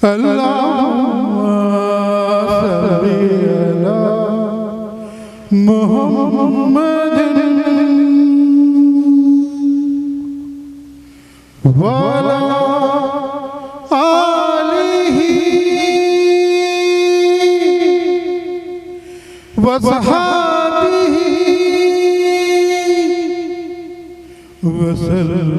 اللهم صل على محمد وعلى آله وصحبه وسلم.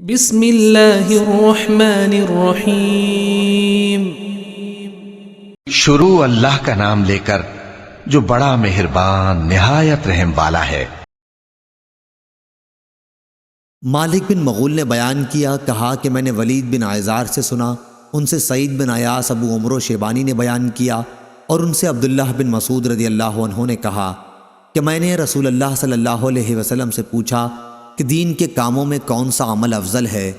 بسم اللہ الرحمن الرحیم. شروع اللہ کا نام لے کر جو بڑا مہربان نہایت رحم والا ہے. مالک بن مغول نے بیان کیا، کہا کہ میں نے ولید بن عیزار سے سنا، ان سے سعید بن عیاس ابو عمرو شیبانی نے بیان کیا، اور ان سے عبداللہ بن مسعود رضی اللہ عنہ نے کہا کہ میں نے رسول اللہ صلی اللہ علیہ وسلم سے پوچھا کہ دین کے کاموں میں کون سا عمل افضل ہے؟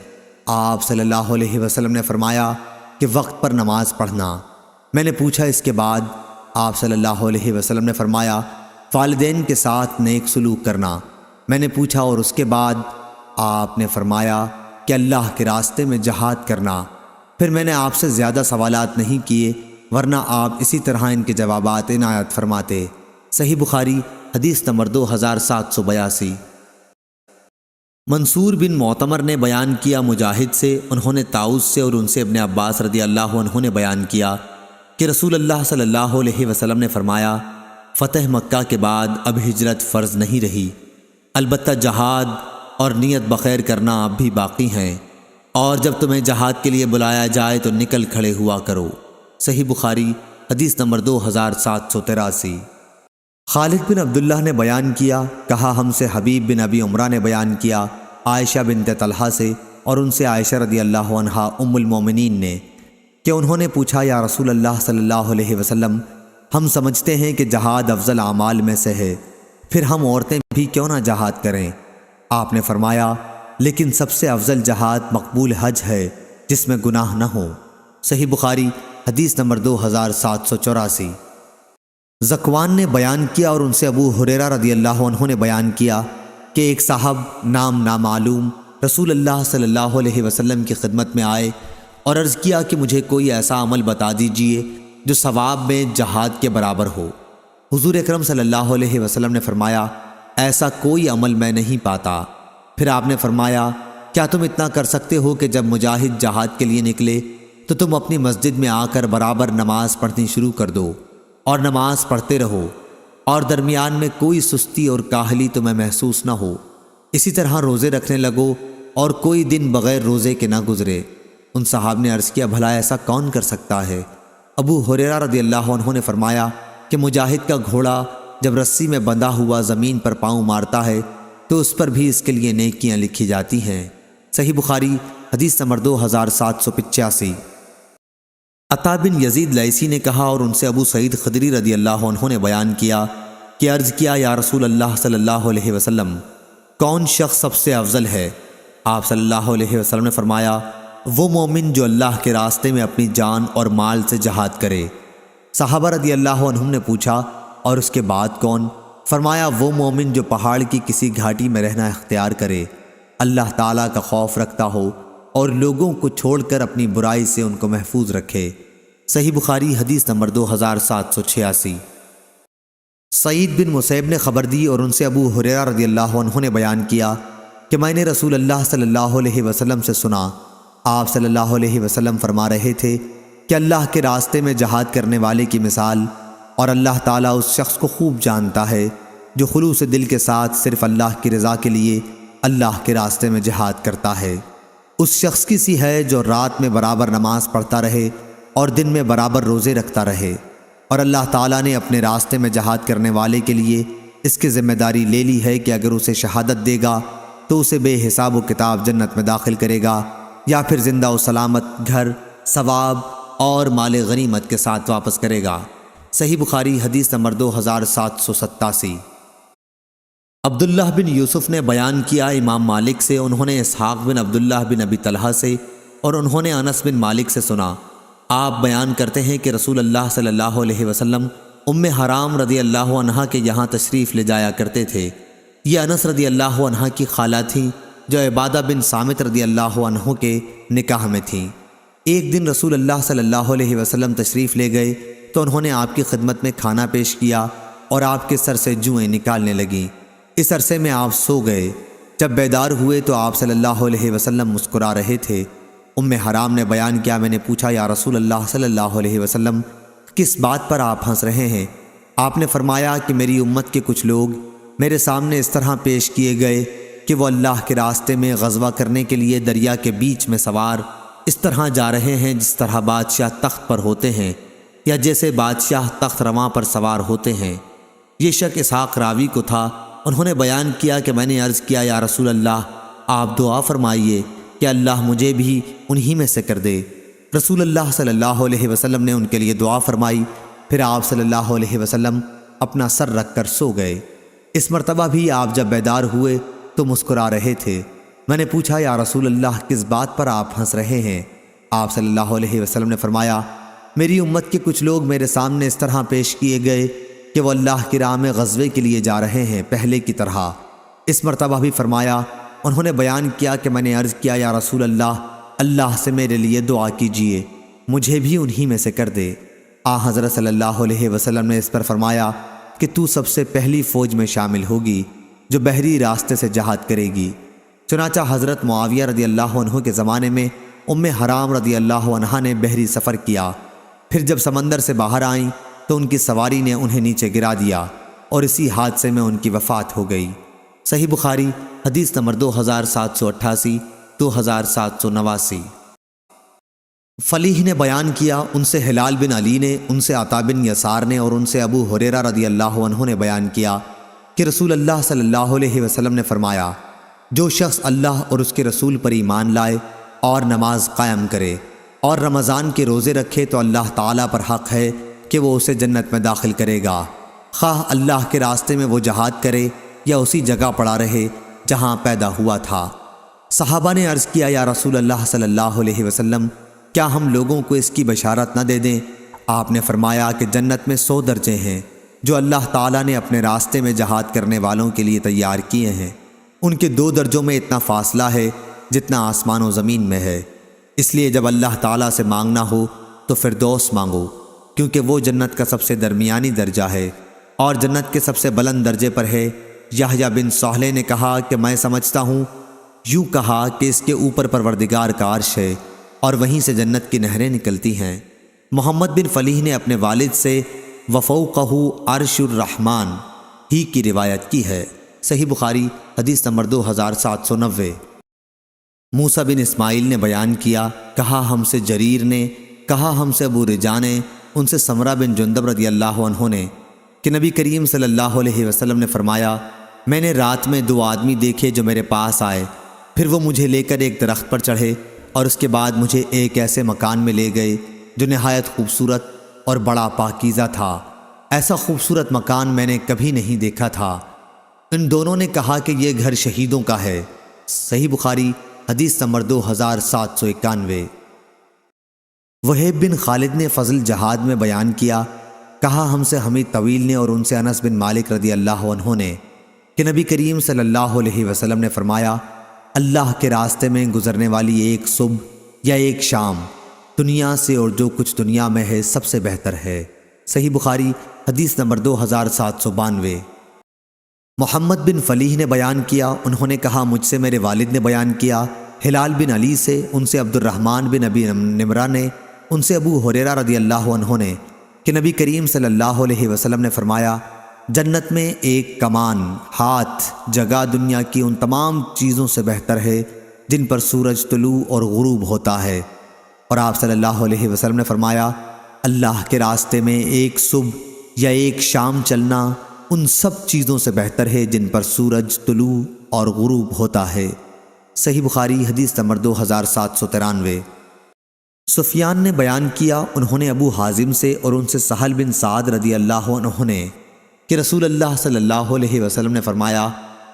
آپ صلی اللہ علیہ وسلم نے فرمایا کہ وقت پر نماز پڑھنا. میں نے پوچھا اس کے بعد؟ آپ صلی اللہ علیہ وسلم نے فرمایا والدین کے ساتھ نیک سلوک کرنا. میں نے پوچھا اور اس کے بعد؟ آپ نے فرمایا کہ اللہ کے راستے میں جہاد کرنا. پھر میں نے آپ سے زیادہ سوالات نہیں کیے، ورنہ آپ اسی طرح ان کے جوابات عنایت فرماتے. صحیح بخاری حدیث نمبر 2782. منصور بن معتمر نے بیان کیا مجاہد سے، انہوں نے طاؤس سے اور ان سے ابن عباس رضی اللہ عنہ نے بیان کیا کہ رسول اللہ صلی اللہ علیہ وسلم نے فرمایا فتح مکہ کے بعد اب ہجرت فرض نہیں رہی، البتہ جہاد اور نیت بخیر کرنا اب بھی باقی ہیں، اور جب تمہیں جہاد کے لیے بلایا جائے تو نکل کھڑے ہوا کرو. صحیح بخاری حدیث نمبر 2783. خالد بن عبداللہ نے بیان کیا، کہا ہم سے حبیب بن ابی عمرہ نے بیان کیا عائشہ بنت طلحہ سے، اور ان سے عائشہ رضی اللہ عنہا ام المومنین نے، کہ انہوں نے پوچھا یا رسول اللہ صلی اللہ علیہ وسلم، ہم سمجھتے ہیں کہ جہاد افضل اعمال میں سے ہے، پھر ہم عورتیں بھی کیوں نہ جہاد کریں؟ آپ نے فرمایا لیکن سب سے افضل جہاد مقبول حج ہے جس میں گناہ نہ ہو. صحیح بخاری حدیث نمبر 2784. ذکوان نے بیان کیا اور ان سے ابو ہریرہ رضی اللہ عنہ نے بیان کیا کہ ایک صاحب نام نامعلوم رسول اللہ صلی اللہ علیہ وسلم کی خدمت میں آئے اور عرض کیا کہ مجھے کوئی ایسا عمل بتا دیجئے جو ثواب میں جہاد کے برابر ہو. حضور اکرم صلی اللہ علیہ وسلم نے فرمایا ایسا کوئی عمل میں نہیں پاتا. پھر آپ نے فرمایا کیا تم اتنا کر سکتے ہو کہ جب مجاہد جہاد کے لیے نکلے تو تم اپنی مسجد میں آ کر برابر نماز پڑھنی شروع کر دو اور نماز پڑھتے رہو، اور درمیان میں کوئی سستی اور کاہلی تمہیں محسوس نہ ہو. اسی طرح روزے رکھنے لگو اور کوئی دن بغیر روزے کے نہ گزرے. ان صحاب نے عرض کیا بھلا ایسا کون کر سکتا ہے؟ ابو ہریرہ رضی اللہ عنہ نے فرمایا کہ مجاہد کا گھوڑا جب رسی میں بندھا ہوا زمین پر پاؤں مارتا ہے تو اس پر بھی اس کے لیے نیکیاں لکھی جاتی ہیں. صحیح بخاری حدیث نمبر 2785. عطا بن یزید لیثی نے کہا اور ان سے ابو سعید خدری رضی اللہ عنہ نے بیان کیا کہ عرض کیا یا رسول اللہ صلی اللہ علیہ وسلم کون شخص سب سے افضل ہے؟ آپ صلی اللہ علیہ وسلم نے فرمایا وہ مومن جو اللہ کے راستے میں اپنی جان اور مال سے جہاد کرے. صحابہ رضی اللہ عنہم نے پوچھا اور اس کے بعد کون؟ فرمایا وہ مومن جو پہاڑ کی کسی گھاٹی میں رہنا اختیار کرے، اللہ تعالیٰ کا خوف رکھتا ہو اور لوگوں کو چھوڑ کر اپنی برائی سے ان کو محفوظ رکھے. صحیح بخاری حدیث نمبر 2786. سعید بن مسیب نے خبر دی اور ان سے ابو ہریرہ رضی اللہ عنہ نے بیان کیا کہ میں نے رسول اللہ صلی اللہ علیہ وسلم سے سنا، آپ صلی اللہ علیہ وسلم فرما رہے تھے کہ اللہ کے راستے میں جہاد کرنے والے کی مثال، اور اللہ تعالیٰ اس شخص کو خوب جانتا ہے جو خلوص دل کے ساتھ صرف اللہ کی رضا کے لیے اللہ کے راستے میں جہاد کرتا ہے، اس شخص کی سی ہے جو رات میں برابر نماز پڑھتا رہے اور دن میں برابر روزے رکھتا رہے، اور اللہ تعالیٰ نے اپنے راستے میں جہاد کرنے والے کے لیے اس کی ذمہ داری لے لی ہے کہ اگر اسے شہادت دے گا تو اسے بے حساب و کتاب جنت میں داخل کرے گا، یا پھر زندہ و سلامت گھر، ثواب اور مال غنیمت کے ساتھ واپس کرے گا. صحیح بخاری حدیث نمبر 2787. عبداللہ بن یوسف نے بیان کیا امام مالک سے، انہوں نے اسحاق بن عبداللہ بن ابی طلحہ سے، اور انہوں نے انس بن مالک سے سنا۔ آپ بیان کرتے ہیں کہ رسول اللہ صلی اللہ علیہ وسلم ام حرام رضی اللہ عنہا کے یہاں تشریف لے جایا کرتے تھے۔ یہ انس رضی اللہ عنہ کی خالہ تھی جو عبادہ بن صامت رضی اللہ عنہ کے نکاح میں تھیں۔ ایک دن رسول اللہ صلی اللہ علیہ وسلم تشریف لے گئے تو انہوں نے آپ کی خدمت میں کھانا پیش کیا اور آپ کے سر سے جوئیں نکالنے لگیں۔ اس عرصے میں آپ سو گئے۔ جب بیدار ہوئے تو آپ صلی اللہ علیہ وسلم مسکرا رہے تھے۔ ام حرام نے بیان کیا، میں نے پوچھا یا رسول اللہ صلی اللہ علیہ وسلم کس بات پر آپ ہنس رہے ہیں؟ آپ نے فرمایا کہ میری امت کے کچھ لوگ میرے سامنے اس طرح پیش کیے گئے کہ وہ اللہ کے راستے میں غزوہ کرنے کے لیے دریا کے بیچ میں سوار اس طرح جا رہے ہیں جس طرح بادشاہ تخت پر ہوتے ہیں یا جیسے بادشاہ تخت رواں پر سوار ہوتے ہیں۔ یہ شک اسحاق راوی کو تھا۔ انہوں نے بیان کیا کہ میں نے عرض کیا یا رسول اللہ آپ دعا فرمائیے کہ اللہ مجھے بھی انہی میں سے کر دے۔ رسول اللہ صلی اللہ علیہ وسلم نے ان کے لیے دعا فرمائی، پھر آپ صلی اللہ علیہ وسلم اپنا سر رکھ کر سو گئے۔ اس مرتبہ بھی آپ جب بیدار ہوئے تو مسکرا رہے تھے۔ میں نے پوچھا یا رسول اللہ کس بات پر آپ ہنس رہے ہیں؟ آپ صلی اللہ علیہ وسلم نے فرمایا میری امت کے کچھ لوگ میرے سامنے اس طرح پیش کیے گئے کہ وہ اللہ کی راہ میں غزوے کے لیے جا رہے ہیں پہلے کی طرح۔ اس مرتبہ بھی فرمایا۔ انہوں نے بیان کیا کہ میں نے عرض کیا یا رسول اللہ اللہ سے میرے لیے دعا کیجیے مجھے بھی انہی میں سے کر دے۔ حضرت صلی اللہ علیہ وسلم نے اس پر فرمایا کہ تو سب سے پہلی فوج میں شامل ہوگی جو بحری راستے سے جہاد کرے گی۔ چنانچہ حضرت معاویہ رضی اللہ عنہ کے زمانے میں ام حرام رضی اللہ عنہا نے بحری سفر کیا، پھر جب سمندر سے باہر آئیں تو ان کی سواری نے انہیں نیچے گرا دیا اور اسی حادثے میں ان کی وفات ہو گئی۔ صحیح بخاری حدیث نمبر 2788 2789۔ فلیح نے بیان کیا، ان سے ہلال بن علی نے، ان سے عطا بن یسار نے اور ان سے ابو ہریرہ رضی اللہ عنہ نے بیان کیا کہ رسول اللہ صلی اللہ علیہ وسلم نے فرمایا جو شخص اللہ اور اس کے رسول پر ایمان لائے اور نماز قائم کرے اور رمضان کے روزے رکھے تو اللہ تعالیٰ پر حق ہے کہ وہ اسے جنت میں داخل کرے گا، خواہ اللہ کے راستے میں وہ جہاد کرے یا اسی جگہ پڑا رہے جہاں پیدا ہوا تھا۔ صحابہ نے عرض کیا یا رسول اللہ صلی اللہ علیہ وسلم کیا ہم لوگوں کو اس کی بشارت نہ دے دیں؟ آپ نے فرمایا کہ جنت میں 100 درجے ہیں جو اللہ تعالیٰ نے اپنے راستے میں جہاد کرنے والوں کے لیے تیار کیے ہیں۔ ان کے 2 درجوں میں اتنا فاصلہ ہے جتنا آسمان و زمین میں ہے۔ اس لیے جب اللہ تعالیٰ سے مانگنا ہو تو فردوس مانگو، کیونکہ وہ جنت کا سب سے درمیانی درجہ ہے اور جنت کے سب سے بلند درجے پر ہے۔ یحییٰ بن صالح نے کہا کہ میں سمجھتا ہوں یوں کہا کہ اس کے اوپر پروردگار کا عرش ہے اور وہیں سے جنت کی نہریں نکلتی ہیں۔ محمد بن فلیح نے اپنے والد سے وفوقہ عرش الرحمن ہی کی روایت کی ہے۔ صحیح بخاری حدیث نمبر 2790۔ موسیٰ بن اسماعیل نے بیان کیا، کہا ہم سے جریر نے، کہا ہم سے ابو رجا نے، ان سے سمرہ بن جندب رضی اللہ عنہ نے کہ نبی کریم صلی اللہ علیہ وسلم نے فرمایا میں نے رات میں 2 آدمی دیکھے جو میرے پاس آئے، پھر وہ مجھے لے کر ایک درخت پر چڑھے اور اس کے بعد مجھے ایک ایسے مکان میں لے گئے جو نہایت خوبصورت اور بڑا پاکیزہ تھا۔ ایسا خوبصورت مکان میں نے کبھی نہیں دیکھا تھا۔ ان دونوں نے کہا کہ یہ گھر شہیدوں کا ہے۔ صحیح بخاری حدیث نمبر 2791۔ وہیب بن خالد نے فضل جہاد میں بیان کیا، کہا ہم سے حمید طویل نے اور ان سے انس بن مالک رضی اللہ عنہ نے کہ نبی کریم صلی اللہ علیہ وسلم نے فرمایا اللہ کے راستے میں گزرنے والی ایک صبح یا ایک شام دنیا سے اور جو کچھ دنیا میں ہے سب سے بہتر ہے۔ صحیح بخاری حدیث نمبر 2792۔ محمد بن فلیح نے بیان کیا، انہوں نے کہا مجھ سے میرے والد نے بیان کیا، ہلال بن علی سے، ان سے عبد الرحمن بن ابی نمرہ نے، ان سے ابو ہریرہ رضی اللہ عنہ نے کہ نبی کریم صلی اللہ علیہ وسلم نے فرمایا جنت میں ایک کمان ہاتھ جگہ دنیا کی ان تمام چیزوں سے بہتر ہے جن پر سورج طلوع اور غروب ہوتا ہے۔ اور آپ صلی اللہ علیہ وسلم نے فرمایا اللہ کے راستے میں ایک صبح یا ایک شام چلنا ان سب چیزوں سے بہتر ہے جن پر سورج طلوع اور غروب ہوتا ہے۔ صحیح بخاری حدیث نمبر 2793۔ سفیان نے بیان کیا، انہوں نے ابو حازم سے اور ان سے سہل بن سعد رضی اللہ عنہ نے کہ رسول اللہ صلی اللہ علیہ وسلم نے فرمایا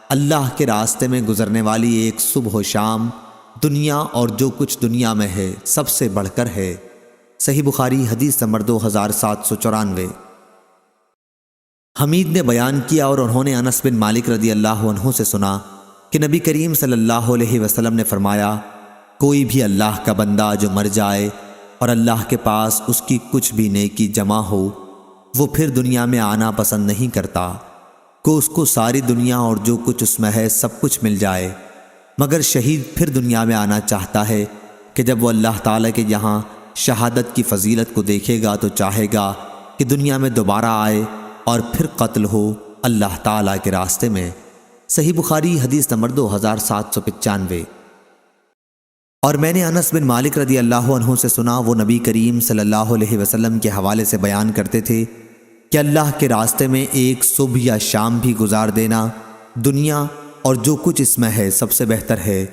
اللہ کے راستے میں گزرنے والی ایک صبح و شام دنیا اور جو کچھ دنیا میں ہے سب سے بڑھ کر ہے۔ صحیح بخاری حدیث نمبر 2794۔ حمید نے بیان کیا اور انہوں نے انس بن مالک رضی اللہ عنہ سے سنا کہ نبی کریم صلی اللہ علیہ وسلم نے فرمایا، کوئی بھی اللہ کا بندہ جو مر جائے اور اللہ کے پاس اس کی کچھ بھی نیکی جمع ہو، وہ پھر دنیا میں آنا پسند نہیں کرتا کہ اس کو ساری دنیا اور جو کچھ اس میں ہے سب کچھ مل جائے، مگر شہید پھر دنیا میں آنا چاہتا ہے کہ جب وہ اللہ تعالیٰ کے یہاں شہادت کی فضیلت کو دیکھے گا تو چاہے گا کہ دنیا میں دوبارہ آئے اور پھر قتل ہو اللہ تعالیٰ کے راستے میں۔ صحیح بخاری حدیث نمبر 2795۔ اور میں نے انس بن مالک رضی اللہ عنہ سے سنا، وہ نبی کریم صلی اللہ علیہ وسلم کے حوالے سے بیان کرتے تھے کہ اللہ کے راستے میں ایک صبح یا شام بھی گزار دینا دنیا اور جو کچھ اس میں ہے سب سے بہتر ہے،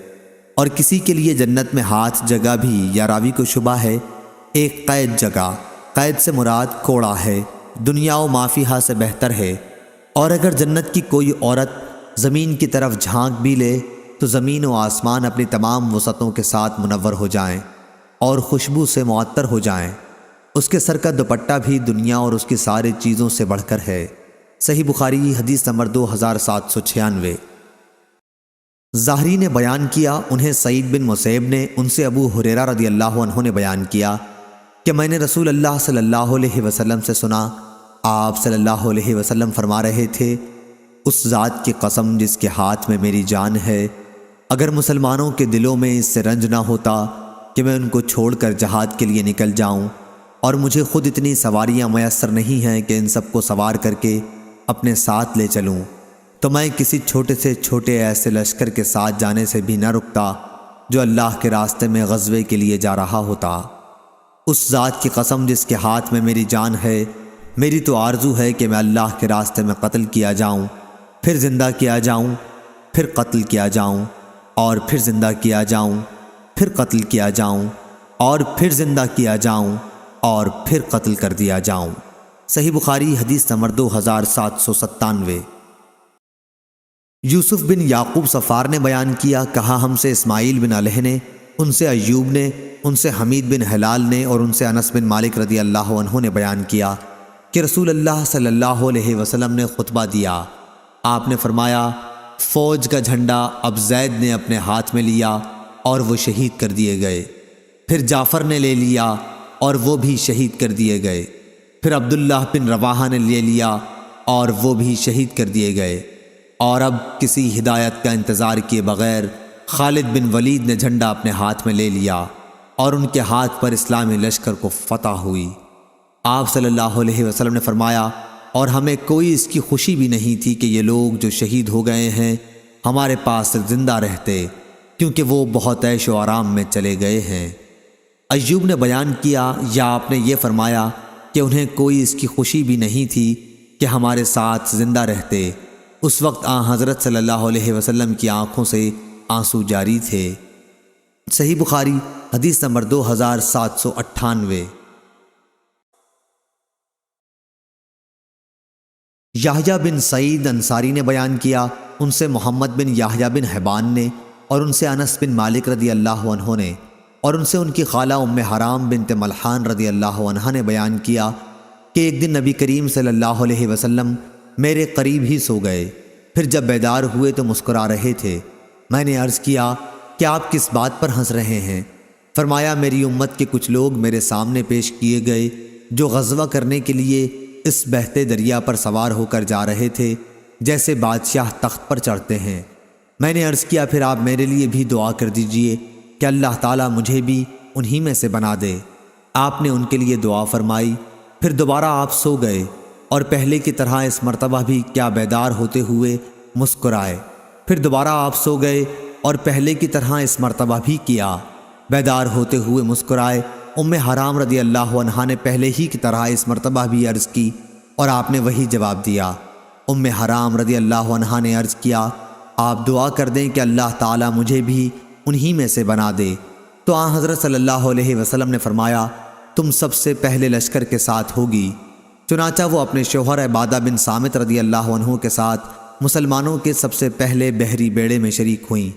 اور کسی کے لیے جنت میں ہاتھ جگہ بھی، یا راوی کو شبہ ہے، ایک قید جگہ، قید سے مراد کوڑا ہے، دنیا و مافیہا سے بہتر ہے۔ اور اگر جنت کی کوئی عورت زمین کی طرف جھانک بھی لے تو زمین و آسمان اپنی تمام وسعتوں کے ساتھ منور ہو جائیں اور خوشبو سے معطر ہو جائیں۔ اس کے سر کا دوپٹہ بھی دنیا اور اس کی ساری چیزوں سے بڑھ کر ہے۔ صحیح بخاری حدیث نمبر 2796۔ ظاہری نے بیان کیا، انہیں سعید بن مسیب نے ان سے ابو ہریرہ رضی اللہ عنہ نے بیان کیا کہ میں نے رسول اللہ صلی اللہ علیہ وسلم سے سنا، آپ صلی اللہ علیہ وسلم فرما رہے تھے، اس ذات کی قسم جس کے ہاتھ میں میری جان ہے، اگر مسلمانوں کے دلوں میں اس سے رنج نہ ہوتا کہ میں ان کو چھوڑ کر جہاد کے لیے نکل جاؤں، اور مجھے خود اتنی سواریاں میسر نہیں ہیں کہ ان سب کو سوار کر کے اپنے ساتھ لے چلوں، تو میں کسی چھوٹے سے چھوٹے ایسے لشکر کے ساتھ جانے سے بھی نہ رکتا جو اللہ کے راستے میں غزوے کے لیے جا رہا ہوتا۔ اس ذات کی قسم جس کے ہاتھ میں میری جان ہے، میری تو آرزو ہے کہ میں اللہ کے راستے میں قتل کیا جاؤں، پھر زندہ کیا جاؤں، پھر قتل کیا جاؤں، اور پھر زندہ کیا جاؤں، پھر قتل کیا جاؤں، اور پھر زندہ کیا جاؤں، اور پھر قتل کر دیا جاؤں۔ صحیح بخاری حدیث نمبر 2797۔ یوسف بن یعقوب صفار نے بیان کیا، کہا ہم سے اسماعیل بن علیہ نے، ان سے ایوب نے، ان سے حمید بن ہلال نے، اور ان سے انس بن مالک رضی اللہ عنہ نے بیان کیا کہ رسول اللہ صلی اللہ علیہ وسلم نے خطبہ دیا۔ آپ نے فرمایا، فوج کا جھنڈا اب زید نے اپنے ہاتھ میں لیا اور وہ شہید کر دیے گئے، پھر جعفر نے لے لیا اور وہ بھی شہید کر دیے گئے، پھر عبداللہ بن رواحہ نے لے لیا اور وہ بھی شہید کر دیے گئے، اور اب کسی ہدایت کا انتظار کیے بغیر خالد بن ولید نے جھنڈا اپنے ہاتھ میں لے لیا اور ان کے ہاتھ پر اسلامی لشکر کو فتح ہوئی۔ آپ صلی اللہ علیہ وسلم نے فرمایا، اور ہمیں کوئی اس کی خوشی بھی نہیں تھی کہ یہ لوگ جو شہید ہو گئے ہیں ہمارے پاس زندہ رہتے، کیونکہ وہ بہت عیش و آرام میں چلے گئے ہیں۔ ایوب نے بیان کیا، یا آپ نے یہ فرمایا کہ انہیں کوئی اس کی خوشی بھی نہیں تھی کہ ہمارے ساتھ زندہ رہتے، اس وقت حضرت صلی اللہ علیہ وسلم کی آنکھوں سے آنسو جاری تھے۔ صحیح بخاری حدیث نمبر 2798۔ یحییٰ بن سعید انصاری نے بیان کیا، ان سے محمد بن یحییٰ بن حبان نے، اور ان سے انس بن مالک رضی اللہ عنہ نے، اور ان سے ان کی خالہ ام حرام بنت ملحان رضی اللہ عنہ نے بیان کیا کہ ایک دن نبی کریم صلی اللہ علیہ وسلم میرے قریب ہی سو گئے، پھر جب بیدار ہوئے تو مسکرا رہے تھے۔ میں نے عرض کیا کہ آپ کس بات پر ہنس رہے ہیں؟ فرمایا، میری امت کے کچھ لوگ میرے سامنے پیش کیے گئے جو غزوہ کرنے کے لیے اس بہتے دریا پر سوار ہو کر جا رہے تھے جیسے بادشاہ تخت پر چڑھتے ہیں۔ میں نے عرض کیا، پھر آپ میرے لیے بھی دعا کر دیجئے کہ اللہ تعالیٰ مجھے بھی انہی میں سے بنا دے۔ آپ نے ان کے لیے دعا فرمائی، پھر دوبارہ آپ سو گئے، اور پہلے کی طرح اس مرتبہ بھی کیا بیدار ہوتے ہوئے مسکرائے، پھر دوبارہ آپ سو گئے اور پہلے کی طرح اس مرتبہ بھی کیا بیدار ہوتے ہوئے مسکرائے۔ ام حرام رضی اللہ عنہا نے پہلے ہی کی طرح اس مرتبہ بھی عرض کی اور آپ نے وہی جواب دیا۔ ام حرام رضی اللہ عنہا نے عرض کیا، آپ دعا کر دیں کہ اللہ تعالیٰ مجھے بھی انہی میں سے بنا دے۔ تو حضرت صلی اللہ علیہ وسلم نے فرمایا، تم سب سے پہلے لشکر کے ساتھ ہوگی۔ چنانچہ وہ اپنے شوہر عبادہ بن صامت رضی اللہ عنہ کے ساتھ مسلمانوں کے سب سے پہلے بحری بیڑے میں شریک ہوئیں۔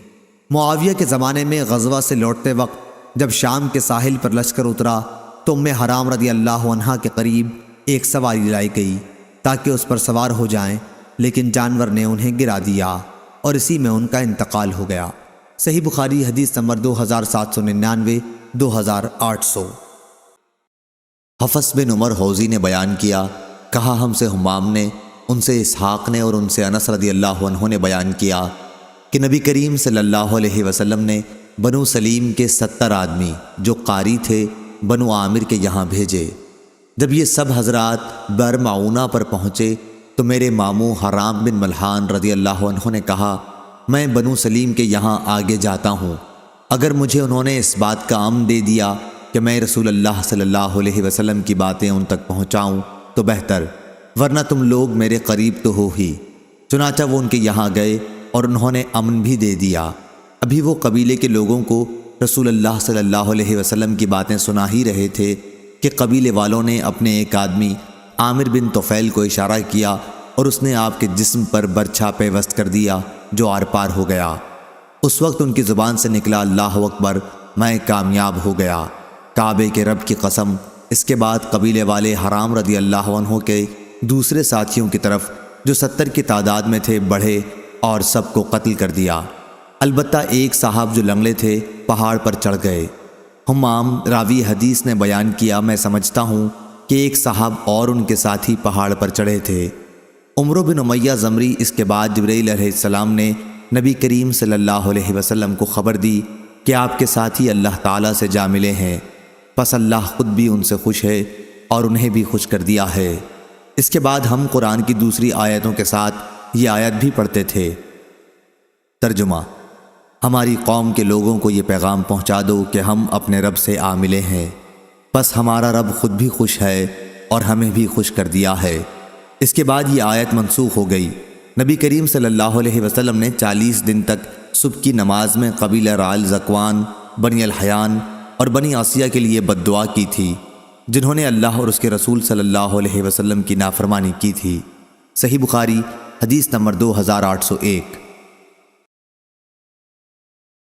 معاویہ کے زمانے میں غزوہ سے لوٹتے وقت جب شام کے ساحل پر لشکر اترا تو ام حرام رضی اللہ عنہا کے قریب ایک سواری لائی گئی تاکہ اس پر سوار ہو جائیں، لیکن جانور نے انہیں گرا دیا اور اسی میں ان کا انتقال ہو گیا۔ صحیح بخاری حدیث نمبر 2799 2800۔ حفص بن عمر حوزی نے بیان کیا، کہا ہم سے حمام نے، ان سے اسحاق نے اور ان سے انس رضی اللہ عنہ نے بیان کیا کہ نبی کریم صلی اللہ علیہ وسلم نے بنو سلیم کے 70 آدمی جو قاری تھے بنو عامر کے یہاں بھیجے۔ جب یہ سب حضرات بئر معونہ پر پہنچے تو میرے ماموں حرام بن ملحان رضی اللہ عنہ نے کہا، میں بنو سلیم کے یہاں آگے جاتا ہوں، اگر مجھے انہوں نے اس بات کا امن دے دیا کہ میں رسول اللہ صلی اللہ علیہ وسلم کی باتیں ان تک پہنچاؤں تو بہتر، ورنہ تم لوگ میرے قریب تو ہو ہی۔ چنانچہ وہ ان کے یہاں گئے اور انہوں نے امن بھی دے دیا۔ ابھی وہ قبیلے کے لوگوں کو رسول اللہ صلی اللہ علیہ وسلم کی باتیں سنا ہی رہے تھے کہ قبیلے والوں نے اپنے ایک آدمی عامر بن طفیل کو اشارہ کیا اور اس نے آپ کے جسم پر برچھا پیوست کر دیا جو آر پار ہو گیا۔ اس وقت ان کی زبان سے نکلا اللہ اکبر، میں کامیاب ہو گیا، کعبے کے رب کی قسم۔ اس کے بعد قبیلے والے حرام رضی اللہ عنہ کے دوسرے ساتھیوں کی طرف جو 70 کی تعداد میں تھے بڑھے اور سب کو قتل کر دیا، البتہ ایک صاحب جو لنگڑے تھے پہاڑ پر چڑھ گئے۔ حمام راوی حدیث نے بیان کیا، میں سمجھتا ہوں کہ ایک صاحب اور ان کے ساتھی پہاڑ پر چڑھے تھے۔ عمرو بن امیہ زمری اس کے بعد جبرائیل علیہ السلام نے نبی کریم صلی اللہ علیہ وسلم کو خبر دی کہ آپ کے ساتھی اللہ تعالیٰ سے جا ملے ہیں، پس اللہ خود بھی ان سے خوش ہے اور انہیں بھی خوش کر دیا ہے۔ اس کے بعد ہم قرآن کی دوسری آیتوں کے ساتھ یہ آیت بھی پڑھتے تھے۔ ترجمہ: ہماری قوم کے لوگوں کو یہ پیغام پہنچا دو کہ ہم اپنے رب سے آ ملے ہیں، پس ہمارا رب خود بھی خوش ہے اور ہمیں بھی خوش کر دیا ہے۔ اس کے بعد یہ آیت منسوخ ہو گئی۔ نبی کریم صلی اللہ علیہ وسلم نے 40 دن تک صبح کی نماز میں قبیلہ رعل ذکوان، بنی الحیان اور بنی عاصیہ کے لیے بد دعا کی تھی، جنہوں نے اللہ اور اس کے رسول صلی اللہ علیہ وسلم کی نافرمانی کی تھی۔ صحیح بخاری حدیث نمبر 2801۔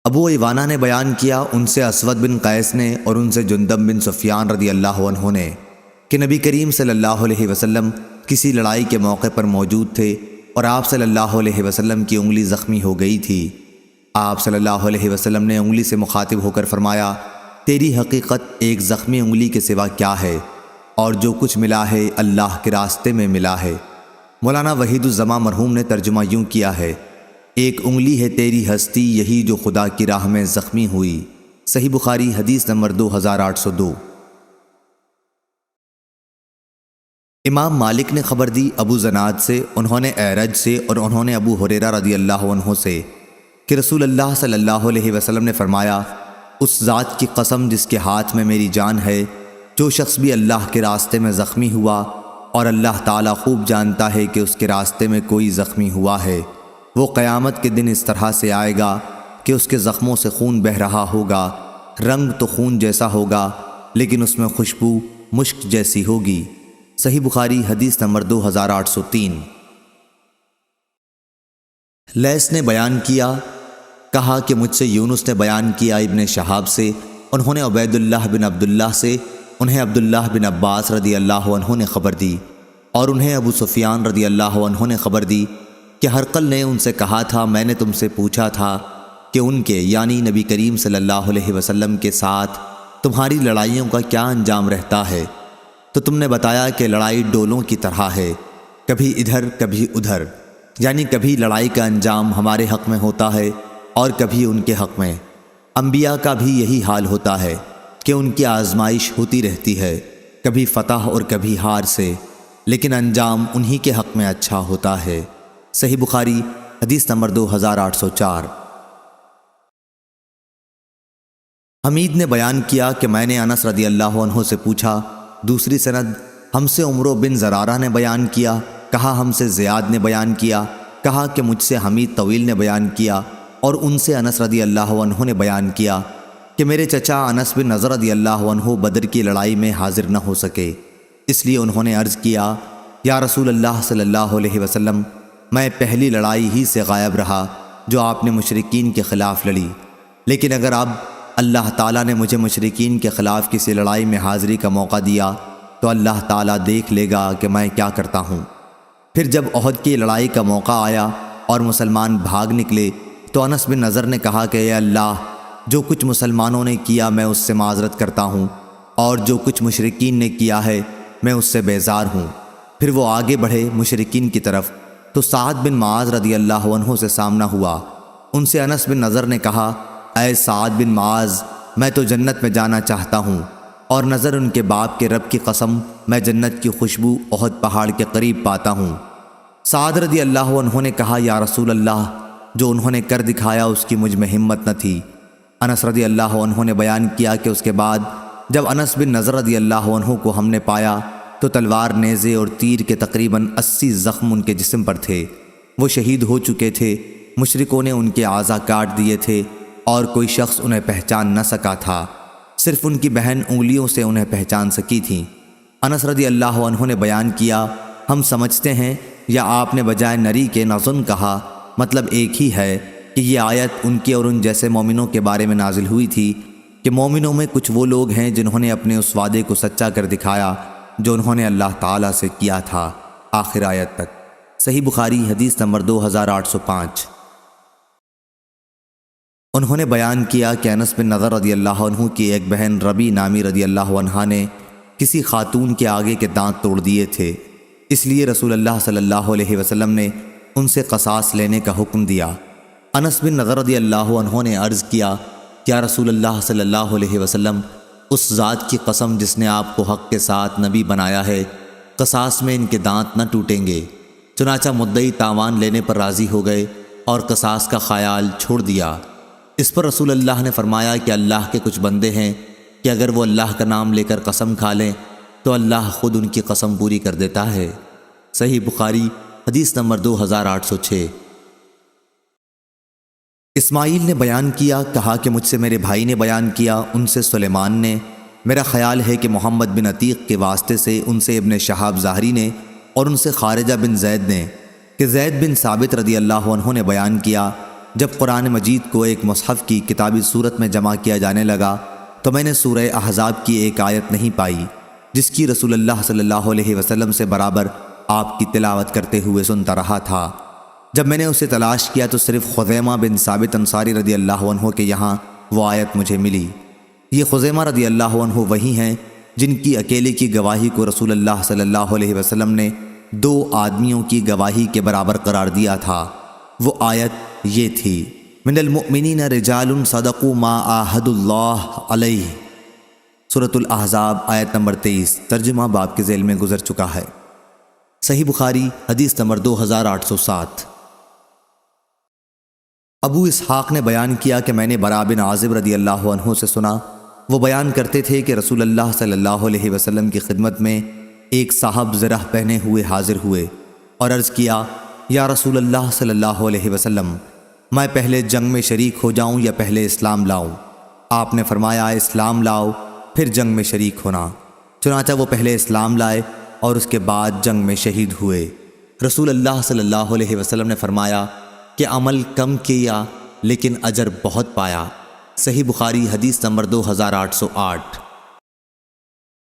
ابو ایوانہ نے بیان کیا، ان سے اسود بن قیس نے اور ان سے جندب بن سفیان رضی اللہ عنہ نے کہ نبی کریم صلی اللہ علیہ وسلم کسی لڑائی کے موقع پر موجود تھے اور آپ صلی اللہ علیہ وسلم کی انگلی زخمی ہو گئی تھی۔ آپ صلی اللہ علیہ وسلم نے انگلی سے مخاطب ہو کر فرمایا، تیری حقیقت ایک زخمی انگلی کے سوا کیا ہے، اور جو کچھ ملا ہے اللہ کے راستے میں ملا ہے۔ مولانا وحید الزماں مرحوم نے ترجمہ یوں کیا ہے، ایک انگلی ہے تیری ہستی یہی جو خدا کی راہ میں زخمی ہوئی۔ صحیح بخاری حدیث نمبر 2802۔ امام مالک نے خبر دی ابو زناد سے، انہوں نے اعرج سے اور انہوں نے ابو ہریرہ رضی اللہ عنہ سے کہ رسول اللہ صلی اللہ علیہ وسلم نے فرمایا، اس ذات کی قسم جس کے ہاتھ میں میری جان ہے، جو شخص بھی اللہ کے راستے میں زخمی ہوا اور اللہ تعالیٰ خوب جانتا ہے کہ اس کے راستے میں کوئی زخمی ہوا ہے، وہ قیامت کے دن اس طرح سے آئے گا کہ اس کے زخموں سے خون بہہ رہا ہوگا، رنگ تو خون جیسا ہوگا لیکن اس میں خوشبو مشک جیسی ہوگی۔ صحیح بخاری حدیث نمبر 2803۔ لیث نے بیان کیا، کہا کہ مجھ سے یونس نے بیان کیا ابن شہاب سے، انہوں نے عبید اللہ بن عبداللہ سے، انہیں عبداللہ بن عباس رضی اللہ عنہ نے خبر دی اور انہیں ابو سفیان رضی اللہ عنہ نے خبر دی کہ ہرقل نے ان سے کہا تھا، میں نے تم سے پوچھا تھا کہ ان کے یعنی نبی کریم صلی اللہ علیہ وسلم کے ساتھ تمہاری لڑائیوں کا کیا انجام رہتا ہے، تو تم نے بتایا کہ لڑائی ڈولوں کی طرح ہے، کبھی ادھر کبھی ادھر، یعنی کبھی لڑائی کا انجام ہمارے حق میں ہوتا ہے اور کبھی ان کے حق میں۔ انبیاء کا بھی یہی حال ہوتا ہے کہ ان کی آزمائش ہوتی رہتی ہے، کبھی فتح اور کبھی ہار سے، لیکن انجام انہی کے حق میں اچھا ہوتا ہے۔ صحیح بخاری حدیث نمبر 2804۔ حمید نے بیان کیا کہ میں نے انس رضی اللہ عنہ سے پوچھا۔ دوسری سند ہم سے عمرو بن زرارہ نے بیان کیا، کہا ہم سے زیاد نے بیان کیا، کہا کہ مجھ سے حمید طویل نے بیان کیا اور ان سے انس رضی اللہ عنہ نے بیان کیا کہ میرے چچا انس بن نضر رضی اللہ عنہ بدر کی لڑائی میں حاضر نہ ہو سکے، اس لیے انہوں نے عرض کیا، یا رسول اللہ صلی اللہ علیہ وسلم، میں پہلی لڑائی ہی سے غائب رہا جو آپ نے مشرکین کے خلاف لڑی، لیکن اگر اب اللہ تعالیٰ نے مجھے مشرکین کے خلاف کسی لڑائی میں حاضری کا موقع دیا تو اللہ تعالیٰ دیکھ لے گا کہ میں کیا کرتا ہوں۔ پھر جب احد کی لڑائی کا موقع آیا اور مسلمان بھاگ نکلے تو انس بن نضر نے کہا کہ اے اللہ، جو کچھ مسلمانوں نے کیا میں اس سے معذرت کرتا ہوں، اور جو کچھ مشرکین نے کیا ہے میں اس سے بیزار ہوں۔ پھر وہ آگے بڑھے مشرکین کی طرف تو سعد بن معاذ رضی اللہ عنہ سے سامنا ہوا۔ ان سے انس بن نضر نے کہا، اے سعد بن معاذ، میں تو جنت میں جانا چاہتا ہوں، اور نظر ان کے باپ کے رب کی قسم میں جنت کی خوشبو احد پہاڑ کے قریب پاتا ہوں۔ سعد رضی اللہ عنہ نے کہا، یا رسول اللہ، جو انہوں نے کر دکھایا اس کی مجھ میں ہمت نہ تھی۔ انس رضی اللہ عنہ نے بیان کیا کہ اس کے بعد جب انس بن نضر رضی اللہ عنہ کو ہم نے پایا تو تلوار، نیزے اور تیر کے تقریباً 80 زخم ان کے جسم پر تھے۔ وہ شہید ہو چکے تھے، مشرکوں نے ان کے اعضاء کاٹ دیے تھے اور کوئی شخص انہیں پہچان نہ سکا تھا، صرف ان کی بہن انگلیوں سے انہیں پہچان سکی تھیں۔ انس رضی اللہ عنہ نے بیان کیا، ہم سمجھتے ہیں یا آپ نے بجائے نری کے نظن کہا، مطلب ایک ہی ہے کہ یہ آیت ان کے اور ان جیسے مومنوں کے بارے میں نازل ہوئی تھی کہ مومنوں میں کچھ وہ لوگ ہیں جنہوں نے اپنے اس وعدے کو سچا کر دکھایا جو انہوں نے اللہ تعالیٰ سے کیا تھا، آخر آیت تک۔ صحیح بخاری حدیث نمبر 2805۔ انہوں نے بیان کیا کہ انس بن نضر رضی اللہ عنہ کی ایک بہن ربی نامی رضی اللہ عنہا نے کسی خاتون کے آگے کے دانت توڑ دیے تھے، اس لیے رسول اللہ صلی اللہ علیہ وسلم نے ان سے قصاص لینے کا حکم دیا۔ انس بن نضر رضی اللہ عنہ نے عرض کیا، کیا رسول اللہ صلی اللہ علیہ وسلم، اس ذات کی قسم جس نے آپ کو حق کے ساتھ نبی بنایا ہے، قصاص میں ان کے دانت نہ ٹوٹیں گے؟ چنانچہ مدعی تاوان لینے پر راضی ہو گئے اور قصاص کا خیال چھوڑ دیا۔ اس پر رسول اللہ نے فرمایا کہ اللہ کے کچھ بندے ہیں کہ اگر وہ اللہ کا نام لے کر قسم کھا لیں تو اللہ خود ان کی قسم پوری کر دیتا ہے۔ صحیح بخاری حدیث نمبر 2806۔ اسماعیل نے بیان کیا، کہا کہ مجھ سے میرے بھائی نے بیان کیا، ان سے سلیمان نے، میرا خیال ہے کہ محمد بن عتیق کے واسطے سے ان سے ابن شہاب ظاہری نے اور ان سے خارجہ بن زید نے، کہ زید بن ثابت رضی اللہ عنہ نے بیان کیا، جب قرآن مجید کو ایک مصحف کی کتابی صورت میں جمع کیا جانے لگا تو میں نے سورہ احزاب کی ایک آیت نہیں پائی جس کی رسول اللہ صلی اللہ علیہ وسلم سے برابر آپ کی تلاوت کرتے ہوئے سنتا رہا تھا۔ جب میں نے اسے تلاش کیا تو صرف خزیمہ بن ثابت انصاری رضی اللہ عنہ کے یہاں وہ آیت مجھے ملی۔ یہ خزیمہ رضی اللہ عنہ وہی ہیں جن کی اکیلے کی گواہی کو رسول اللہ صلی اللہ علیہ وسلم نے 2 آدمیوں کی گواہی کے برابر قرار دیا تھا۔ وہ آیت یہ تھی، من المؤمنین رجال صدقوا ما عاہدوا اللہ علیہ، سورۃ الاحزاب آیت نمبر 23، ترجمہ باب کے ذیل میں گزر چکا ہے۔ صحیح بخاری حدیث نمبر 2807۔ ابو اسحاق نے بیان کیا کہ میں نے براء بن عازب رضی اللہ عنہ سے سنا، وہ بیان کرتے تھے کہ رسول اللہ صلی اللہ علیہ وسلم کی خدمت میں ایک صاحب زرہ پہنے ہوئے حاضر ہوئے اور عرض کیا، یا رسول اللہ صلی اللہ علیہ وسلم، میں پہلے جنگ میں شریک ہو جاؤں یا پہلے اسلام لاؤں؟ آپ نے فرمایا، اسلام لاؤ پھر جنگ میں شریک ہونا۔ چنانچہ وہ پہلے اسلام لائے اور اس کے بعد جنگ میں شہید ہوئے۔ رسول اللہ صلی اللہ علیہ وسلم نے فرمایا کہ عمل کم کیا لیکن اجر بہت پایا۔ صحیح بخاری حدیث نمبر 2808۔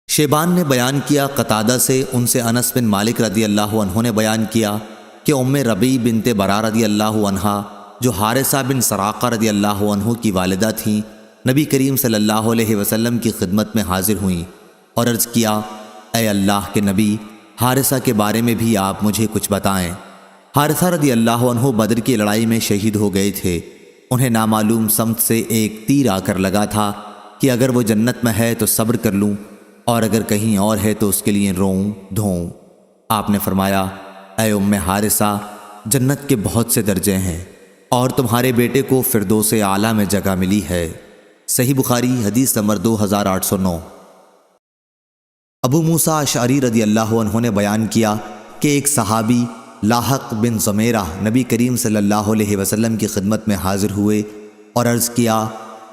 شیبان نے بیان کیا قتادہ سے، ان سے انس بن مالک رضی اللہ عنہ نے بیان کیا کہ ام ربیع بنت براء رضی اللہ عنہا، جو حارثہ بن سراقہ رضی اللہ عنہ کی والدہ تھیں، نبی کریم صلی اللہ علیہ وسلم کی خدمت میں حاضر ہوئیں اور عرض کیا، اے اللہ کے نبی، حارثہ کے بارے میں بھی آپ مجھے کچھ بتائیں۔ حارثہ رضی اللہ عنہ بدر کی لڑائی میں شہید ہو گئے تھے۔ انہیں نامعلوم سمت سے ایک تیر آ کر لگا تھا کہ اگر وہ جنت میں ہے تو صبر کر لوں اور اگر کہیں اور ہے تو اس کے لیے روؤں دھوؤں۔ آپ نے فرمایا، اے ام حارثہ، جنت کے بہت سے درجے ہیں اور تمہارے بیٹے کو فردوس اعلیٰ میں جگہ ملی ہے۔ صحیح بخاری حدیث نمبر 2809۔ ابو موسیٰ اشعری رضی اللہ عنہ نے بیان کیا کہ ایک صحابی لاحق بن زمیرہ نبی کریم صلی اللہ علیہ وسلم کی خدمت میں حاضر ہوئے اور عرض کیا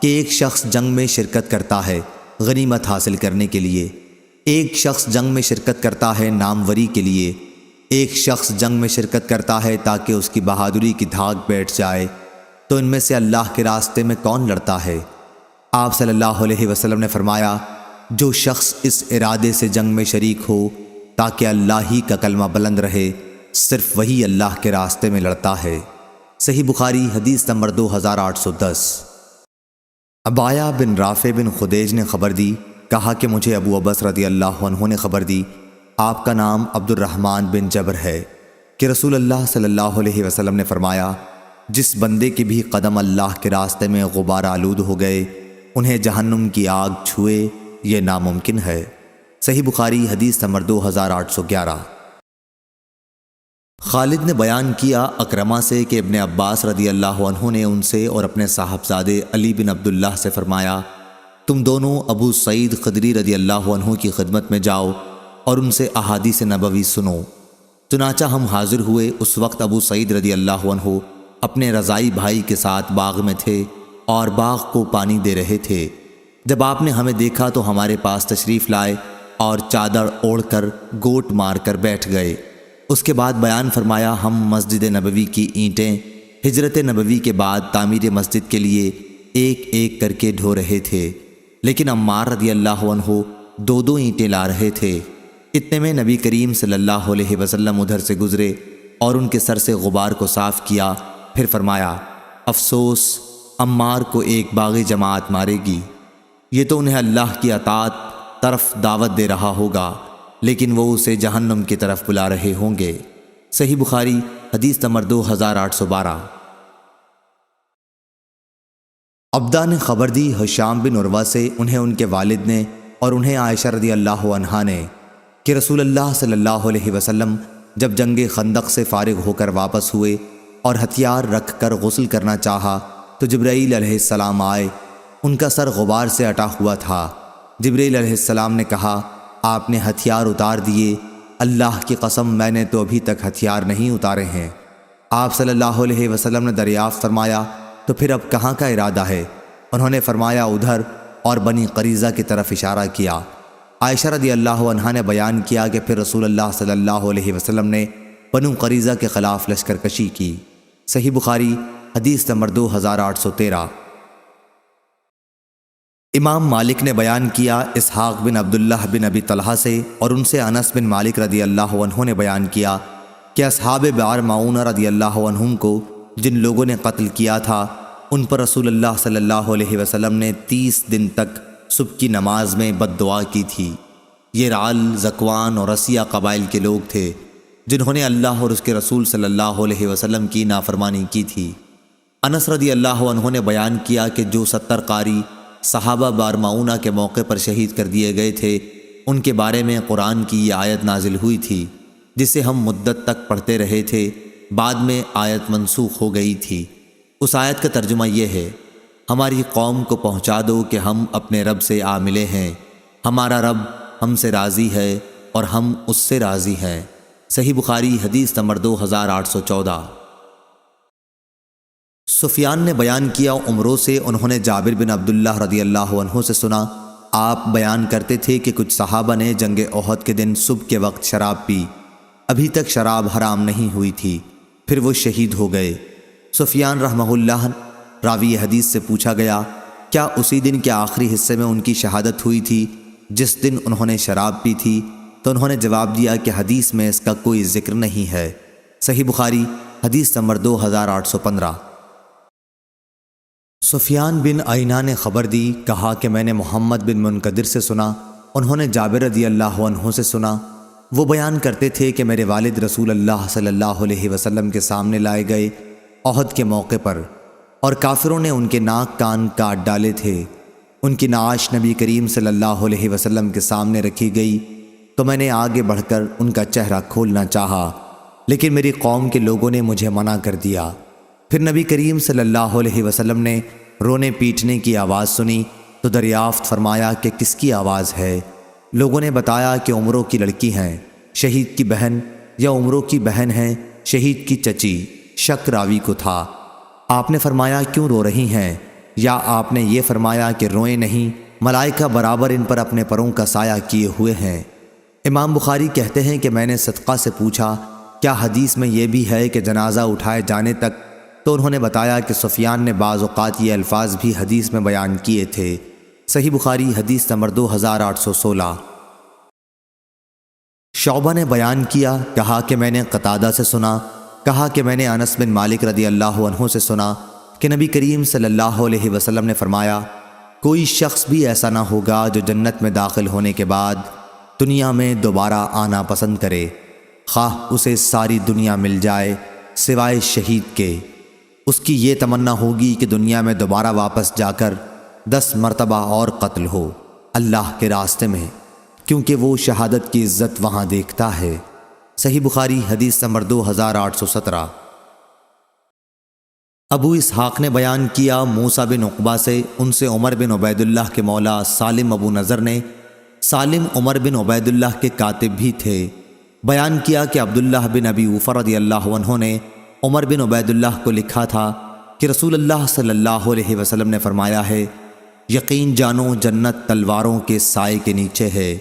کہ ایک شخص جنگ میں شرکت کرتا ہے غنیمت حاصل کرنے کے لیے، ایک شخص جنگ میں شرکت کرتا ہے ناموری کے لیے، ایک شخص جنگ میں شرکت کرتا ہے تاکہ اس کی بہادری کی دھاگ بیٹھ جائے، تو ان میں سے اللہ کے راستے میں کون لڑتا ہے؟ آپ صلی اللہ علیہ وسلم نے فرمایا، جو شخص اس ارادے سے جنگ میں شریک ہو تاکہ اللہ ہی کا کلمہ بلند رہے، صرف وہی اللہ کے راستے میں لڑتا ہے۔ صحیح بخاری حدیث نمبر 2810۔ عبایہ بن رافع بن خدیج نے خبر دی، کہا کہ مجھے ابو عبس رضی اللہ عنہ نے خبر دی، آپ کا نام عبد الرحمن بن جبر ہے، کہ رسول اللہ صلی اللہ علیہ وسلم نے فرمایا، جس بندے کے بھی قدم اللہ کے راستے میں غبار آلود ہو گئے، انہیں جہنم کی آگ چھوئے، یہ ناممکن ہے۔ صحیح بخاری حدیث نمبر 2811۔ خالد نے بیان کیا اکرمہ سے کہ ابن عباس رضی اللہ عنہ نے ان سے اور اپنے صاحبزادے علی بن عبداللہ سے فرمایا، تم دونوں ابو سعید خدری رضی اللہ عنہ کی خدمت میں جاؤ اور ان سے احادیث نبوی سنو۔ چنانچہ ہم حاضر ہوئے۔ اس وقت ابو سعید رضی اللہ عنہ اپنے رضائی بھائی کے ساتھ باغ میں تھے اور باغ کو پانی دے رہے تھے۔ جب آپ نے ہمیں دیکھا تو ہمارے پاس تشریف لائے اور چادر اوڑھ کر گوٹ مار کر بیٹھ گئے۔ اس کے بعد بیان فرمایا، ہم مسجد نبوی کی اینٹیں ہجرت نبوی کے بعد تعمیر مسجد کے لیے ایک ایک کر کے ڈھو رہے تھے، لیکن عمار رضی اللہ عنہ دو دو اینٹیں لا رہے تھے۔ اتنے میں نبی کریم صلی اللہ علیہ وسلم ادھر سے گزرے اور ان کے سر سے غبار کو صاف کیا، پھر فرمایا، افسوس، عمار کو ایک باغی جماعت مارے گی، یہ تو انہیں اللہ کی اطاعت طرف دعوت دے رہا ہوگا، لیکن وہ اسے جہنم کی طرف بلا رہے ہوں گے۔ صحیح بخاری حدیث نمبر 2812۔ عبدہ نے خبر دی ہشام بن عروہ سے، انہیں ان کے والد نے اور انہیں عائشہ رضی اللہ عنہا نے، کہ رسول اللہ صلی اللہ علیہ وسلم جب جنگ خندق سے فارغ ہو کر واپس ہوئے اور ہتھیار رکھ کر غسل کرنا چاہا تو جبرائیل علیہ السلام آئے۔ ان کا سر غبار سے اٹا ہوا تھا۔ جبرائیل علیہ السلام نے کہا، آپ نے ہتھیار اتار دیے، اللہ کی قسم میں نے تو ابھی تک ہتھیار نہیں اتارے ہیں۔ آپ صلی اللہ علیہ وسلم نے دریافت فرمایا، تو پھر اب کہاں کا ارادہ ہے؟ انہوں نے فرمایا، ادھر، اور بنی قریظہ کی طرف اشارہ کیا۔ عائشہ رضی اللہ عنہا نے بیان کیا کہ پھر رسول اللہ صلی اللہ علیہ وسلم نے بنو قریظہ کے خلاف لشکر کشی کی۔ صحیح بخاری حدیث نمبر 2813۔ امام مالک نے بیان کیا اسحاق بن عبداللہ بن ابی طلحہ سے، اور ان سے انس بن مالک رضی اللہ عنہ نے بیان کیا کہ اصحاب بئر معونہ رضی اللہ عنہم کو جن لوگوں نے قتل کیا تھا، ان پر رسول اللہ صلی اللہ علیہ وسلم نے 30 دن تک صبح کی نماز میں بد دعا کی تھی۔ یہ رعل، زکوان اور رسیہ قبائل کے لوگ تھے جنہوں نے اللہ اور اس کے رسول صلی اللہ علیہ وسلم کی نافرمانی کی تھی۔ انس رضی اللہ عنہ نے بیان کیا کہ جو 70 قاری صحابہ بارمعونہ کے موقع پر شہید کر دیے گئے تھے، ان کے بارے میں قرآن کی یہ آیت نازل ہوئی تھی، جسے ہم مدت تک پڑھتے رہے تھے، بعد میں آیت منسوخ ہو گئی تھی۔ اس آیت کا ترجمہ یہ ہے، ہماری قوم کو پہنچا دو کہ ہم اپنے رب سے آ ملے ہیں، ہمارا رب ہم سے راضی ہے اور ہم اس سے راضی ہیں۔ صحیح بخاری حدیث نمبر 2814۔ سفیان نے بیان کیا عمروں سے، انہوں نے جابر بن عبداللہ رضی اللہ عنہ سے سنا، آپ بیان کرتے تھے کہ کچھ صحابہ نے جنگ احد کے دن صبح کے وقت شراب پی، ابھی تک شراب حرام نہیں ہوئی تھی، پھر وہ شہید ہو گئے۔ سفیان رحمہ اللہ راوی حدیث سے پوچھا گیا، کیا اسی دن کے آخری حصے میں ان کی شہادت ہوئی تھی جس دن انہوں نے شراب پی تھی؟ تو انہوں نے جواب دیا کہ حدیث میں اس کا کوئی ذکر نہیں ہے۔ صحیح بخاری حدیث نمبر 2815۔ سفیان بن عینہ نے خبر دی، کہا کہ میں نے محمد بن منقدر سے سنا، انہوں نے جابر رضی اللہ عنہ سے سنا، وہ بیان کرتے تھے کہ میرے والد رسول اللہ صلی اللہ علیہ وسلم کے سامنے لائے گئے احد کے موقع پر، اور کافروں نے ان کے ناک کان کاٹ ڈالے تھے۔ ان کی نعش نبی کریم صلی اللہ علیہ وسلم کے سامنے رکھی گئی تو میں نے آگے بڑھ کر ان کا چہرہ کھولنا چاہا، لیکن میری قوم کے لوگوں نے مجھے منع کر دیا۔ پھر نبی کریم صلی اللہ علیہ وسلم نے رونے پیٹنے کی آواز سنی تو دریافت فرمایا کہ کس کی آواز ہے؟ لوگوں نے بتایا کہ عمروں کی لڑکی ہیں، شہید کی بہن، یا عمروں کی بہن ہیں، شہید کی چچی۔ شک راوی کو تھا۔ آپ نے فرمایا کیوں رو رہی ہیں؟ یا آپ نے یہ فرمایا کہ روئیں نہیں، ملائکہ برابر ان پر اپنے پروں کا سایہ کیے ہوئے ہیں۔ امام بخاری کہتے ہیں کہ میں نے صدقہ سے پوچھا کیا حدیث میں یہ بھی ہے کہ جنازہ اٹھائے جانے تک؟ تو انہوں نے بتایا کہ سفیان نے بعض اوقات یہ الفاظ بھی حدیث میں بیان کیے تھے۔ صحیح بخاری حدیث نمبر 2816۔ شعبہ نے بیان کیا، کہا کہ میں نے قتادہ سے سنا، کہا کہ میں نے انس بن مالک رضی اللہ عنہ سے سنا کہ نبی کریم صلی اللہ علیہ وسلم نے فرمایا، کوئی شخص بھی ایسا نہ ہوگا جو جنت میں داخل ہونے کے بعد دنیا میں دوبارہ آنا پسند کرے، خواہ اسے ساری دنیا مل جائے سوائے شہید کے۔ اس کی یہ تمنا ہوگی کہ دنیا میں دوبارہ واپس جا کر 10 مرتبہ اور قتل ہو اللہ کے راستے میں، کیونکہ وہ شہادت کی عزت وہاں دیکھتا ہے۔ صحیح بخاری حدیث نمبر 2817۔ ابو اسحاق نے بیان کیا موسیٰ بن عقبہ سے، ان سے عمر بن عبید اللہ کے مولا سالم ابو نضر نے، سالم عمر بن عبید اللہ کے کاتب بھی تھے، بیان کیا کہ عبداللہ بن ابی اوفہ رضی اللہ عنہ نے عمر بن عبید اللہ کو لکھا تھا کہ رسول اللہ صلی اللہ علیہ وسلم نے فرمایا ہے، یقین جانو جنت تلواروں کے سائے کے نیچے ہے۔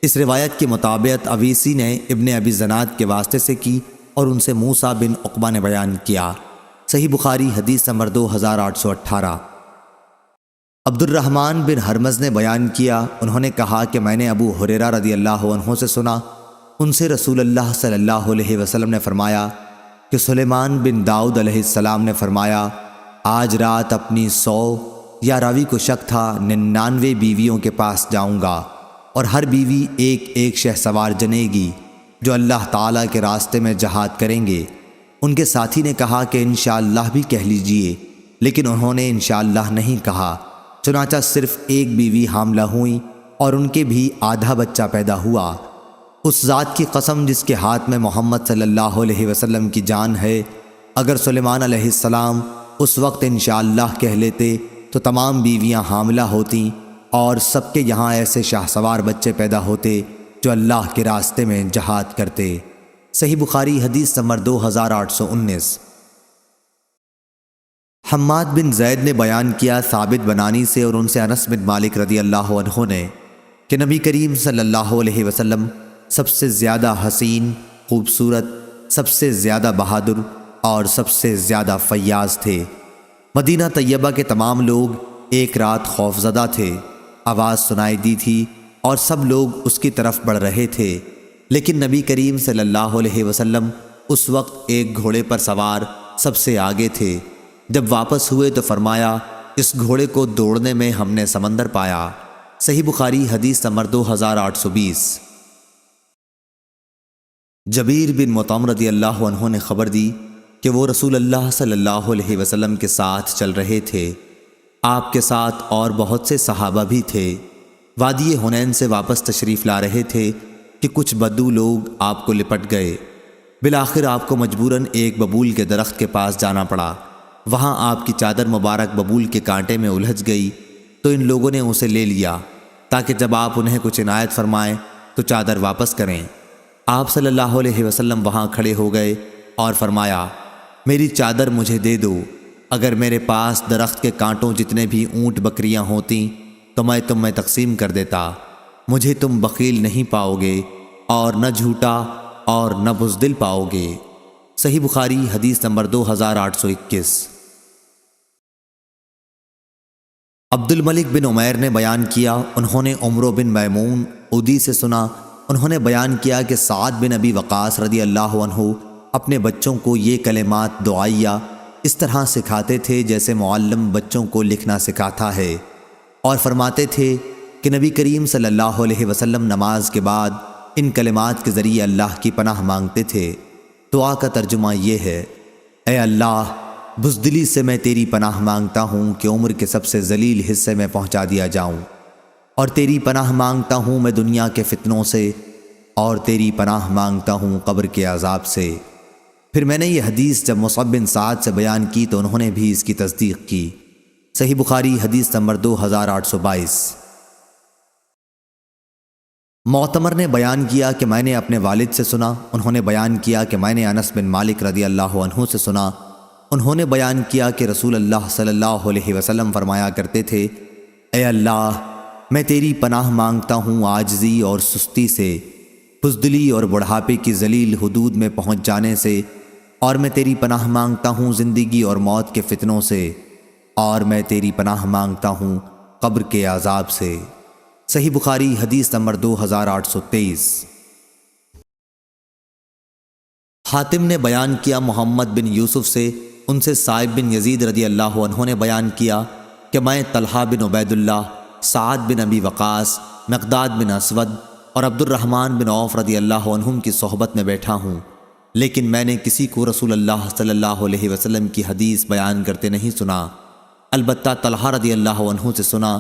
اس روایت کی مطابقت اویسی نے ابن ابی زناد کے واسطے سے کی اور ان سے موسیٰ بن عقبہ نے بیان کیا۔ صحیح بخاری حدیث نمبر 2818۔ عبد الرحمن بن ہرمز نے بیان کیا، انہوں نے کہا کہ میں نے ابو ہریرہ رضی اللہ عنہ سے سنا، ان سے رسول اللہ صلی اللہ علیہ وسلم نے فرمایا کہ سلیمان بن داؤد علیہ السلام نے فرمایا، آج رات اپنی 100 یا راوی کو شک تھا 99 بیویوں کے پاس جاؤں گا، اور ہر بیوی ایک ایک شہسوار جنے گی جو اللہ تعالیٰ کے راستے میں جہاد کریں گے۔ ان کے ساتھی نے کہا کہ انشاءاللہ بھی کہہ لیجئے، لیکن انہوں نے انشاءاللہ نہیں کہا، چنانچہ صرف ایک بیوی حاملہ ہوئیں اور ان کے بھی آدھا بچہ پیدا ہوا۔ اس ذات کی قسم جس کے ہاتھ میں محمد صلی اللہ علیہ وسلم کی جان ہے، اگر سلیمان علیہ السلام اس وقت انشاءاللہ کہہ لیتے تو تمام بیویاں حاملہ ہوتیں اور سب کے یہاں ایسے شاہسوار بچے پیدا ہوتے جو اللہ کے راستے میں جہاد کرتے۔ صحیح بخاری حدیث نمبر 2819۔ حماد بن زید نے بیان کیا ثابت بنانی سے اور ان سے انس بن مالک رضی اللہ عنہ نے کہ نبی کریم صلی اللہ علیہ وسلم سب سے زیادہ حسین، خوبصورت، سب سے زیادہ بہادر اور سب سے زیادہ فیاض تھے۔ مدینہ طیبہ کے تمام لوگ ایک رات خوفزدہ تھے، آواز سنائی دی تھی اور سب لوگ اس کی طرف بڑھ رہے تھے، لیکن نبی کریم صلی اللہ علیہ وسلم اس وقت ایک گھوڑے پر سوار سب سے آگے تھے۔ جب واپس ہوئے تو فرمایا، اس گھوڑے کو دوڑنے میں ہم نے سمندر پایا۔ صحیح بخاری حدیث نمبر 2820۔ جبیر بن مطعم رضی اللہ عنہ نے خبر دی کہ وہ رسول اللہ صلی اللہ علیہ وسلم کے ساتھ چل رہے تھے، آپ کے ساتھ اور بہت سے صحابہ بھی تھے، وادی حنین سے واپس تشریف لا رہے تھے کہ کچھ بدو لوگ آپ کو لپٹ گئے۔ بالآخر آپ کو مجبوراً ایک ببول کے درخت کے پاس جانا پڑا، وہاں آپ کی چادر مبارک ببول کے کانٹے میں الجھ گئی تو ان لوگوں نے اسے لے لیا تاکہ جب آپ انہیں کچھ عنایت فرمائیں تو چادر واپس کریں۔ آپ صلی اللہ علیہ وسلم وہاں کھڑے ہو گئے اور فرمایا، میری چادر مجھے دے دو، اگر میرے پاس درخت کے کانٹوں جتنے بھی اونٹ بکریاں ہوتیں تو میں تم میں تقسیم کر دیتا، مجھے تم بخیل نہیں پاؤ گے اور نہ جھوٹا اور نہ بزدل پاؤ گے۔ صحیح بخاری حدیث نمبر 2821۔ عبد الملک بن عمیر نے بیان کیا، انہوں نے عمرو بن میمون عدی سے سنا، انہوں نے بیان کیا کہ سعد بن ابی وقاص رضی اللہ عنہ اپنے بچوں کو یہ کلمات دعائیہ اس طرح سکھاتے تھے جیسے معلم بچوں کو لکھنا سکھاتا ہے، اور فرماتے تھے کہ نبی کریم صلی اللہ علیہ وسلم نماز کے بعد ان کلمات کے ذریعے اللہ کی پناہ مانگتے تھے۔ دعا کا ترجمہ یہ ہے، اے اللہ، بزدلی سے میں تیری پناہ مانگتا ہوں کہ عمر کے سب سے ذلیل حصے میں پہنچا دیا جاؤں، اور تیری پناہ مانگتا ہوں میں دنیا کے فتنوں سے، اور تیری پناہ مانگتا ہوں قبر کے عذاب سے۔ پھر میں نے یہ حدیث جب مصعب بن سعد سے بیان کی تو انہوں نے بھی اس کی تصدیق کی۔ صحیح بخاری حدیث نمبر 2822۔ معتمر نے بیان کیا کہ میں نے اپنے والد سے سنا، انہوں نے بیان کیا کہ میں نے انس بن مالک رضی اللہ عنہ سے سنا، انہوں نے بیان کیا کہ رسول اللہ صلی اللہ علیہ وسلم فرمایا کرتے تھے، اے اللہ، میں تیری پناہ مانگتا ہوں عاجزی اور سستی سے، بزدلی اور بڑھاپے کی ذلیل حدود میں پہنچ جانے سے، اور میں تیری پناہ مانگتا ہوں زندگی اور موت کے فتنوں سے، اور میں تیری پناہ مانگتا ہوں قبر کے عذاب سے۔ صحیح بخاری حدیث نمبر 2823۔ حاتم نے بیان کیا محمد بن یوسف سے، ان سے سائب بن یزید رضی اللہ عنہ نے بیان کیا کہ میں طلحہ بن عبید اللہ، سعد بن ابی وقاص، مقداد بن اسود اور عبد الرحمن بن عوف رضی اللہ عنہم کی صحبت میں بیٹھا ہوں، لیکن میں نے کسی کو رسول اللہ صلی اللہ علیہ وسلم کی حدیث بیان کرتے نہیں سنا، البتہ طلحہ رضی اللہ عنہ سے سنا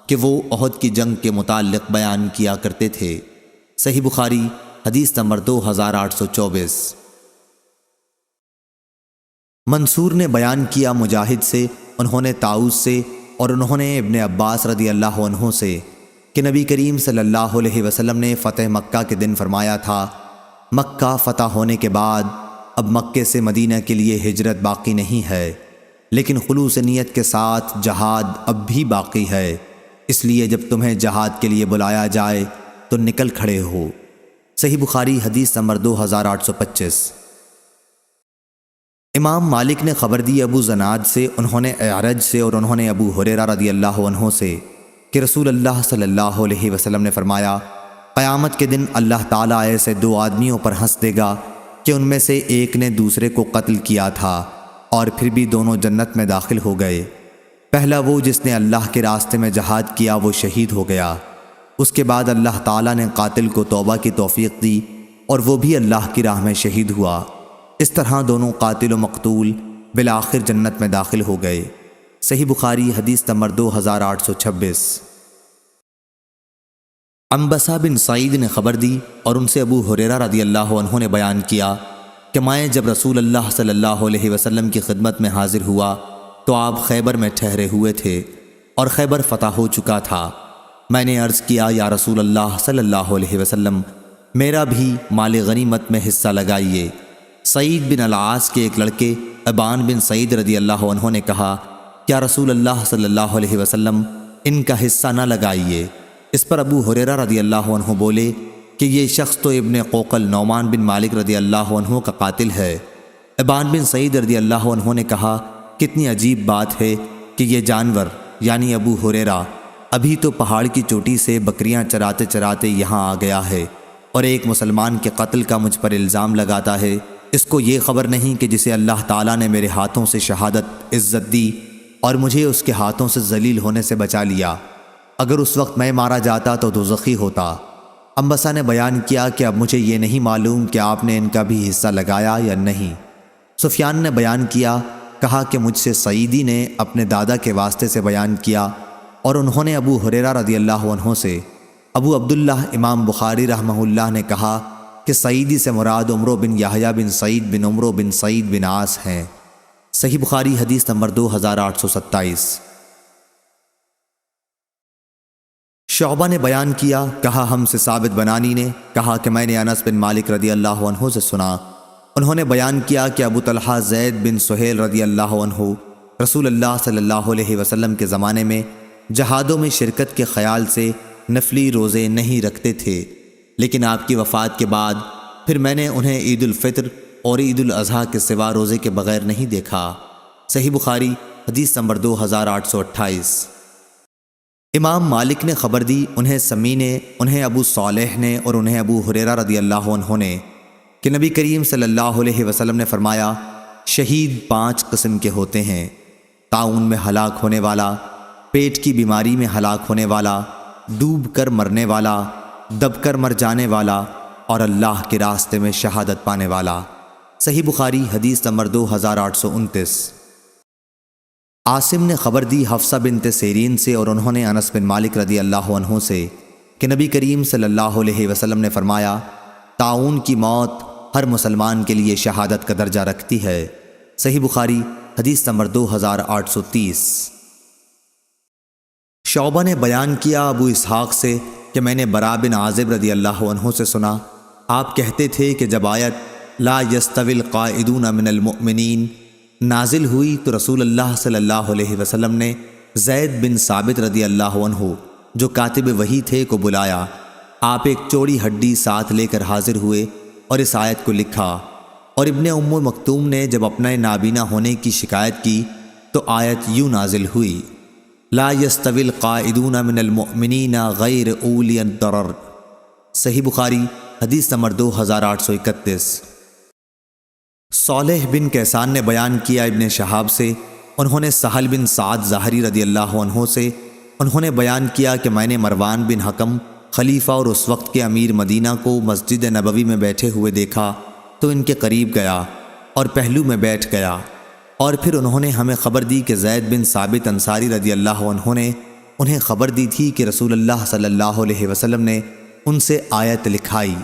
کہ وہ احد کی جنگ کے متعلق بیان کیا کرتے تھے۔ صحیح بخاری حدیث نمبر 2824۔ منصور نے بیان کیا مجاہد سے، انہوں نے طاؤس سے اور انہوں نے ابن عباس رضی اللہ عنہ سے کہ نبی کریم صلی اللہ علیہ وسلم نے فتح مکہ کے دن فرمایا تھا، مکہ فتح ہونے کے بعد اب مکے سے مدینہ کے لیے ہجرت باقی نہیں ہے، لیکن خلوص نیت کے ساتھ جہاد اب بھی باقی ہے، اس لیے جب تمہیں جہاد کے لیے بلایا جائے تو نکل کھڑے ہو۔ صحیح بخاری حدیث نمبر 2825۔ امام مالک نے خبر دی ابو زناد سے، انہوں نے اعرج سے اور انہوں نے ابو ہریرہ رضی اللہ عنہ سے کہ رسول اللہ صلی اللہ علیہ وسلم نے فرمایا، قیامت کے دن اللہ تعالیٰ ایسے دو آدمیوں پر ہنس دے گا کہ ان میں سے ایک نے دوسرے کو قتل کیا تھا اور پھر بھی دونوں جنت میں داخل ہو گئے۔ پہلا وہ جس نے اللہ کے راستے میں جہاد کیا وہ شہید ہو گیا، اس کے بعد اللہ تعالیٰ نے قاتل کو توبہ کی توفیق دی اور وہ بھی اللہ کی راہ میں شہید ہوا، اس طرح دونوں قاتل و مقتول بالآخر جنت میں داخل ہو گئے۔ صحیح بخاری حدیث نمبر 2826۔ عنبسہ بن سعید نے خبر دی اور ان سے ابو ہریرہ رضی اللہ عنہ نے بیان کیا کہ میں جب رسول اللہ صلی اللہ علیہ وسلم کی خدمت میں حاضر ہوا تو آپ خیبر میں ٹھہرے ہوئے تھے اور خیبر فتح ہو چکا تھا۔ میں نے عرض کیا، یا رسول اللہ صلی اللہ علیہ وسلم، میرا بھی مال غنیمت میں حصہ لگائیے۔ سعید بن العاص کے ایک لڑکے ابان بن سعید رضی اللہ عنہ نے کہا، کیا رسول اللہ صلی اللہ علیہ وسلم ان کا حصہ نہ لگائیے؟ اس پر ابو ہریرہ رضی اللہ عنہ بولے کہ یہ شخص تو ابن قوقل نعمان بن مالک رضی اللہ عنہ کا قاتل ہے۔ ابان بن سعید رضی اللہ عنہ نے کہا، کتنی عجیب بات ہے کہ یہ جانور یعنی ابو ہریرہ ابھی تو پہاڑ کی چوٹی سے بکریاں چراتے چراتے یہاں آ گیا ہے اور ایک مسلمان کے قتل کا مجھ پر الزام لگاتا ہے، اس کو یہ خبر نہیں کہ جسے اللہ تعالیٰ نے میرے ہاتھوں سے شہادت عزت دی اور مجھے اس کے ہاتھوں سے ذلیل ہونے سے بچا لیا، اگر اس وقت میں مارا جاتا تو دوزخی ہوتا۔ عنبسہ نے بیان کیا کہ اب مجھے یہ نہیں معلوم کہ آپ نے ان کا بھی حصہ لگایا یا نہیں۔ سفیان نے بیان کیا، کہا کہ مجھ سے سعیدی نے اپنے دادا کے واسطے سے بیان کیا اور انہوں نے ابو ہریرہ رضی اللہ عنہ سے۔ ابو عبداللہ امام بخاری رحمہ اللہ نے کہا کہ سعیدی سے مراد عمرو بن یحییٰ بن سعید بن عمرو بن سعید بن عاص ہیں۔ صحیح بخاری حدیث نمبر 2827۔ شعبہ نے بیان کیا، کہا ہم سے ثابت بنانی نے کہا کہ میں نے انس بن مالک رضی اللہ عنہ سے سنا، انہوں نے بیان کیا کہ ابو طلحہ زید بن سہیل رضی اللہ عنہ رسول اللہ صلی اللہ علیہ وسلم کے زمانے میں جہادوں میں شرکت کے خیال سے نفلی روزے نہیں رکھتے تھے، لیکن آپ کی وفات کے بعد پھر میں نے انہیں عید الفطر اور عید الاضحیٰ کے سوا روزے کے بغیر نہیں دیکھا۔ صحیح بخاری حدیث نمبر 2828۔ امام مالک نے خبر دی، انہیں سمی نے، انہیں ابو صالح نے اور انہیں ابو ہریرہ رضی اللہ عنہ نے کہ نبی کریم صلی اللہ علیہ وسلم نے فرمایا، شہید 5 قسم کے ہوتے ہیں، طاعون میں ہلاک ہونے والا، پیٹ کی بیماری میں ہلاک ہونے والا، ڈوب کر مرنے والا، دب کر مر جانے والا اور اللہ کے راستے میں شہادت پانے والا۔ صحیح بخاری حدیث نمبر 2829۔ عاصم نے خبر دی حفصہ بنت سیرین سے اور انہوں نے انس بن مالک رضی اللہ عنہ سے کہ نبی کریم صلی اللہ علیہ وسلم نے فرمایا، طاعون کی موت ہر مسلمان کے لیے شہادت کا درجہ رکھتی ہے۔ صحیح بخاری حدیث نمبر 2830۔ شعبہ نے بیان کیا ابو اسحاق سے کہ میں نے براء بن عازب رضی اللہ عنہ سے سنا، آپ کہتے تھے کہ جب آیت لا یستوی القاعدون من المؤمنین نازل ہوئی تو رسول اللہ صلی اللہ علیہ وسلم نے زید بن ثابت رضی اللہ عنہ جو کاتب وحی تھے کو بلایا آپ ایک چوڑی ہڈی ساتھ لے کر حاضر ہوئے اور اس آیت کو لکھا، اور ابن ام مکتوم نے جب اپنا نابینا ہونے کی شکایت کی تو آیت یوں نازل ہوئی، لا یستوی القاعدون من المؤمنین غیر اولی الضرر۔ صحیح بخاری حدیث نمبر 2831۔ صالح بن کیسان نے بیان کیا ابن شہاب سے، انہوں نے سہل بن سعد ظاہری رضی اللہ عنہ سے، انہوں نے بیان کیا کہ میں نے مروان بن حکم خلیفہ اور اس وقت کے امیر مدینہ کو مسجد نبوی میں بیٹھے ہوئے دیکھا تو ان کے قریب گیا اور پہلو میں بیٹھ گیا، اور پھر انہوں نے ہمیں خبر دی کہ زید بن ثابت انصاری رضی اللہ عنہ نے انہیں خبر دی تھی کہ رسول اللہ صلی اللہ علیہ وسلم نے ان سے آیت لکھائی،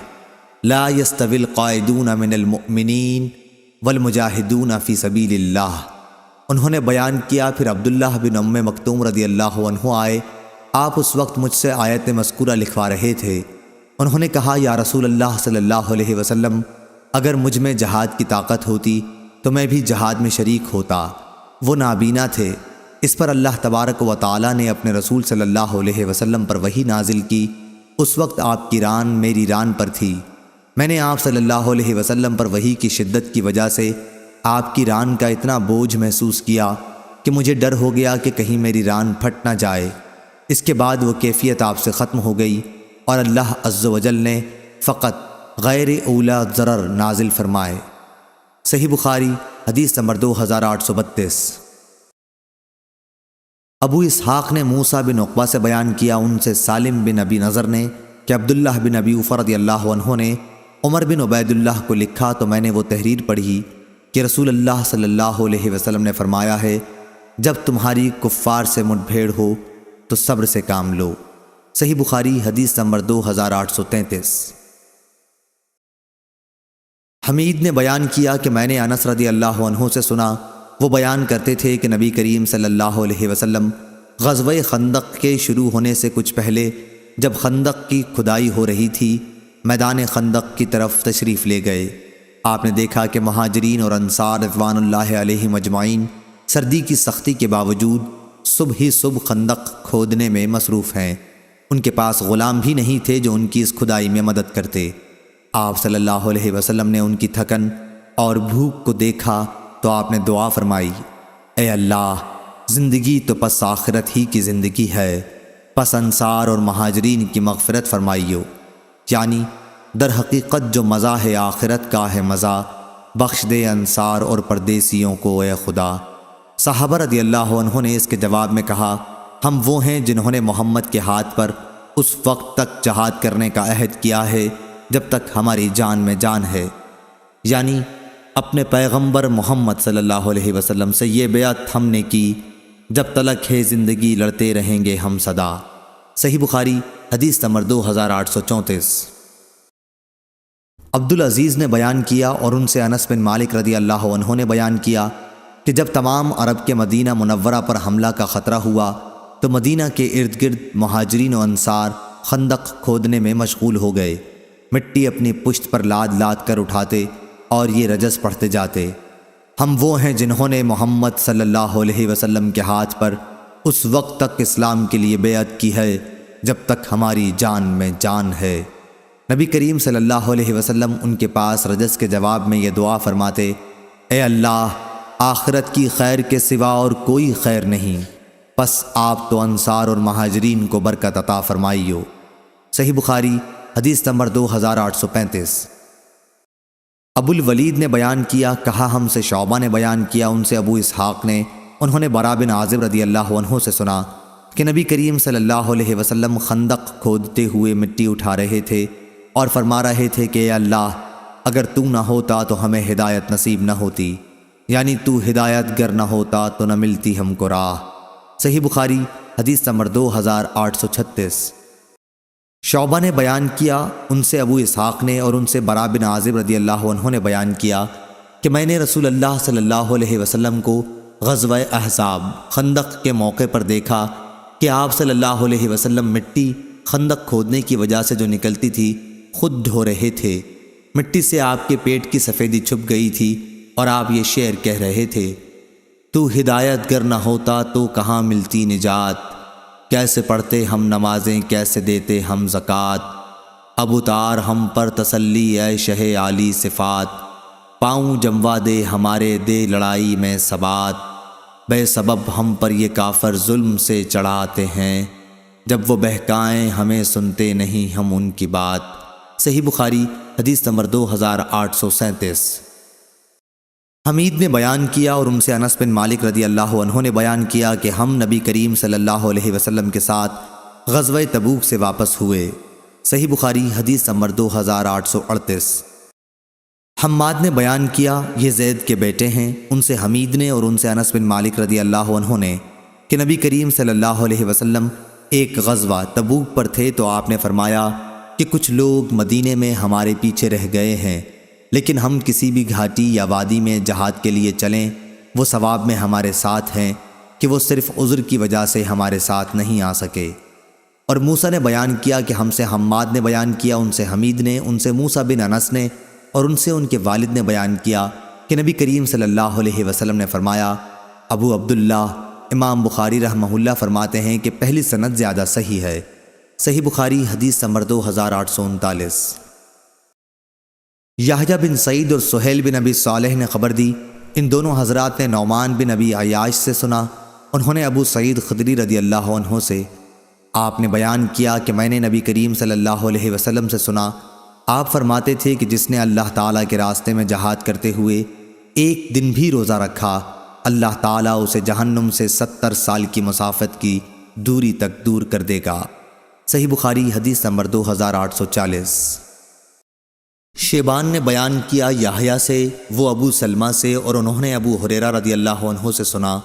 لا یستوی القاعدون من المؤمنین والمجاہدون فی سبیل اللہ۔ انہوں نے بیان کیا پھر عبداللہ بن ام مکتوم رضی اللہ عنہ آئے، آپ اس وقت مجھ سے آیت مذکورہ لکھوا رہے تھے۔ انہوں نے کہا، یا رسول اللہ صلی اللہ علیہ وسلم، اگر مجھ میں جہاد کی طاقت ہوتی تو میں بھی جہاد میں شریک ہوتا۔ وہ نابینا تھے۔ اس پر اللہ تبارک و تعالی نے اپنے رسول صلی اللہ علیہ وسلم پر وحی نازل کی۔ اس وقت آپ کی ران میری ران پر تھی۔ میں نے آپ صلی اللہ علیہ وسلم پر وحی کی شدت کی وجہ سے آپ کی ران کا اتنا بوجھ محسوس کیا کہ مجھے ڈر ہو گیا کہ کہیں میری ران پھٹ نہ جائے۔ اس کے بعد وہ کیفیت آپ سے ختم ہو گئی اور اللہ عز و جل نے فقط غیر اولا ضرر نازل فرمائے۔ صحیح بخاری حدیث نمبر 2832۔ ابو اسحاق نے موسیٰ بن عقبہ سے بیان کیا، ان سے سالم بن ابی نضر نے کہ عبداللہ بن ابی اوفا رضی اللہ عنہ نے عمر بن عبید اللہ کو لکھا تو میں نے وہ تحریر پڑھی کہ رسول اللہ صلی اللہ علیہ وسلم نے فرمایا ہے، جب تمہاری کفار سے مٹبھیڑ ہو تو صبر سے کام لو۔ صحیح بخاری حدیث نمبر 2833۔ حمید نے بیان کیا کہ میں نے انس رضی اللہ عنہ سے سنا، وہ بیان کرتے تھے کہ نبی کریم صلی اللہ علیہ وسلم غزوہ خندق کے شروع ہونے سے کچھ پہلے جب خندق کی کھدائی ہو رہی تھی، میدان خندق کی طرف تشریف لے گئے۔ آپ نے دیکھا کہ مہاجرین اور انصار رضوان اللہ علیہم اجمعین سردی کی سختی کے باوجود صبح ہی صبح خندق کھودنے میں مصروف ہیں۔ ان کے پاس غلام بھی نہیں تھے جو ان کی اس کھدائی میں مدد کرتے۔ آپ صلی اللہ علیہ وسلم نے ان کی تھکن اور بھوک کو دیکھا تو آپ نے دعا فرمائی، اے اللہ، زندگی تو پس آخرت ہی کی زندگی ہے، پس انصار اور مہاجرین کی مغفرت فرمائیو، یعنی در حقیقت جو مزہ ہے آخرت کا ہے مزہ، بخش دے انصار اور پردیسیوں کو اے خدا۔ صحابہ رضی اللہ عنہ نے اس کے جواب میں کہا، ہم وہ ہیں جنہوں نے محمد کے ہاتھ پر اس وقت تک جہاد کرنے کا عہد کیا ہے جب تک ہماری جان میں جان ہے، یعنی اپنے پیغمبر محمد صلی اللہ علیہ وسلم سے یہ بیعت ہم نے کی، جب تلک ہے زندگی لڑتے رہیں گے ہم صدا۔ صحیح بخاری حدیث نمبر 2834۔ عبدالعزیز نے بیان کیا اور ان سے انس بن مالک رضی اللہ عنہ نے بیان کیا کہ جب تمام عرب کے مدینہ منورہ پر حملہ کا خطرہ ہوا تو مدینہ کے ارد گرد مہاجرین و انصار خندق کھودنے میں مشغول ہو گئے، مٹی اپنی پشت پر لاد لاد کر اٹھاتے اور یہ رجز پڑھتے جاتے، ہم وہ ہیں جنہوں نے محمد صلی اللہ علیہ وسلم کے ہاتھ پر اس وقت تک اسلام کے لیے بیعت کی ہے جب تک ہماری جان میں جان ہے۔ نبی کریم صلی اللہ علیہ وسلم ان کے پاس رجز کے جواب میں یہ دعا فرماتے، اے اللہ، آخرت کی خیر کے سوا اور کوئی خیر نہیں، پس آپ تو انصار اور مہاجرین کو برکت عطا فرمائیو۔ صحیح بخاری حدیث نمبر 2835۔ ابو الولید نے بیان کیا، کہا ہم سے شعبہ نے بیان کیا، ان سے ابو اسحاق نے، انہوں نے برا بن عازب رضی اللہ عنہ سے سنا کہ نبی کریم صلی اللہ علیہ وسلم خندق کھودتے ہوئے مٹی اٹھا رہے تھے اور فرما رہے تھے کہ اے اللہ، اگر تو نہ ہوتا تو ہمیں ہدایت نصیب نہ ہوتی، یعنی تو ہدایت گر نہ ہوتا تو نہ ملتی ہم کو راہ۔ صحیح بخاری حدیث نمبر 2836۔ شعبہ نے بیان کیا، ان سے ابو اسحاق نے اور ان سے برا بن عازب رضی اللہ عنہ نے بیان کیا کہ میں نے رسول اللہ صلی اللہ علیہ وسلم کو غزوہ احزاب خندق کے موقع پر دیکھا کہ آپ صلی اللہ علیہ وسلم مٹی خندق کھودنے کی وجہ سے جو نکلتی تھی خود دھو رہے تھے، مٹی سے آپ کے پیٹ کی سفیدی چھپ گئی تھی اور آپ یہ شعر کہہ رہے تھے، تو ہدایت گر نہ ہوتا تو کہاں ملتی نجات، کیسے پڑھتے ہم نمازیں کیسے دیتے ہم زکوٰۃ، اب اتار ہم پر تسلی اے شہ عالی صفات، پاؤں جموا دے ہمارے دے لڑائی میں ثبات، بے سبب ہم پر یہ کافر ظلم سے چڑھاتے ہیں، جب وہ بہکائیں ہمیں سنتے نہیں ہم ان کی بات۔ صحیح بخاری حدیث نمبر 2837۔ حمید نے بیان کیا اور ان سے انس بن مالک رضی اللہ عنہ نے بیان کیا کہ ہم نبی کریم صلی اللہ علیہ وسلم کے ساتھ غزوہ تبوک سے واپس ہوئے۔ صحیح بخاری حدیث نمبر 2838۔ حماد نے بیان کیا، یہ زید کے بیٹے ہیں، ان سے حمید نے اور ان سے انس بن مالک رضی اللہ عنہ نے کہ نبی کریم صلی اللہ علیہ وسلم ایک غزوہ تبوک پر تھے تو آپ نے فرمایا کہ کچھ لوگ مدینے میں ہمارے پیچھے رہ گئے ہیں، لیکن ہم کسی بھی گھاٹی یا وادی میں جہاد کے لیے چلیں وہ ثواب میں ہمارے ساتھ ہیں کہ وہ صرف عذر کی وجہ سے ہمارے ساتھ نہیں آ سکے۔ اور موسیٰ نے بیان کیا کہ ہم سے حماد نے بیان کیا، ان سے حمید نے، ان سے موسیٰ بن انس نے اور ان سے ان کے والد نے بیان کیا کہ نبی کریم صلی اللہ علیہ وسلم نے فرمایا۔ ابو عبداللہ امام بخاری رحمہ اللہ فرماتے ہیں کہ پہلی سند زیادہ صحیح ہے۔ صحیح بخاری حدیث نمبر 2839۔ یحییٰ بن سعید اور سہیل بن ابی صالح نے خبر دی، ان دونوں حضرات نے نعمان بن ابی عیاش سے سنا، انہوں نے ابو سعید خدری رضی اللہ عنہ سے، آپ نے بیان کیا کہ میں نے نبی کریم صلی اللہ علیہ وسلم سے سنا، آپ فرماتے تھے کہ جس نے اللہ تعالیٰ کے راستے میں جہاد کرتے ہوئے ایک دن بھی روزہ رکھا، اللہ تعالیٰ اسے جہنم سے 70 سال کی مسافت کی دوری تک دور کر دے گا۔ صحیح بخاری حدیث نمبر 2840۔ شیبان نے بیان کیا یحییٰ سے، وہ ابو سلمہ سے اور انہوں نے ابو ہریرہ رضی اللہ عنہ سے سنا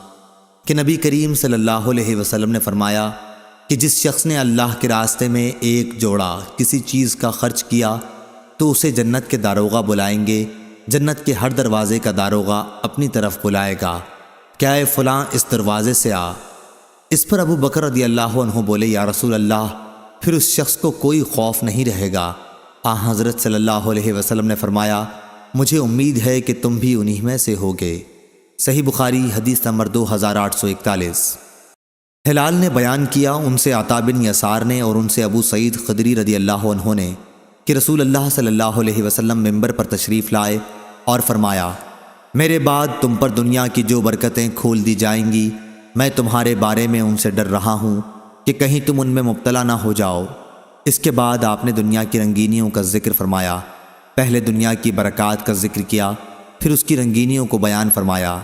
کہ نبی کریم صلی اللہ علیہ وسلم نے فرمایا کہ جس شخص نے اللہ کے راستے میں ایک جوڑا کسی چیز کا خرچ کیا تو اسے جنت کے داروغہ بلائیں گے، جنت کے ہر دروازے کا داروغہ اپنی طرف بلائے گا، کیا اے فلاں اس دروازے سے آ۔ اس پر ابو بکر رضی اللہ عنہ بولے، یا رسول اللہ، پھر اس شخص کو کوئی خوف نہیں رہے گا۔ حضرت صلی اللہ علیہ وسلم نے فرمایا، مجھے امید ہے کہ تم بھی انہی میں سے ہوگے۔ صحیح بخاری حدیث نمبر 2841۔ ہلال نے بیان کیا، ان سے عطا بن یسار نے اور ان سے ابو سعید خدری رضی اللہ عنہ نے کہ رسول اللہ صلی اللہ علیہ وسلم ممبر پر تشریف لائے اور فرمایا، میرے بعد تم پر دنیا کی جو برکتیں کھول دی جائیں گی، میں تمہارے بارے میں ان سے ڈر رہا ہوں کہ کہیں تم ان میں مبتلا نہ ہو جاؤ۔ اس کے بعد آپ نے دنیا کی رنگینیوں کا ذکر فرمایا، پہلے دنیا کی برکات کا ذکر کیا، پھر اس کی رنگینیوں کو بیان فرمایا۔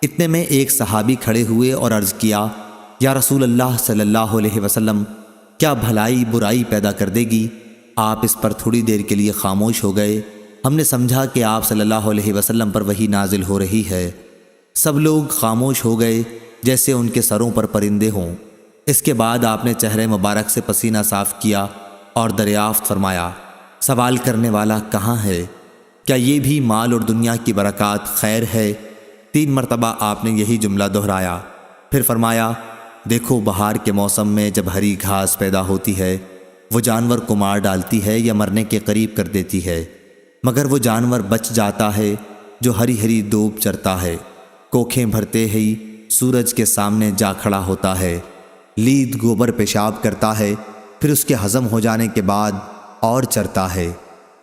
اتنے میں ایک صحابی کھڑے ہوئے اور عرض کیا، یا رسول اللہ صلی اللہ علیہ وسلم، کیا بھلائی برائی پیدا کر دے گی؟ آپ اس پر تھوڑی دیر کے لیے خاموش ہو گئے۔ ہم نے سمجھا کہ آپ صلی اللہ علیہ وسلم پر وحی نازل ہو رہی ہے۔ سب لوگ خاموش ہو گئے جیسے ان کے سروں پر پرندے ہوں۔ اس کے بعد آپ نے چہرے مبارک سے پسینہ صاف کیا اور دریافت فرمایا، سوال کرنے والا کہاں ہے؟ کیا یہ بھی مال اور دنیا کی برکات خیر ہے؟ 3 مرتبہ آپ نے یہی جملہ دہرایا، پھر فرمایا، دیکھو بہار کے موسم میں جب ہری گھاس پیدا ہوتی ہے وہ جانور کو مار ڈالتی ہے یا مرنے کے قریب کر دیتی ہے، مگر وہ جانور بچ جاتا ہے جو ہری ہری دوب چرتا ہے، کوکھیں بھرتے ہی سورج کے سامنے جا کھڑا ہوتا ہے، لید گوبر پیشاب کرتا ہے، پھر اس کے ہضم ہو جانے کے بعد اور چرتا ہے۔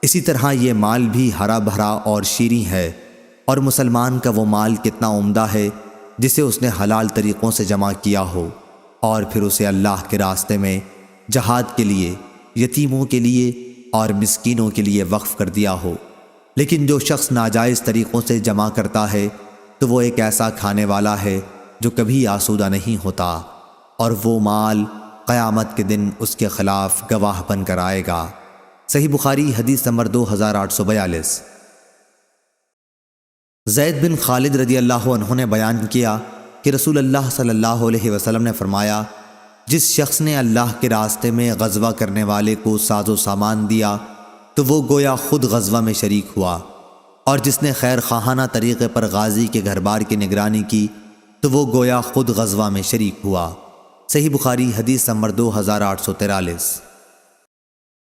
اسی طرح یہ مال بھی ہرا بھرا اور شیریں ہے، اور مسلمان کا وہ مال کتنا عمدہ ہے جسے اس نے حلال طریقوں سے جمع کیا ہو اور پھر اسے اللہ کے راستے میں جہاد کے لیے، یتیموں کے لیے اور مسکینوں کے لیے وقف کر دیا ہو۔ لیکن جو شخص ناجائز طریقوں سے جمع کرتا ہے تو وہ ایک ایسا کھانے والا ہے جو کبھی آسودہ نہیں ہوتا، اور وہ مال قیامت کے دن اس کے خلاف گواہ بن کر آئے گا۔ صحیح بخاری حدیث نمبر 2842۔ زید بن خالد رضی اللہ عنہ نے بیان کیا کہ رسول اللہ صلی اللہ علیہ وسلم نے فرمایا، جس شخص نے اللہ کے راستے میں غزوہ کرنے والے کو ساز و سامان دیا تو وہ گویا خود غزوہ میں شریک ہوا، اور جس نے خیر خواہانہ طریقے پر غازی کے گھر بار کی نگرانی کی تو وہ گویا خود غزوہ میں شریک ہوا۔ صحیح بخاری حدیث نمبر 2843۔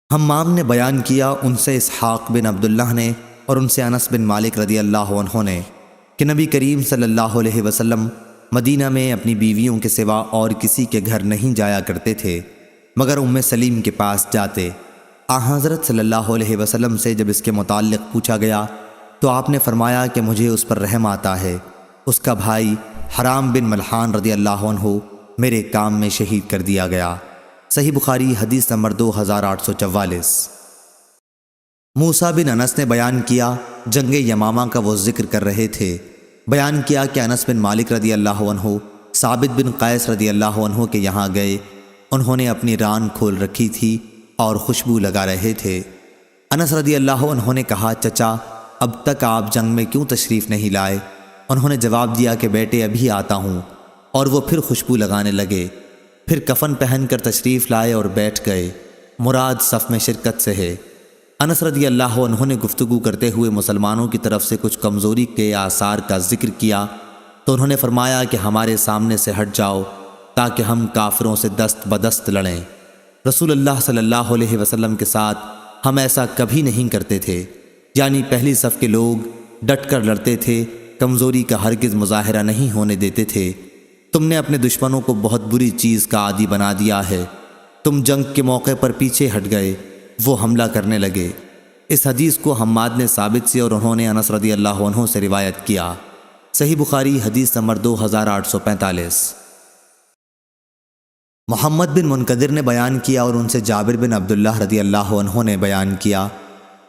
حمام نے بیان کیا، ان سے اسحاق بن عبداللہ نے اور ان سے انس بن مالک رضی اللہ عنہ نے کہ نبی کریم صلی اللہ علیہ وسلم مدینہ میں اپنی بیویوں کے سوا اور کسی کے گھر نہیں جایا کرتے تھے مگر ام سلیم کے پاس جاتے، حضرت صلی اللہ علیہ وسلم سے جب اس کے متعلق پوچھا گیا تو آپ نے فرمایا کہ مجھے اس پر رحم آتا ہے، اس کا بھائی حرام بن ملحان رضی اللہ عنہ میرے کام میں شہید کر دیا گیا۔ صحیح بخاری حدیث نمبر 2844۔ موسیٰ بن انس نے بیان کیا، جنگ یمامہ کا وہ ذکر کر رہے تھے، بیان کیا کہ انس بن مالک رضی اللہ عنہ ثابت بن قیس رضی اللہ عنہ کے یہاں گئے، انہوں نے اپنی ران کھول رکھی تھی اور خوشبو لگا رہے تھے۔ انس رضی اللہ عنہ نے کہا، چچا اب تک آپ جنگ میں کیوں تشریف نہیں لائے؟ انہوں نے جواب دیا کہ بیٹے ابھی آتا ہوں، اور وہ پھر خوشبو لگانے لگے، پھر کفن پہن کر تشریف لائے اور بیٹھ گئے، مراد صف میں شرکت سے ہے۔ انس رضی اللہ عنہ نے گفتگو کرتے ہوئے مسلمانوں کی طرف سے کچھ کمزوری کے آثار کا ذکر کیا تو انہوں نے فرمایا کہ ہمارے سامنے سے ہٹ جاؤ تاکہ ہم کافروں سے دست بدست لڑیں۔ رسول اللہ صلی اللہ علیہ وسلم کے ساتھ ہم ایسا کبھی نہیں کرتے تھے، یعنی پہلی صف کے لوگ ڈٹ کر لڑتے تھے، کمزوری کا ہرگز مظاہرہ نہیں ہونے دیتے تھے۔ تم نے اپنے دشمنوں کو بہت بری چیز کا عادی بنا دیا ہے، تم جنگ کے موقع پر پیچھے ہٹ گئے، وہ حملہ کرنے لگے۔ اس حدیث کو حماد نے ثابت سے اور انہوں نے انس رضی اللہ عنہ سے روایت کیا۔ صحیح بخاری حدیث نمبر 2845۔ محمد بن منقدر نے بیان کیا اور ان سے جابر بن عبداللہ رضی اللہ عنہ نے بیان کیا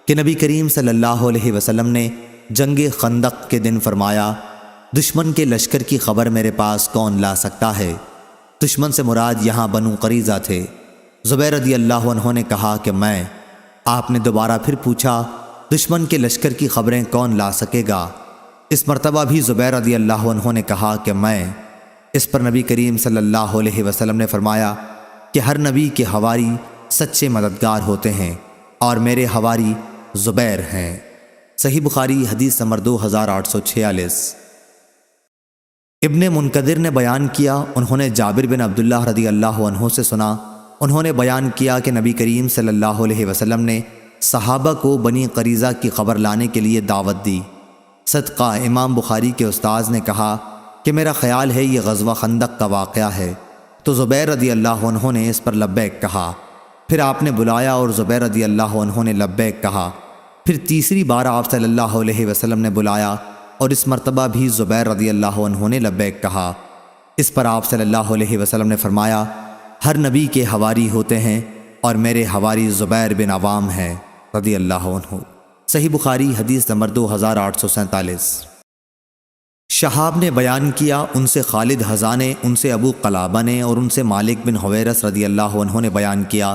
کہ نبی کریم صلی اللہ علیہ وسلم نے جنگ خندق کے دن فرمایا، دشمن کے لشکر کی خبر میرے پاس کون لا سکتا ہے؟ دشمن سے مراد یہاں بنو قریظہ تھے۔ زبیر رضی اللہ عنہ نے کہا کہ میں۔ آپ نے دوبارہ پھر پوچھا، دشمن کے لشکر کی خبریں کون لا سکے گا؟ اس مرتبہ بھی زبیر رضی اللہ عنہ نے کہا کہ میں۔ اس پر نبی کریم صلی اللہ علیہ وسلم نے فرمایا کہ ہر نبی کے حواری سچے مددگار ہوتے ہیں اور میرے حواری زبیر ہیں۔ صحیح بخاری حدیث نمبر 2846۔ ابن منقدر نے بیان کیا، انہوں نے جابر بن عبداللہ رضی اللہ عنہ سے سنا، انہوں نے بیان کیا کہ نبی کریم صلی اللہ علیہ وسلم نے صحابہ کو بنی قریظہ کی خبر لانے کے لیے دعوت دی۔ صدقہ امام بخاری کے استاذ نے کہا کہ میرا خیال ہے یہ غزوہ خندق کا واقعہ ہے، تو زبیر رضی اللہ عنہ نے اس پر لبیک کہا۔ پھر آپ نے بلایا اور زبیر رضی اللہ عنہ نے لبیک کہا۔ پھر تیسری بار آپ صلی اللہ علیہ وسلم نے بلایا اور اس مرتبہ بھی زبیر رضی اللہ عنہ نے لبیک کہا۔ اس پر آپ صلی اللہ علیہ وسلم نے فرمایا، ہر نبی کے حواری ہوتے ہیں اور میرے حواری زبیر بن عوام ہیں رضی اللہ عنہ۔ صحیح بخاری حدیث نمبر 2847۔ شہاب نے بیان کیا، ان سے خالد حذا نے، ان سے ابو قلابہ نے اور ان سے مالک بن حویرث رضی اللہ عنہ نے بیان کیا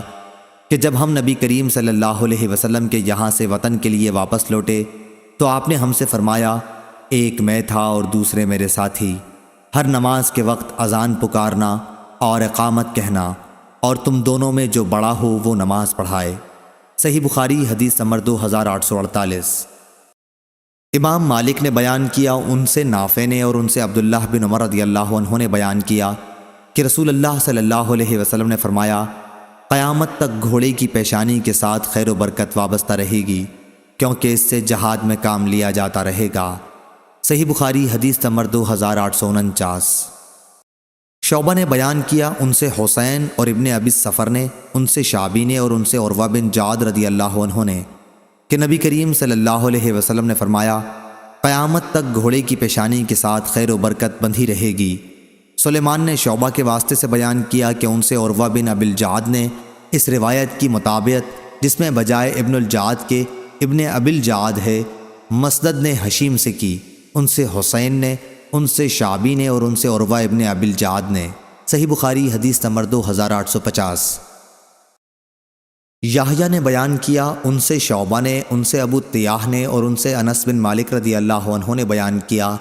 کہ جب ہم نبی کریم صلی اللہ علیہ وسلم کے یہاں سے وطن کے لیے واپس لوٹے تو آپ نے ہم سے فرمایا، ایک میں تھا اور دوسرے میرے ساتھی، ہر نماز کے وقت اذان پکارنا اور اقامت کہنا، اور تم دونوں میں جو بڑا ہو وہ نماز پڑھائے۔ صحیح بخاری حدیث نمبر 2848۔ امام مالک نے بیان کیا، ان سے نافع نے اور ان سے عبداللہ بن عمر رضی اللہ عنہ نے بیان کیا کہ رسول اللہ صلی اللہ علیہ وسلم نے فرمایا، قیامت تک گھوڑے کی پیشانی کے ساتھ خیر و برکت وابستہ رہے گی، کیونکہ اس سے جہاد میں کام لیا جاتا رہے گا۔ صحیح بخاری حدیث نمبر 2849۔ شعبہ نے بیان کیا، ان سے حسین اور ابن ابی السفر نے، ان سے شعبی نے اور ان سے عروہ بن جعد رضی اللہ عنہ نے کہ نبی کریم صلی اللہ علیہ وسلم نے فرمایا، قیامت تک گھوڑے کی پیشانی کے ساتھ خیر و برکت بندھی رہے گی۔ سلیمان نے شعبہ کے واسطے سے بیان کیا کہ ان سے عروہ بن ابی الجعد نے اس روایت کی مطابقت جس میں بجائے ابن الجعد کے ابن ابی الجعد ہے، مسدد نے حشیم سے کی، ان سے حسین نے، ان سے شعبی نے اور ان سے عروہ ابن ابی الجعد نے۔ صحیح بخاری حدیث نمبر 2850۔ یحییٰ نے بیان کیا، ان سے شعبہ نے، ان سے ابو طیاح نے اور ان سے انس بن مالک رضی اللہ عنہ نے بیان کیا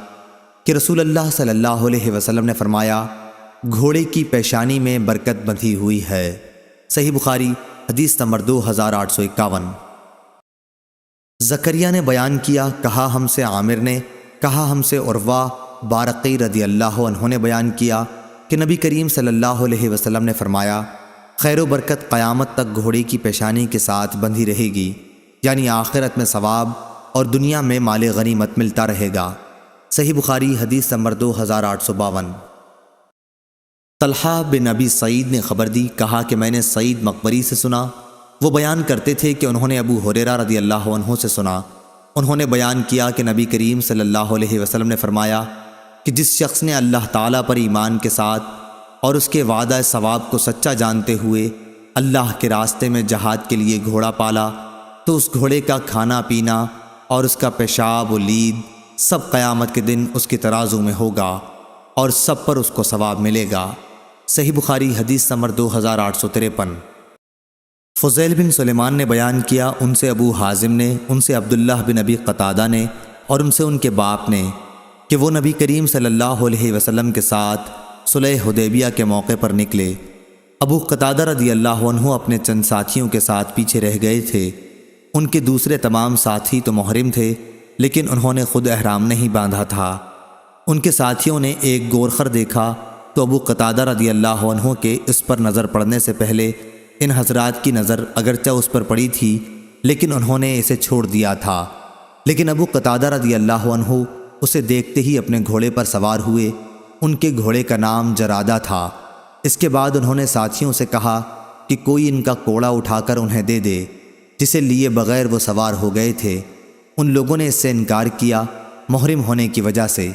کہ رسول اللہ صلی اللہ علیہ وسلم نے فرمایا، گھوڑے کی پیشانی میں برکت بندھی ہوئی ہے۔ صحیح بخاری حدیث نمبر 2851۔ زکریا نے بیان کیا، کہا ہم سے عامر نے، کہا ہم سے عروہ بارقی رضی اللہ عنہ نے بیان کیا کہ نبی کریم صلی اللہ علیہ وسلم نے فرمایا، خیر و برکت قیامت تک گھوڑے کی پیشانی کے ساتھ بندھی رہے گی، یعنی آخرت میں ثواب اور دنیا میں مال غنیمت ملتا رہے گا۔ صحیح بخاری حدیث نمبر 2852۔ طلحہ بن ابی سعید نے خبر دی، کہا کہ میں نے سعید مقبری سے سنا، وہ بیان کرتے تھے کہ انہوں نے ابو ہریرہ رضی اللہ عنہ سے سنا، انہوں نے بیان کیا کہ نبی کریم صلی اللہ علیہ وسلم نے فرمایا کہ جس شخص نے اللہ تعالیٰ پر ایمان کے ساتھ اور اس کے وعدہ ثواب کو سچا جانتے ہوئے اللہ کے راستے میں جہاد کے لیے گھوڑا پالا، تو اس گھوڑے کا کھانا پینا اور اس کا پیشاب و لید سب قیامت کے دن اس کے ترازو میں ہوگا اور سب پر اس کو ثواب ملے گا۔ صحیح بخاری حدیث نمبر 2853۔ فضیل بن سلیمان نے بیان کیا، ان سے ابو حازم نے، ان سے عبداللہ بن ابی قتادہ نے اور ان سے ان کے باپ نے کہ وہ نبی کریم صلی اللہ علیہ وسلم کے ساتھ صلح حدیبیہ کے موقع پر نکلے۔ ابو قتادہ رضی اللہ عنہ اپنے چند ساتھیوں کے ساتھ پیچھے رہ گئے تھے، ان کے دوسرے تمام ساتھی تو محرم تھے لیکن انہوں نے خود احرام نہیں باندھا تھا۔ ان کے ساتھیوں نے ایک گورخر دیکھا تو ابو قتادہ رضی اللہ عنہ کے اس پر نظر پڑنے سے پہلے ان حضرات کی نظر اگرچہ اس پر پڑی تھی لیکن انہوں نے اسے چھوڑ دیا تھا، لیکن ابو قتادہ رضی اللہ عنہ اسے دیکھتے ہی اپنے گھوڑے پر سوار ہوئے۔ ان کے گھوڑے کا نام جرادہ تھا۔ اس کے بعد انہوں نے ساتھیوں سے کہا کہ کوئی ان کا کوڑا اٹھا کر انہیں دے دے، جسے لیے بغیر وہ سوار ہو گئے تھے۔ ان لوگوں نے اس سے انکار کیا محرم ہونے کی وجہ سے،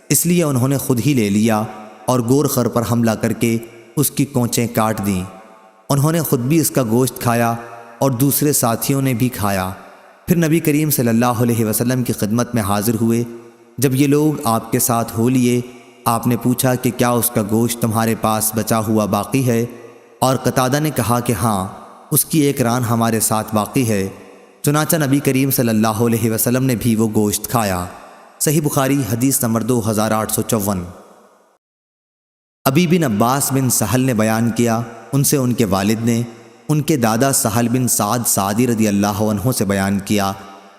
اس لیے انہوں نے خود ہی لے لیا اور گورخر پر حملہ کر کے اس کی کونچیں کاٹ دیں۔ انہوں نے خود بھی اس کا گوشت کھایا اور دوسرے ساتھیوں نے بھی کھایا۔ پھر نبی کریم صلی اللہ علیہ وسلم کی خدمت میں حاضر ہوئے۔ جب یہ لوگ آپ کے ساتھ ہو لیے، آپ نے پوچھا کہ کیا اس کا گوشت تمہارے پاس بچا ہوا باقی ہے؟ اور قتادہ نے کہا کہ ہاں، اس کی ایک ران ہمارے ساتھ باقی ہے۔ چنانچہ نبی کریم صلی اللہ علیہ وسلم نے بھی وہ گوشت کھایا۔ صحیح بخاری حدیث نمبر 2854۔ ابی بن عباس بن سہل نے بیان کیا، ان سے ان کے والد نے ان کے دادا سہل بن سعد سعدی رضی اللہ عنہ سے بیان کیا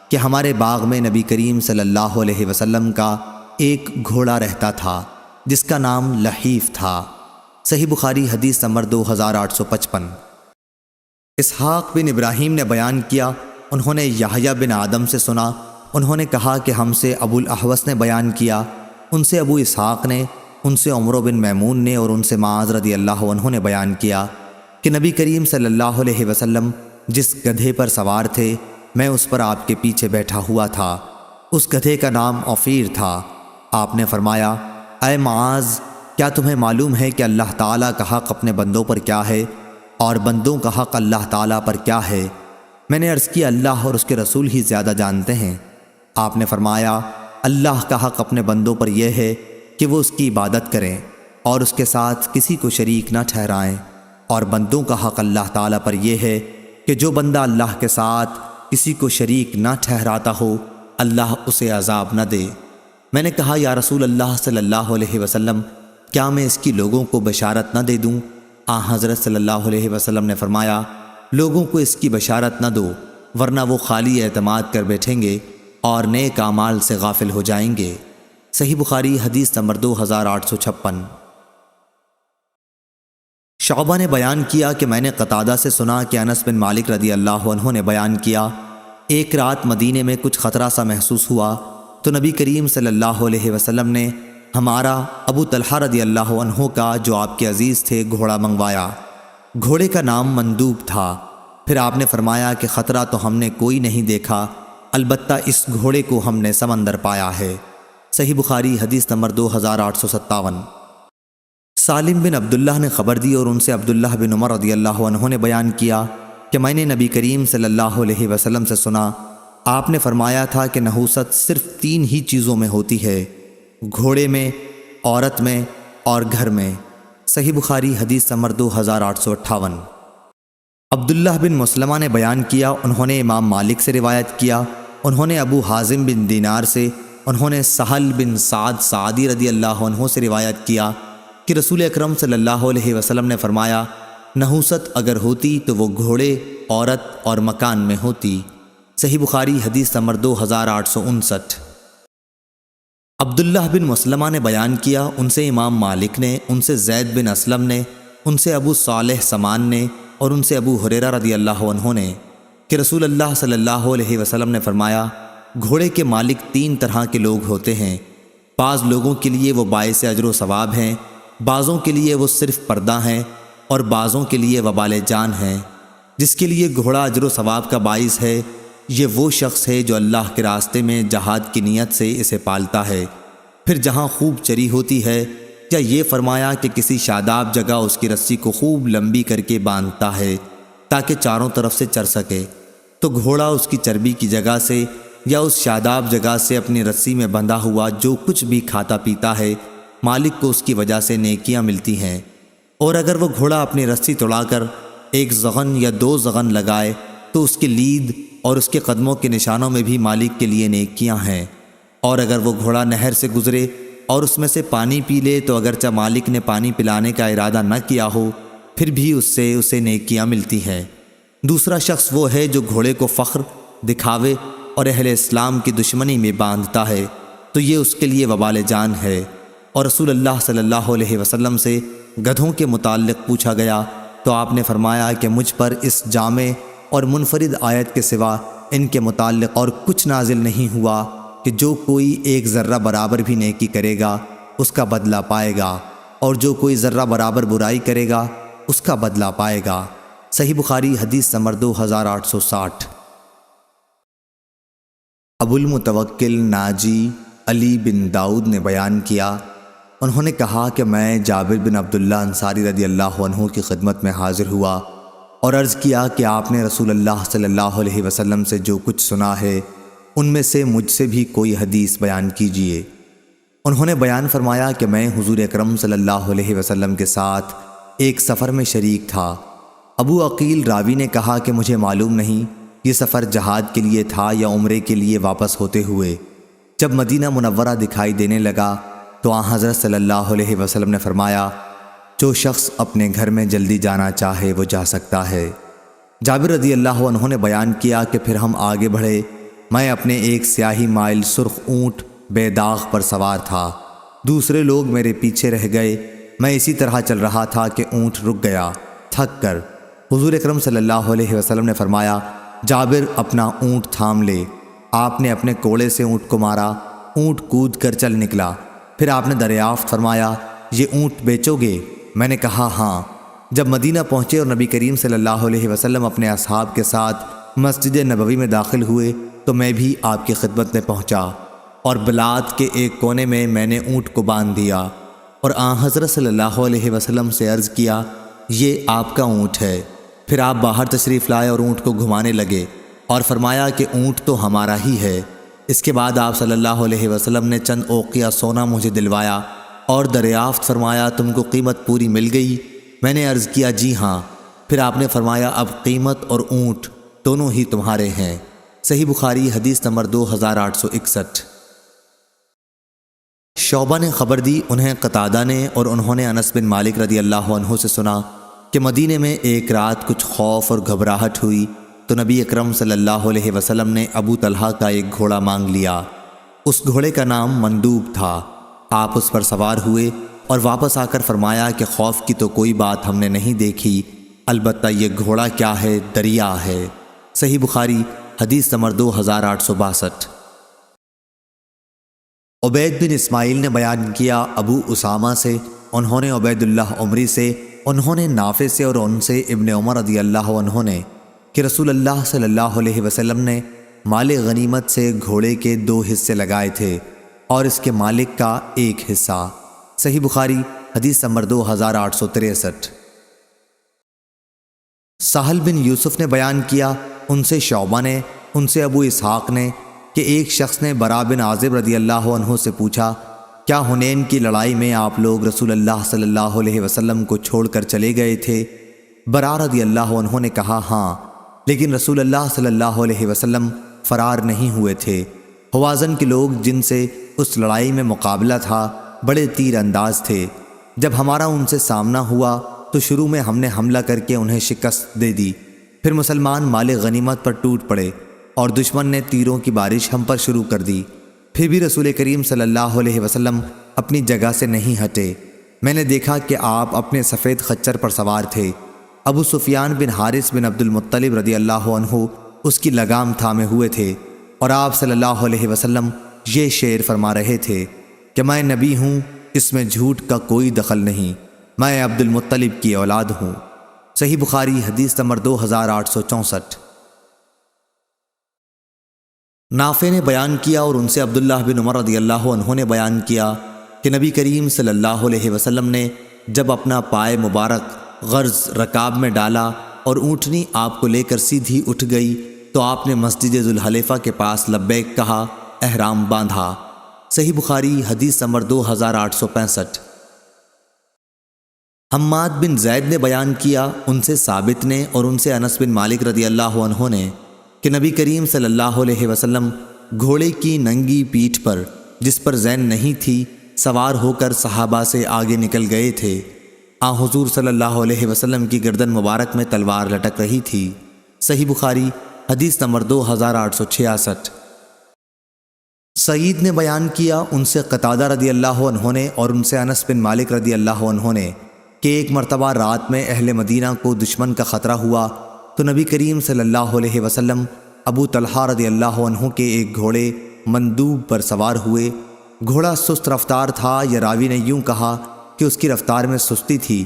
کہ ہمارے باغ میں نبی کریم صلی اللہ علیہ وسلم کا ایک گھوڑا رہتا تھا جس کا نام لحیف تھا۔ صحیح بخاری حدیث نمبر 2855۔ اسحاق بن ابراہیم نے بیان کیا، انہوں نے یحییٰ بن آدم سے سنا، انہوں نے کہا کہ ہم سے ابو الاحوص نے بیان کیا، ان سے ابو اسحاق نے، ان سے عمر بن میمون نے اور ان سے معاذ رضی اللہ عنہ نے بیان کیا کہ نبی کریم صلی اللہ علیہ وسلم جس گدھے پر سوار تھے میں اس پر آپ کے پیچھے بیٹھا ہوا تھا۔ اس گدھے کا نام عفیر تھا۔ آپ نے فرمایا، اے معاذ، کیا تمہیں معلوم ہے کہ اللہ تعالیٰ کا حق اپنے بندوں پر کیا ہے اور بندوں کا حق اللہ تعالیٰ پر کیا ہے؟ میں نے عرض کیا، اللہ اور اس کے رسول ہی زیادہ جانتے ہیں۔ آپ نے فرمایا، اللہ کا حق اپنے بندوں پر یہ ہے کہ وہ اس کی عبادت کریں اور اس کے ساتھ کسی کو شریک نہ ٹھہرائیں، اور بندوں کا حق اللہ تعالیٰ پر یہ ہے کہ جو بندہ اللہ کے ساتھ کسی کو شریک نہ ٹھہراتا ہو اللہ اسے عذاب نہ دے۔ میں نے کہا، یا رسول اللہ صلی اللہ علیہ وسلم، کیا میں اس کی لوگوں کو بشارت نہ دے دوں؟ حضرت صلی اللہ علیہ وسلم نے فرمایا، لوگوں کو اس کی بشارت نہ دو ورنہ وہ خالی اعتماد کر بیٹھیں گے اور نیک اعمال سے غافل ہو جائیں گے۔ صحیح بخاری حدیث نمبر 2856۔ شعبہ نے بیان کیا کہ میں نے قتادہ سے سنا کہ انس بن مالک رضی اللہ عنہ نے بیان کیا، ایک رات مدینے میں کچھ خطرہ سا محسوس ہوا تو نبی کریم صلی اللہ علیہ وسلم نے ہمارا ابو طلحہ رضی اللہ عنہ کا جو آپ کے عزیز تھے گھوڑا منگوایا۔ گھوڑے کا نام مندوب تھا۔ پھر آپ نے فرمایا کہ خطرہ تو ہم نے کوئی نہیں دیکھا، البتہ اس گھوڑے کو ہم نے سمندر پایا ہے۔ صحیح بخاری حدیث نمبر 2857۔ سالم بن عبداللہ نے خبر دی اور ان سے عبداللہ بن عمر رضی اللہ عنہ نے بیان کیا کہ میں نے نبی کریم صلی اللہ علیہ وسلم سے سنا، آپ نے فرمایا تھا کہ نحوست صرف 3 ہی چیزوں میں ہوتی ہے، گھوڑے میں، عورت میں اور گھر میں۔ صحیح بخاری حدیث نمبر 2858۔ عبداللہ بن مسلمہ نے بیان کیا، انہوں نے امام مالک سے روایت کیا، انہوں نے ابو حازم بن دینار سے، انہوں نے سہل بن سعد سعدی رضی اللہ عنہ سے روایت کیا کہ رسول اکرم صلی اللہ علیہ وسلم نے فرمایا، نحوست اگر ہوتی تو وہ گھوڑے، عورت اور مکان میں ہوتی۔ صحیح بخاری حدیث نمبر 2859۔ عبداللہ بن مسلمہ نے بیان کیا، ان سے امام مالک نے، ان سے زید بن اسلم نے، ان سے ابو صالح سمان نے اور ان سے ابو ہریرہ رضی اللہ عنہ نے کہ رسول اللہ صلی اللہ علیہ وسلم نے فرمایا، گھوڑے کے مالک 3 طرح کے لوگ ہوتے ہیں، بعض لوگوں کے لیے وہ باعث اجر و ثواب ہیں، بعضوں کے لیے وہ صرف پردہ ہیں اور بعضوں کے لیے وبال جان ہیں۔ جس کے لیے گھوڑا اجر و ثواب کا باعث ہے، یہ وہ شخص ہے جو اللہ کے راستے میں جہاد کی نیت سے اسے پالتا ہے، پھر جہاں خوب چری ہوتی ہے، یا یہ فرمایا کہ کسی شاداب جگہ اس کی رسی کو خوب لمبی کر کے باندھتا ہے تاکہ چاروں طرف سے چر سکے، تو گھوڑا اس کی چربی کی جگہ سے یا اس شاداب جگہ سے اپنی رسی میں بندھا ہوا جو کچھ بھی کھاتا پیتا ہے، مالک کو اس کی وجہ سے نیکیاں ملتی ہیں۔ اور اگر وہ گھوڑا اپنی رسی توڑا کر ایک زغن یا 2 زغن لگائے تو اس کی لید اور اس کے قدموں کے نشانوں میں بھی مالک کے لیے نیکیاں ہیں۔ اور اگر وہ گھوڑا نہر سے گزرے اور اس میں سے پانی پی لے تو اگرچہ مالک نے پانی پلانے کا ارادہ نہ کیا ہو، پھر بھی اس سے اسے نیکیاں ملتی ہیں۔ دوسرا شخص وہ ہے جو گھوڑے کو فخر، دکھاوے اور اہل اسلام کی دشمنی میں باندھتا ہے، تو یہ اس کے لیے وبال جان ہے۔ اور رسول اللہ صلی اللہ علیہ وسلم سے گدھوں کے متعلق پوچھا گیا تو آپ نے فرمایا کہ مجھ پر اس جامع اور منفرد آیت کے سوا ان کے متعلق اور کچھ نازل نہیں ہوا کہ جو کوئی 1 ذرہ برابر بھی نیکی کرے گا اس کا بدلہ پائے گا، اور جو کوئی ذرہ برابر برائی کرے گا اس کا بدلہ پائے گا۔ صحیح بخاری حدیث نمبر 2860۔ ابو المتوکل ناجی علی بن داؤد نے بیان کیا، انہوں نے کہا کہ میں جابر بن عبداللہ انصاری رضی اللہ عنہ کی خدمت میں حاضر ہوا اور عرض کیا کہ آپ نے رسول اللہ صلی اللہ علیہ وسلم سے جو کچھ سنا ہے ان میں سے مجھ سے بھی کوئی حدیث بیان کیجیے۔ انہوں نے بیان فرمایا کہ میں حضور اکرم صلی اللہ علیہ وسلم کے ساتھ ایک سفر میں شریک تھا۔ ابو عقیل راوی نے کہا کہ مجھے معلوم نہیں یہ سفر جہاد کے لیے تھا یا عمرے کے لیے واپس ہوتے ہوئے۔ جب مدینہ منورہ دکھائی دینے لگا تو آن حضرت صلی اللہ علیہ وسلم نے فرمایا، جو شخص اپنے گھر میں جلدی جانا چاہے وہ جا سکتا ہے۔ جابر رضی اللہ عنہ نے بیان کیا کہ پھر ہم آگے بڑھے، میں اپنے ایک سیاہی مائل سرخ اونٹ بے داغ پر سوار تھا، دوسرے لوگ میرے پیچھے رہ گئے، میں اسی طرح چل رہا تھا کہ اونٹ رک گیا تھک کر۔ حضور اکرم صلی اللہ علیہ وسلم نے فرمایا، جابر اپنا اونٹ تھام لے۔ آپ نے اپنے کوڑے سے اونٹ کو مارا، اونٹ کود کر چل نکلا۔ پھر آپ نے دریافت فرمایا، یہ اونٹ بیچو گے؟ میں نے کہا ہاں۔ جب مدینہ پہنچے اور نبی کریم صلی اللہ علیہ وسلم اپنے اصحاب کے ساتھ مسجد نبوی میں داخل ہوئے تو میں بھی آپ کی خدمت میں پہنچا، اور بلاد کے ایک کونے میں نے اونٹ کو باندھ دیا اور آن حضرت صلی اللہ علیہ وسلم سے عرض کیا، یہ آپ کا اونٹ ہے۔ پھر آپ باہر تشریف لائے اور اونٹ کو گھمانے لگے اور فرمایا کہ اونٹ تو ہمارا ہی ہے۔ اس کے بعد آپ صلی اللہ علیہ وسلم نے چند اوقیہ سونا مجھے دلوایا اور دریافت فرمایا، تم کو قیمت پوری مل گئی؟ میں نے عرض کیا جی ہاں۔ پھر آپ نے فرمایا، اب قیمت اور اونٹ دونوں ہی تمہارے ہیں۔ صحیح بخاری حدیث نمبر 2861۔ شعبہ نے خبر دی، انہیں قتادہ نے، اور انہوں نے انس بن مالک رضی اللہ عنہ سے سنا کہ مدینے میں ایک رات کچھ خوف اور گھبراہٹ ہوئی تو نبی اکرم صلی اللہ علیہ وسلم نے ابو طلحہ کا ایک گھوڑا مانگ لیا۔ اس گھوڑے کا نام مندوب تھا۔ آپ اس پر سوار ہوئے اور واپس آ کر فرمایا کہ خوف کی تو کوئی بات ہم نے نہیں دیکھی، البتہ یہ گھوڑا کیا ہے، دریا ہے۔ صحیح بخاری حدیث نمبر 2862۔ عبید بن اسماعیل نے بیان کیا ابو اسامہ سے، انہوں نے عبید اللہ عمری سے، انہوں نے نافع سے، اور ان سے ابن عمر رضی اللہ عنہ نے کہ رسول اللہ صلی اللہ علیہ وسلم نے مال غنیمت سے گھوڑے کے 2 حصے لگائے تھے اور اس کے مالک کا 1 حصہ۔ صحیح بخاری حدیث نمبر 2863۔ سہل بن یوسف نے بیان کیا، ان سے شعبہ نے، ان سے ابو اسحاق نے کہ ایک شخص نے برا بن عازب رضی اللہ عنہ سے پوچھا، کیا حنین کی لڑائی میں آپ لوگ رسول اللہ صلی اللہ علیہ وسلم کو چھوڑ کر چلے گئے تھے؟ برا رضی اللہ عنہ نے کہا ہاں، لیکن رسول اللہ صلی اللہ علیہ وسلم فرار نہیں ہوئے تھے۔ حوازن کے لوگ جن سے اس لڑائی میں مقابلہ تھا بڑے تیر انداز تھے۔ جب ہمارا ان سے سامنا ہوا تو شروع میں ہم نے حملہ کر کے انہیں شکست دے دی، پھر مسلمان مال غنیمت پر ٹوٹ پڑے اور دشمن نے تیروں کی بارش ہم پر شروع کر دی۔ پھر بھی رسول کریم صلی اللہ علیہ وسلم اپنی جگہ سے نہیں ہٹے۔ میں نے دیکھا کہ آپ اپنے سفید خچر پر سوار تھے۔ ابو سفیان بن حارث بن عبد المطلب رضی اللہ عنہ اس کی لگام تھامے ہوئے تھے، اور آپ صلی اللہ علیہ وسلم یہ شعر فرما رہے تھے کہ میں نبی ہوں، اس میں جھوٹ کا کوئی دخل نہیں، میں عبد المطلب کی اولاد ہوں۔ صحیح بخاری حدیث نمبر 2864۔ نافع نے بیان کیا اور ان سے عبداللہ بن عمر رضی اللہ عنہ نے بیان کیا کہ نبی کریم صلی اللہ علیہ وسلم نے جب اپنا پائے مبارک غرض رکاب میں ڈالا اور اونٹنی آپ کو لے کر سیدھی اٹھ گئی تو آپ نے مسجد ذوالحلیفہ کے پاس لبیک کہا، احرام باندھا۔ صحیح بخاری حدیث نمبر 2865۔ حماد بن زید نے بیان کیا، ان سے ثابت نے اور ان سے انس بن مالک رضی اللہ عنہ نے کہ نبی کریم صلی اللہ علیہ وسلم گھوڑے کی ننگی پیٹھ پر جس پر زین نہیں تھی سوار ہو کر صحابہ سے آگے نکل گئے تھے۔ حضور صلی اللہ علیہ وسلم کی گردن مبارک میں تلوار لٹک رہی تھی۔ صحیح بخاری حدیث نمبر 2866۔ سعید نے بیان کیا، ان سے قتادہ رضی اللہ عنہ نے اور ان سے انس بن مالک رضی اللہ عنہ نے کہ ایک مرتبہ رات میں اہل مدینہ کو دشمن کا خطرہ ہوا تو نبی کریم صلی اللہ علیہ وسلم ابو طلحہ رضی اللہ عنہ کے ایک گھوڑے مندوب پر سوار ہوئے۔ گھوڑا سست رفتار تھا، یا راوی نے یوں کہا کہ اس کی رفتار میں سستی تھی۔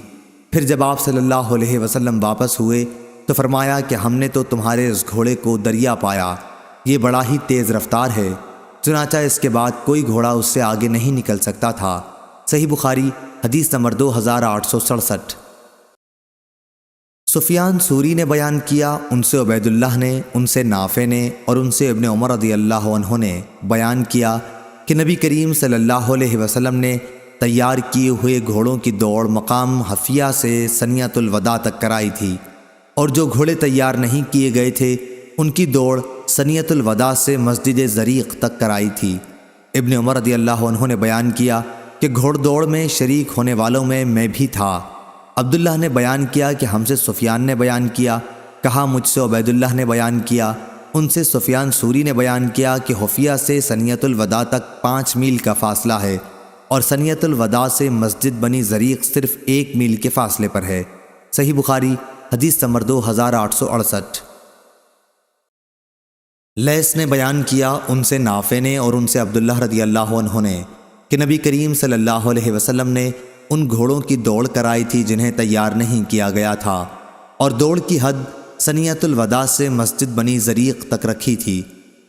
پھر جب آپ صلی اللہ علیہ وسلم واپس ہوئے تو فرمایا کہ ہم نے تو تمہارے اس گھوڑے کو دریا پایا، یہ بڑا ہی تیز رفتار ہے۔ چنانچہ اس کے بعد کوئی گھوڑا اس سے آگے نہیں نکل سکتا تھا۔ صحیح بخاری حدیث نمبر 2867۔ سفیان ثوری نے بیان کیا، ان سے عبید اللہ نے، ان سے نافع نے اور ان سے ابن عمر رضی اللہ عنہ نے بیان کیا کہ نبی کریم صلی اللہ علیہ وسلم نے تیار کیے ہوئے گھوڑوں کی دوڑ مقام حفیہ سے ثنیۃ الوداع تک کرائی تھی، اور جو گھوڑے تیار نہیں کیے گئے تھے ان کی دوڑ ثنیۃ الوداع سے مسجد زریق تک کرائی تھی۔ ابن عمر رضی اللہ عنہ نے بیان کیا کہ گھوڑ دوڑ میں شریک ہونے والوں میں بھی تھا۔ عبداللہ نے بیان کیا کہ ہم سے سفیان نے بیان کیا، کہا مجھ سے عبید اللہ نے بیان کیا، ان سے سفیان ثوری نے بیان کیا کہ حفیہ سے ثنیۃ الوداع تک 5 میل کا فاصلہ ہے، اور ثنیۃ الوداع سے مسجد بنی زریق صرف 1 میل کے فاصلے پر ہے۔ صحیح بخاری حدیث نمبر 2868۔ لیث نے بیان کیا، ان سے نافع نے اور ان سے عبداللہ رضی اللہ عنہ نے کہ نبی کریم صلی اللہ علیہ وسلم نے ان گھوڑوں کی دوڑ کرائی تھی جنہیں تیار نہیں کیا گیا تھا، اور دوڑ کی حد ثنیۃ الوداع سے مسجد بنی زریق تک رکھی تھی،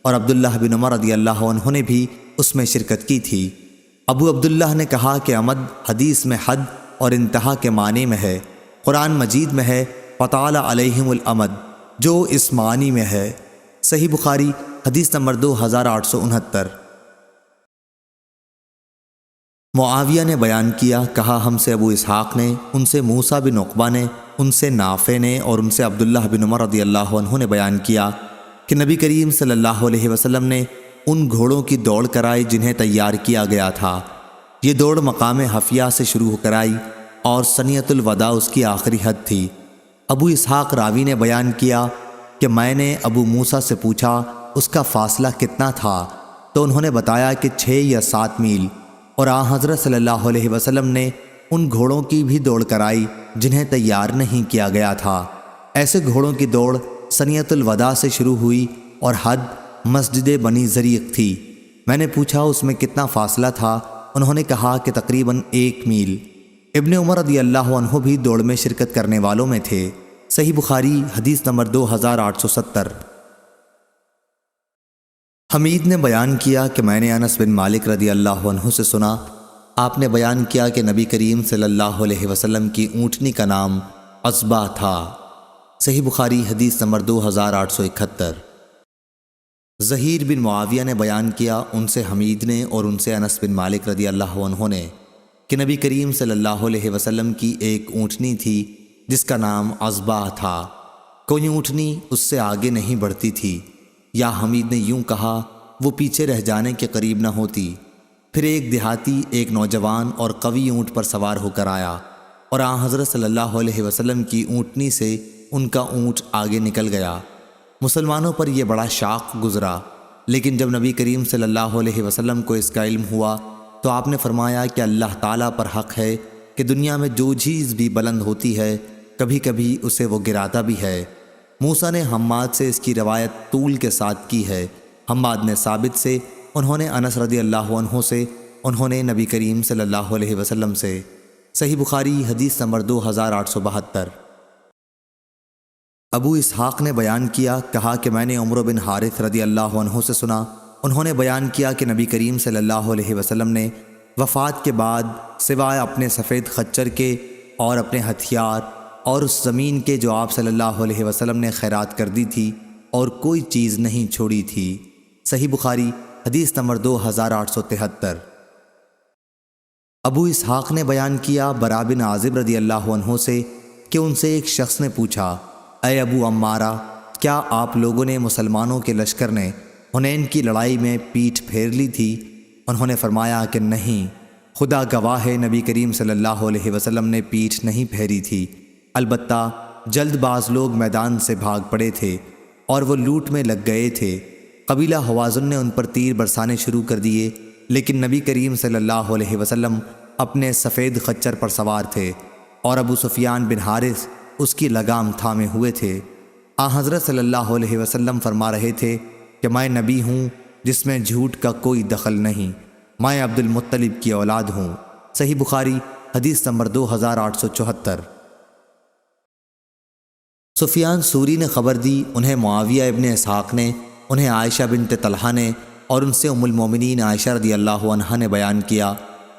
اور عبداللہ بن عمر رضی اللہ عنہ نے بھی اس میں شرکت کی تھی۔ ابو عبداللہ نے کہا کہ عمد حدیث میں حد اور انتہا کے معنی میں ہے، قرآن مجید میں ہے فطال علیہم الامد، جو اس معنی میں ہے۔ صحیح بخاری حدیث نمبر 2869۔ معاویہ نے بیان کیا، کہا ہم سے ابو اسحاق نے، ان سے موسیٰ بن عقبہ نے، ان سے نافع نے اور ان سے عبداللہ بن عمر رضی اللہ عنہ نے بیان کیا کہ نبی کریم صلی اللہ علیہ وسلم نے ان گھوڑوں کی دوڑ کرائی جنہیں تیار کیا گیا تھا۔ یہ دوڑ مقام حفیہ سے شروع کرائی اور ثنیۃ الوداع اس کی آخری حد تھی۔ ابو اسحاق راوی نے بیان کیا کہ میں نے ابو موسیٰ سے پوچھا اس کا فاصلہ کتنا تھا، تو انہوں نے بتایا کہ 6 یا 7 میل، اور حضرت صلی اللہ علیہ وسلم نے ان گھوڑوں کی بھی دوڑ کرائی جنہیں تیار نہیں کیا گیا تھا۔ ایسے گھوڑوں کی دوڑ ثنیۃ الوداع سے شروع ہوئی اور حد مسجد بنی زریق تھی۔ میں نے پوچھا اس میں کتنا فاصلہ تھا، انہوں نے کہا کہ تقریباً 1 میل۔ ابن عمر رضی اللہ عنہ بھی دوڑ میں شرکت کرنے والوں میں تھے۔ صحیح بخاری حدیث نمبر 2870۔ حمید نے بیان کیا کہ میں نے انس بن مالک رضی اللہ عنہ سے سنا، آپ نے بیان کیا کہ نبی کریم صلی اللہ علیہ وسلم کی اونٹنی کا نام عصبہ تھا۔ صحیح بخاری حدیث نمبر 2871۔ ظہیر بن معاویہ نے بیان کیا، ان سے حمید نے اور ان سے انس بن مالک رضی اللہ عنہ نے کہ نبی کریم صلی اللہ علیہ وسلم کی ایک اونٹنی تھی جس کا نام عصبہ تھا، کوئی اونٹنی اس سے آگے نہیں بڑھتی تھی، یا حمید نے یوں کہا وہ پیچھے رہ جانے کے قریب نہ ہوتی۔ پھر ایک دیہاتی ایک نوجوان اور قوی اونٹ پر سوار ہو کر آیا، اور حضرت صلی اللہ علیہ وسلم کی اونٹنی سے ان کا اونٹ آگے نکل گیا۔ مسلمانوں پر یہ بڑا شاق گزرا، لیکن جب نبی کریم صلی اللہ علیہ وسلم کو اس کا علم ہوا تو آپ نے فرمایا کہ اللہ تعالیٰ پر حق ہے کہ دنیا میں جو چیز بھی بلند ہوتی ہے کبھی کبھی اسے وہ گراتا بھی ہے۔ موسیٰ نے حماد سے اس کی روایت طول کے ساتھ کی ہے۔ حماد نے ثابت سے، انہوں نے انس رضی اللہ عنہ سے، انہوں نے نبی کریم صلی اللہ علیہ وسلم سے۔ صحیح بخاری حدیث نمبر 2872۔ ابو اسحاق نے بیان کیا، کہا کہ میں نے عمرو بن حارث رضی اللہ عنہ سے سنا، انہوں نے بیان کیا کہ نبی کریم صلی اللہ علیہ وسلم نے وفات کے بعد سوائے اپنے سفید خچر کے اور اپنے ہتھیار اور اس زمین کے جو آپ صلی اللہ علیہ وسلم نے خیرات کر دی تھی اور کوئی چیز نہیں چھوڑی تھی۔ صحیح بخاری حدیث نمبر 2873۔ ابو اسحاق نے بیان کیا برا بن عازب رضی اللہ عنہ سے کہ ان سے ایک شخص نے پوچھا، اے ابو عمارہ، کیا آپ لوگوں نے مسلمانوں کے لشکر نے حنین کی لڑائی میں پیٹھ پھیر لی تھی؟ انہوں نے فرمایا کہ نہیں، خدا گواہ ہے نبی کریم صلی اللہ علیہ وسلم نے پیٹھ نہیں پھیری تھی، البتہ جلد باز لوگ میدان سے بھاگ پڑے تھے اور وہ لوٹ میں لگ گئے تھے۔ قبیلہ حوازن نے ان پر تیر برسانے شروع کر دیے، لیکن نبی کریم صلی اللہ علیہ وسلم اپنے سفید خچر پر سوار تھے اور ابو سفیان بن حارث اس کی لگام تھامے ہوئے تھے۔ حضرت صلی اللہ علیہ وسلم فرما رہے تھے کہ میں نبی ہوں جس میں جھوٹ کا کوئی دخل نہیں، میں عبد المطلب کی اولاد ہوں۔ صحیح بخاری حدیث نمبر 2874۔ سفیان سوری نے خبر دی، انہیں معاویہ ابن اسحاق نے، انہیں عائشہ بنت طلحہ نے اور ان سے ام المومنین عائشہ رضی اللہ عنہا نے بیان کیا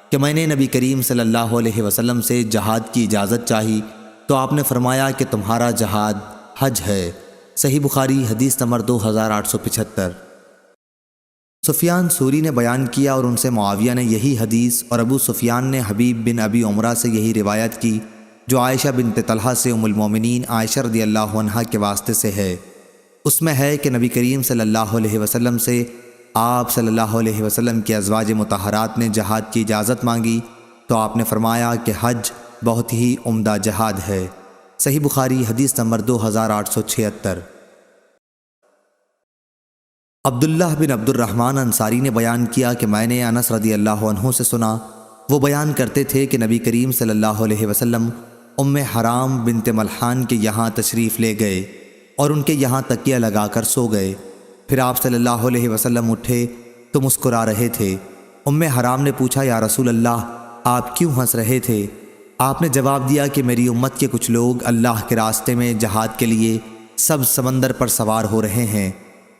کہ میں نے نبی کریم صلی اللہ علیہ وسلم سے جہاد کی اجازت چاہی تو آپ نے فرمایا کہ تمہارا جہاد حج ہے۔ صحیح بخاری حدیث نمبر 2875۔ سفیان سوری نے بیان کیا اور ان سے معاویہ نے یہی حدیث اور ابو سفیان نے حبیب بن ابی عمرہ سے یہی روایت کی جو عائشہ بنت طلحہ سے ام المومنین عائشہ رضی اللہ عنہا کے واسطے سے ہے۔ اس میں ہے کہ نبی کریم صلی اللہ علیہ وسلم سے آپ صلی اللہ علیہ وسلم کے ازواج مطہرات نے جہاد کی اجازت مانگی تو آپ نے فرمایا کہ حج بہت ہی عمدہ جہاد ہے۔ صحیح بخاری حدیث نمبر 2876۔ عبداللہ بن عبد الرحمن انصاری نے بیان کیا کہ میں نے انس رضی اللہ عنہ سے سنا، وہ بیان کرتے تھے کہ نبی کریم صلی اللہ علیہ وسلم ام حرام بنت ملحان کے یہاں تشریف لے گئے اور ان کے یہاں تکیہ لگا کر سو گئے۔ پھر آپ صلی اللہ علیہ وسلم اٹھے تو مسکرا رہے تھے۔ ام حرام نے پوچھا، یا رسول اللہ، آپ کیوں ہنس رہے تھے؟ آپ نے جواب دیا کہ میری امت کے کچھ لوگ اللہ کے راستے میں جہاد کے لیے سب سمندر پر سوار ہو رہے ہیں،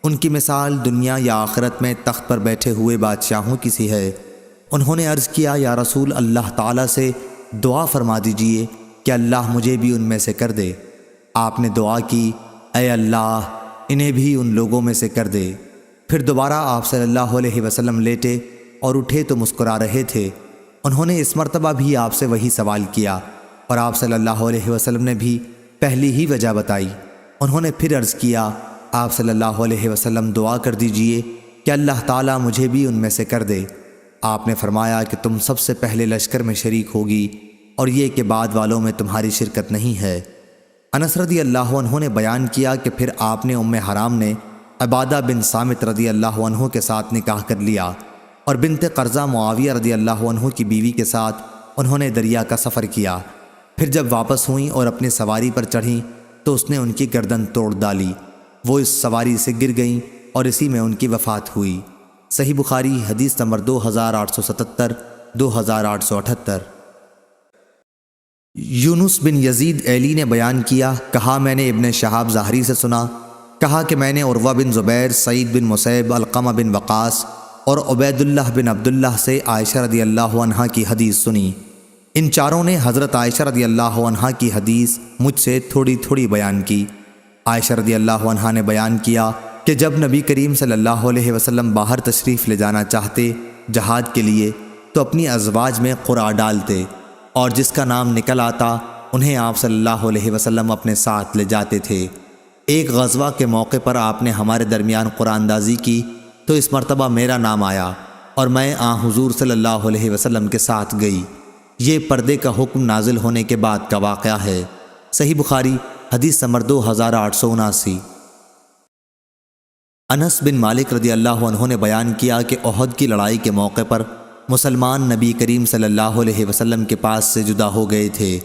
ان کی مثال دنیا یا آخرت میں تخت پر بیٹھے ہوئے بادشاہوں کی سی ہے۔ انہوں نے عرض کیا، یا رسول اللہ تعالیٰ سے دعا فرما دیجئے کہ اللہ مجھے بھی ان میں سے کر دے۔ آپ نے دعا کی، اے اللہ انہیں بھی ان لوگوں میں سے کر دے۔ پھر دوبارہ آپ صلی اللہ علیہ وسلم لیٹے اور اٹھے تو مسکرا رہے تھے۔ انہوں نے اس مرتبہ بھی آپ سے وہی سوال کیا اور آپ صلی اللہ علیہ وسلم نے بھی پہلی ہی وجہ بتائی۔ انہوں نے پھر عرض کیا، آپ صلی اللہ علیہ وسلم دعا کر دیجئے کہ اللہ تعالیٰ مجھے بھی ان میں سے کر دے۔ آپ نے فرمایا کہ تم سب سے پہلے لشکر میں شریک ہوگی اور یہ کہ بعد والوں میں تمہاری شرکت نہیں ہے۔ انس رضی اللہ عنہ نے بیان کیا کہ پھر آپ نے ام حرام نے عبادہ بن صامت رضی اللہ عنہ کے ساتھ نکاح کر لیا اور بنت قرظہ معاویہ رضی اللہ عنہ کی بیوی کے ساتھ انہوں نے دریا کا سفر کیا۔ پھر جب واپس ہوئیں اور اپنی سواری پر چڑھیں تو اس نے ان کی گردن توڑ ڈالی، وہ اس سواری سے گر گئیں اور اسی میں ان کی وفات ہوئی۔ صحیح بخاری حدیث نمبر 2877 2878۔ یونس بن یزید ایلی نے بیان کیا، کہا میں نے ابن شہاب ظاہری سے سنا، کہا کہ میں نے عروہ بن زبیر، سعید بن مسیب، علقمہ بن وقاص اور عبید اللہ بن عبداللہ سے عائشہ رضی اللہ عنہا کی حدیث سنی۔ ان چاروں نے حضرت عائشہ رضی اللہ عنہا کی حدیث مجھ سے تھوڑی تھوڑی بیان کی۔ عائشہ رضی اللہ عنہا نے بیان کیا کہ جب نبی کریم صلی اللہ علیہ وسلم باہر تشریف لے جانا چاہتے جہاد کے لیے تو اپنی ازواج میں قرعہ ڈالتے اور جس کا نام نکل آتا انہیں آپ صلی اللہ علیہ وسلم اپنے ساتھ لے جاتے تھے۔ ایک غزوہ کے موقع پر آپ نے ہمارے درمیان قرآن اندازی کی تو اس مرتبہ میرا نام آیا اور میں حضور صلی اللہ علیہ وسلم کے ساتھ گئی۔ یہ پردے کا حکم نازل ہونے کے بعد کا واقعہ ہے۔ صحیح بخاری حدیث نمبر 2879۔ انس بن مالک رضی اللہ عنہ نے بیان کیا کہ احد کی لڑائی کے موقع پر مسلمان نبی کریم صلی اللہ علیہ وسلم کے پاس سے جدا ہو گئے تھے۔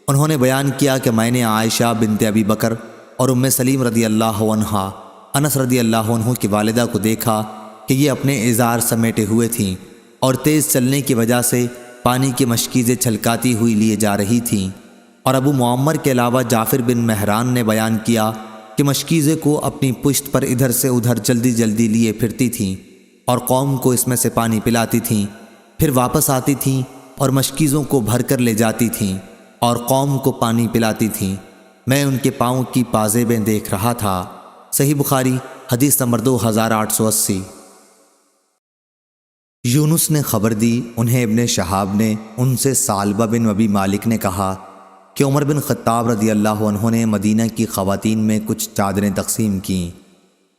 انہوں نے بیان کیا کہ میں نے عائشہ بنت ابی بکر اور ام سلیم رضی اللہ عنہا انس رضی اللہ عنہ کی والدہ کو دیکھا کہ یہ اپنے ازار سمیٹے ہوئے تھیں اور تیز چلنے کی وجہ سے پانی کی مشکیزیں چھلکاتی ہوئی لیے جا رہی تھیں اور ابو معمر کے علاوہ جعفر بن مہران نے بیان کیا کہ مشکیزیں کو اپنی پشت پر ادھر سے ادھر جلدی جلدی لیے پھرتی تھیں اور قوم کو اس میں سے پانی پلاتی تھیں، پھر واپس آتی تھیں اور مشکیزوں کو بھر کر لے جاتی تھیں اور قوم کو پانی پلاتی تھیں۔ میں ان کے پاؤں کی پازیبیں دیکھ رہا تھا۔ صحیح بخاری حدیث نمبر 2880۔ یونس نے خبر دی، انہیں ابن شہاب نے ان سے ثعلبہ بن ابی مالک نے کہا کہ عمر بن خطاب رضی اللہ عنہ نے مدینہ کی خواتین میں کچھ چادریں تقسیم کیں۔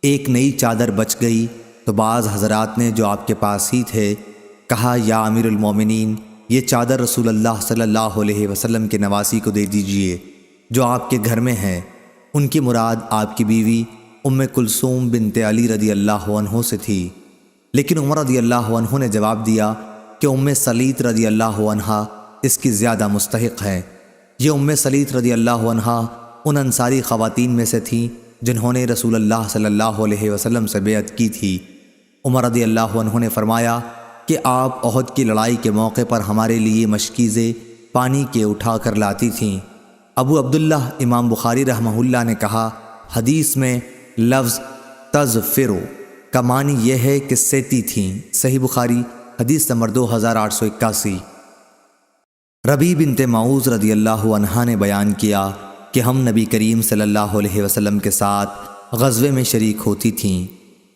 ایک نئی چادر بچ گئی تو بعض حضرات نے جو آپ کے پاس ہی تھے کہا، یا امیر المومنین، یہ چادر رسول اللہ صلی اللہ علیہ وسلم کے نواسی کو دے دیجئے جو آپ کے گھر میں ہیں۔ ان کی مراد آپ کی بیوی ام کلثوم بنت علی رضی اللہ عنہ سے تھی، لیکن عمر رضی اللہ عنہ نے جواب دیا کہ ام سلیط رضی اللہ عنہ اس کی زیادہ مستحق ہے۔ یہ ام سلیط رضی اللہ عنہ ان انصاری خواتین میں سے تھیں جنہوں نے رسول اللہ صلی اللہ علیہ وسلم سے بیعت کی تھی۔ عمر رضی اللہ عنہ نے فرمایا کہ آپ احد کی لڑائی کے موقع پر ہمارے لیے مشکیزیں پانی کے اٹھا کر لاتی تھیں۔ ابو عبداللہ امام بخاری رحمہ اللہ نے کہا، حدیث میں لفظ تزفرو کا معنی یہ ہے کہ سیتی تھیں۔ صحیح بخاری حدیث نمبر 2881۔ ربیع بنت معوذ رضی اللہ عنہا نے بیان کیا کہ ہم نبی کریم صلی اللہ علیہ وسلم کے ساتھ غزوے میں شریک ہوتی تھیں۔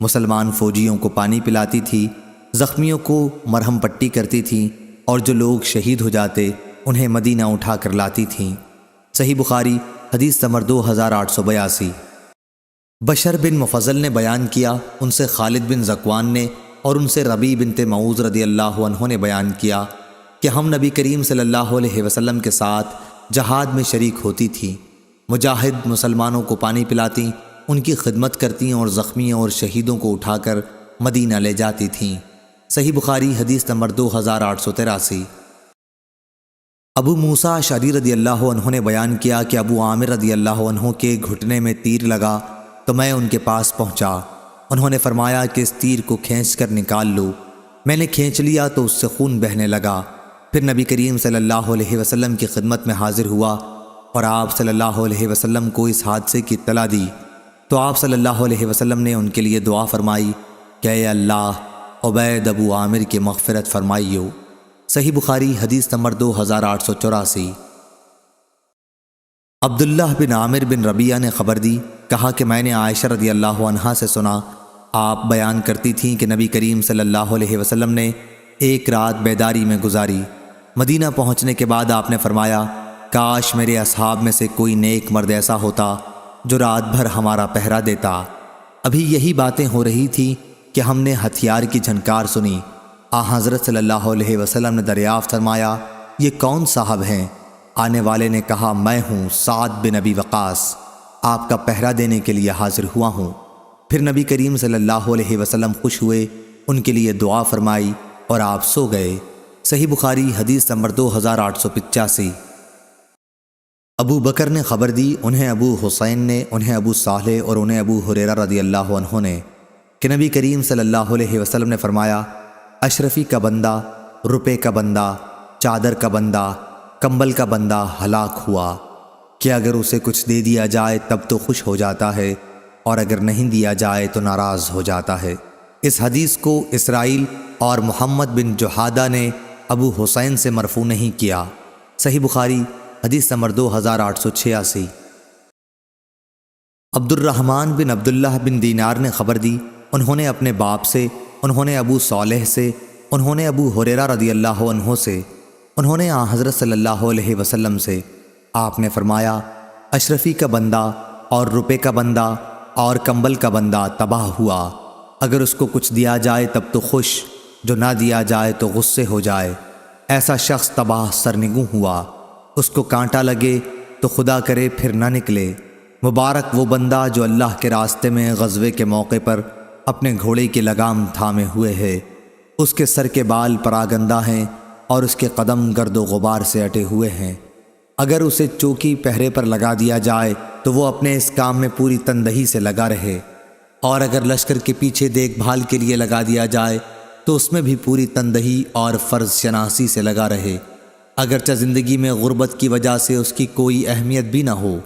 مسلمان فوجیوں کو پانی پلاتی تھی، زخمیوں کو مرہم پٹی کرتی تھیں، اور جو لوگ شہید ہو جاتے انہیں مدینہ اٹھا کر لاتی تھیں۔ صحیح بخاری حدیث نمبر 2882۔ بشر بن مفضل نے بیان کیا، ان سے خالد بن ذکوان نے اور ان سے ربیع بنت معوذ رضی اللہ عنہ نے بیان کیا کہ ہم نبی کریم صلی اللہ علیہ وسلم کے ساتھ جہاد میں شریک ہوتی تھی۔ مجاہد مسلمانوں کو پانی پلاتی، ان کی خدمت کرتی اور زخمیوں اور شہیدوں کو اٹھا کر مدینہ لے جاتی تھیں۔ صحیح بخاری حدیث نمبر 2883۔ ابو موسیٰ اشعری رضی اللہ عنہ نے بیان کیا کہ ابو عامر رضی اللہ عنہ کے گھٹنے میں تیر لگا تو میں ان کے پاس پہنچا۔ انہوں نے فرمایا کہ اس تیر کو کھینچ کر نکال لو۔ میں نے کھینچ لیا تو اس سے خون بہنے لگا۔ پھر نبی کریم صلی اللہ علیہ وسلم کی خدمت میں حاضر ہوا اور آپ صلی اللہ علیہ وسلم کو اس حادثے کی اطلاع دی تو آپ صلی اللہ علیہ وسلم نے ان کے لیے دعا فرمائی کہ اے اللہ عبید ابو عامر کی مغفرت فرمائیو۔ صحیح بخاری حدیث نمبر 2884۔ عبداللہ بن عامر بن ربیعہ نے خبر دی، کہا کہ میں نے عائشہ رضی اللہ عنہا سے سنا، آپ بیان کرتی تھیں کہ نبی کریم صلی اللہ علیہ وسلم نے ایک رات بیداری میں گزاری۔ مدینہ پہنچنے کے بعد آپ نے فرمایا، کاش میرے اصحاب میں سے کوئی نیک مرد ایسا ہوتا جو رات بھر ہمارا پہرا دیتا۔ ابھی یہی باتیں ہو رہی تھی کہ ہم نے ہتھیار کی جھنکار سنی۔ حضرت صلی اللہ علیہ وسلم نے دریافت فرمایا، یہ کون صاحب ہیں؟ آنے والے نے کہا، میں ہوں سعد بن ابی وقاص، آپ کا پہرا دینے کے لیے حاضر ہوا ہوں۔ پھر نبی کریم صلی اللہ علیہ وسلم خوش ہوئے، ان کے لیے دعا فرمائی اور آپ سو گئے۔ صحیح بخاری حدیث نمبر 2885۔ ابو بکر نے خبر دی، انہیں ابو حسین نے، انہیں ابو صالح اور انہیں ابو ہریرہ رضی اللہ عنہ نے کہ نبی کریم صلی اللہ علیہ وسلم نے فرمایا، اشرفی کا بندہ، روپے کا بندہ، چادر کا بندہ، کمبل کا بندہ ہلاک ہوا کہ اگر اسے کچھ دے دیا جائے تب تو خوش ہو جاتا ہے اور اگر نہیں دیا جائے تو ناراض ہو جاتا ہے۔ اس حدیث کو اسرائیل اور محمد بن جحادہ نے ابو حسین سے مرفوع نہیں کیا۔ صحیح بخاری حدیث نمبر 2886۔ عبد الرحمن بن عبداللہ بن دینار نے خبر دی، انہوں نے اپنے باپ سے، انہوں نے ابو صالح سے، انہوں نے ابو ہریرہ رضی اللہ عنہ سے، انہوں نے حضرت صلی اللہ علیہ وسلم سے، آپ نے فرمایا، اشرفی کا بندہ اور روپے کا بندہ اور کمبل کا بندہ تباہ ہوا، اگر اس کو کچھ دیا جائے تب تو خوش، جو نہ دیا جائے تو غصے ہو جائے، ایسا شخص تباہ سرنگوں ہوا، اس کو کانٹا لگے تو خدا کرے پھر نہ نکلے۔ مبارک وہ بندہ جو اللہ کے راستے میں غزوے کے موقع پر اپنے گھوڑے کی لگام تھامے ہوئے ہے، اس کے سر کے بال پراگندہ ہیں اور اس کے قدم گرد و غبار سے اٹے ہوئے ہیں۔ اگر اسے چوکی پہرے پر لگا دیا جائے تو وہ اپنے اس کام میں پوری تندہی سے لگا رہے، اور اگر لشکر کے پیچھے دیکھ بھال کے لیے لگا دیا جائے تو اس میں بھی پوری تندہی اور فرض شناسی سے لگا رہے۔ اگرچہ زندگی میں غربت کی وجہ سے اس کی کوئی اہمیت بھی نہ ہو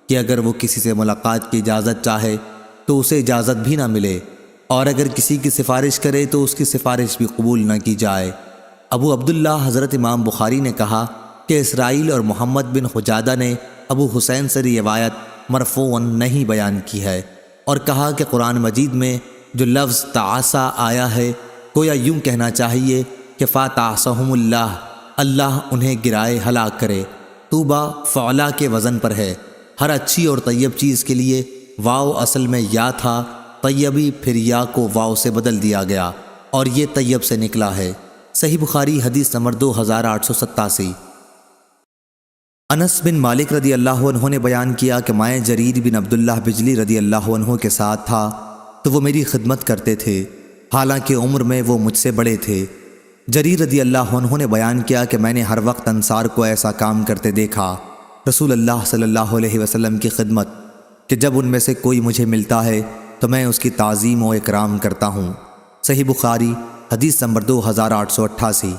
کہ اگر وہ کسی سے ملاقات کی اجازت چاہے تو اسے اجازت بھی نہ ملے، اور اگر کسی کی سفارش کرے تو اس کی سفارش بھی قبول نہ کی جائے۔ ابو عبداللہ حضرت امام بخاری نے کہا کہ اسرائیل اور محمد بن حجادہ نے ابو حسین سے روایت مرفوعاً نہیں بیان کی ہے، اور کہا کہ قرآن مجید میں جو لفظ تعاصا آیا ہے گویا یوں کہنا چاہیے کہ فاتعصہم اللہ انہیں گرائے ہلاک کرے۔ طوبہ فعلا کے وزن پر ہے۔ ہر اچھی اور طیب چیز کے لیے واو اصل میں یا تھا، طیبی پھر یا کو واو سے بدل دیا گیا اور یہ طیب سے نکلا ہے۔ صحیح بخاری حدیث نمبر 2887۔ انس بن مالک رضی اللہ عنہ نے بیان کیا کہ میں جریر بن عبداللہ بجلی رضی اللہ عنہ کے ساتھ تھا تو وہ میری خدمت کرتے تھے، حالانکہ عمر میں وہ مجھ سے بڑے تھے۔ جریر رضی اللہ عنہ نے بیان کیا کہ میں نے ہر وقت انصار کو ایسا کام کرتے دیکھا، رسول اللہ صلی اللہ علیہ وسلم کی خدمت، کہ جب ان میں سے کوئی مجھے ملتا ہے تو میں اس کی تعظیم و اکرام کرتا ہوں۔ صحیح بخاری حدیث نمبر 2888۔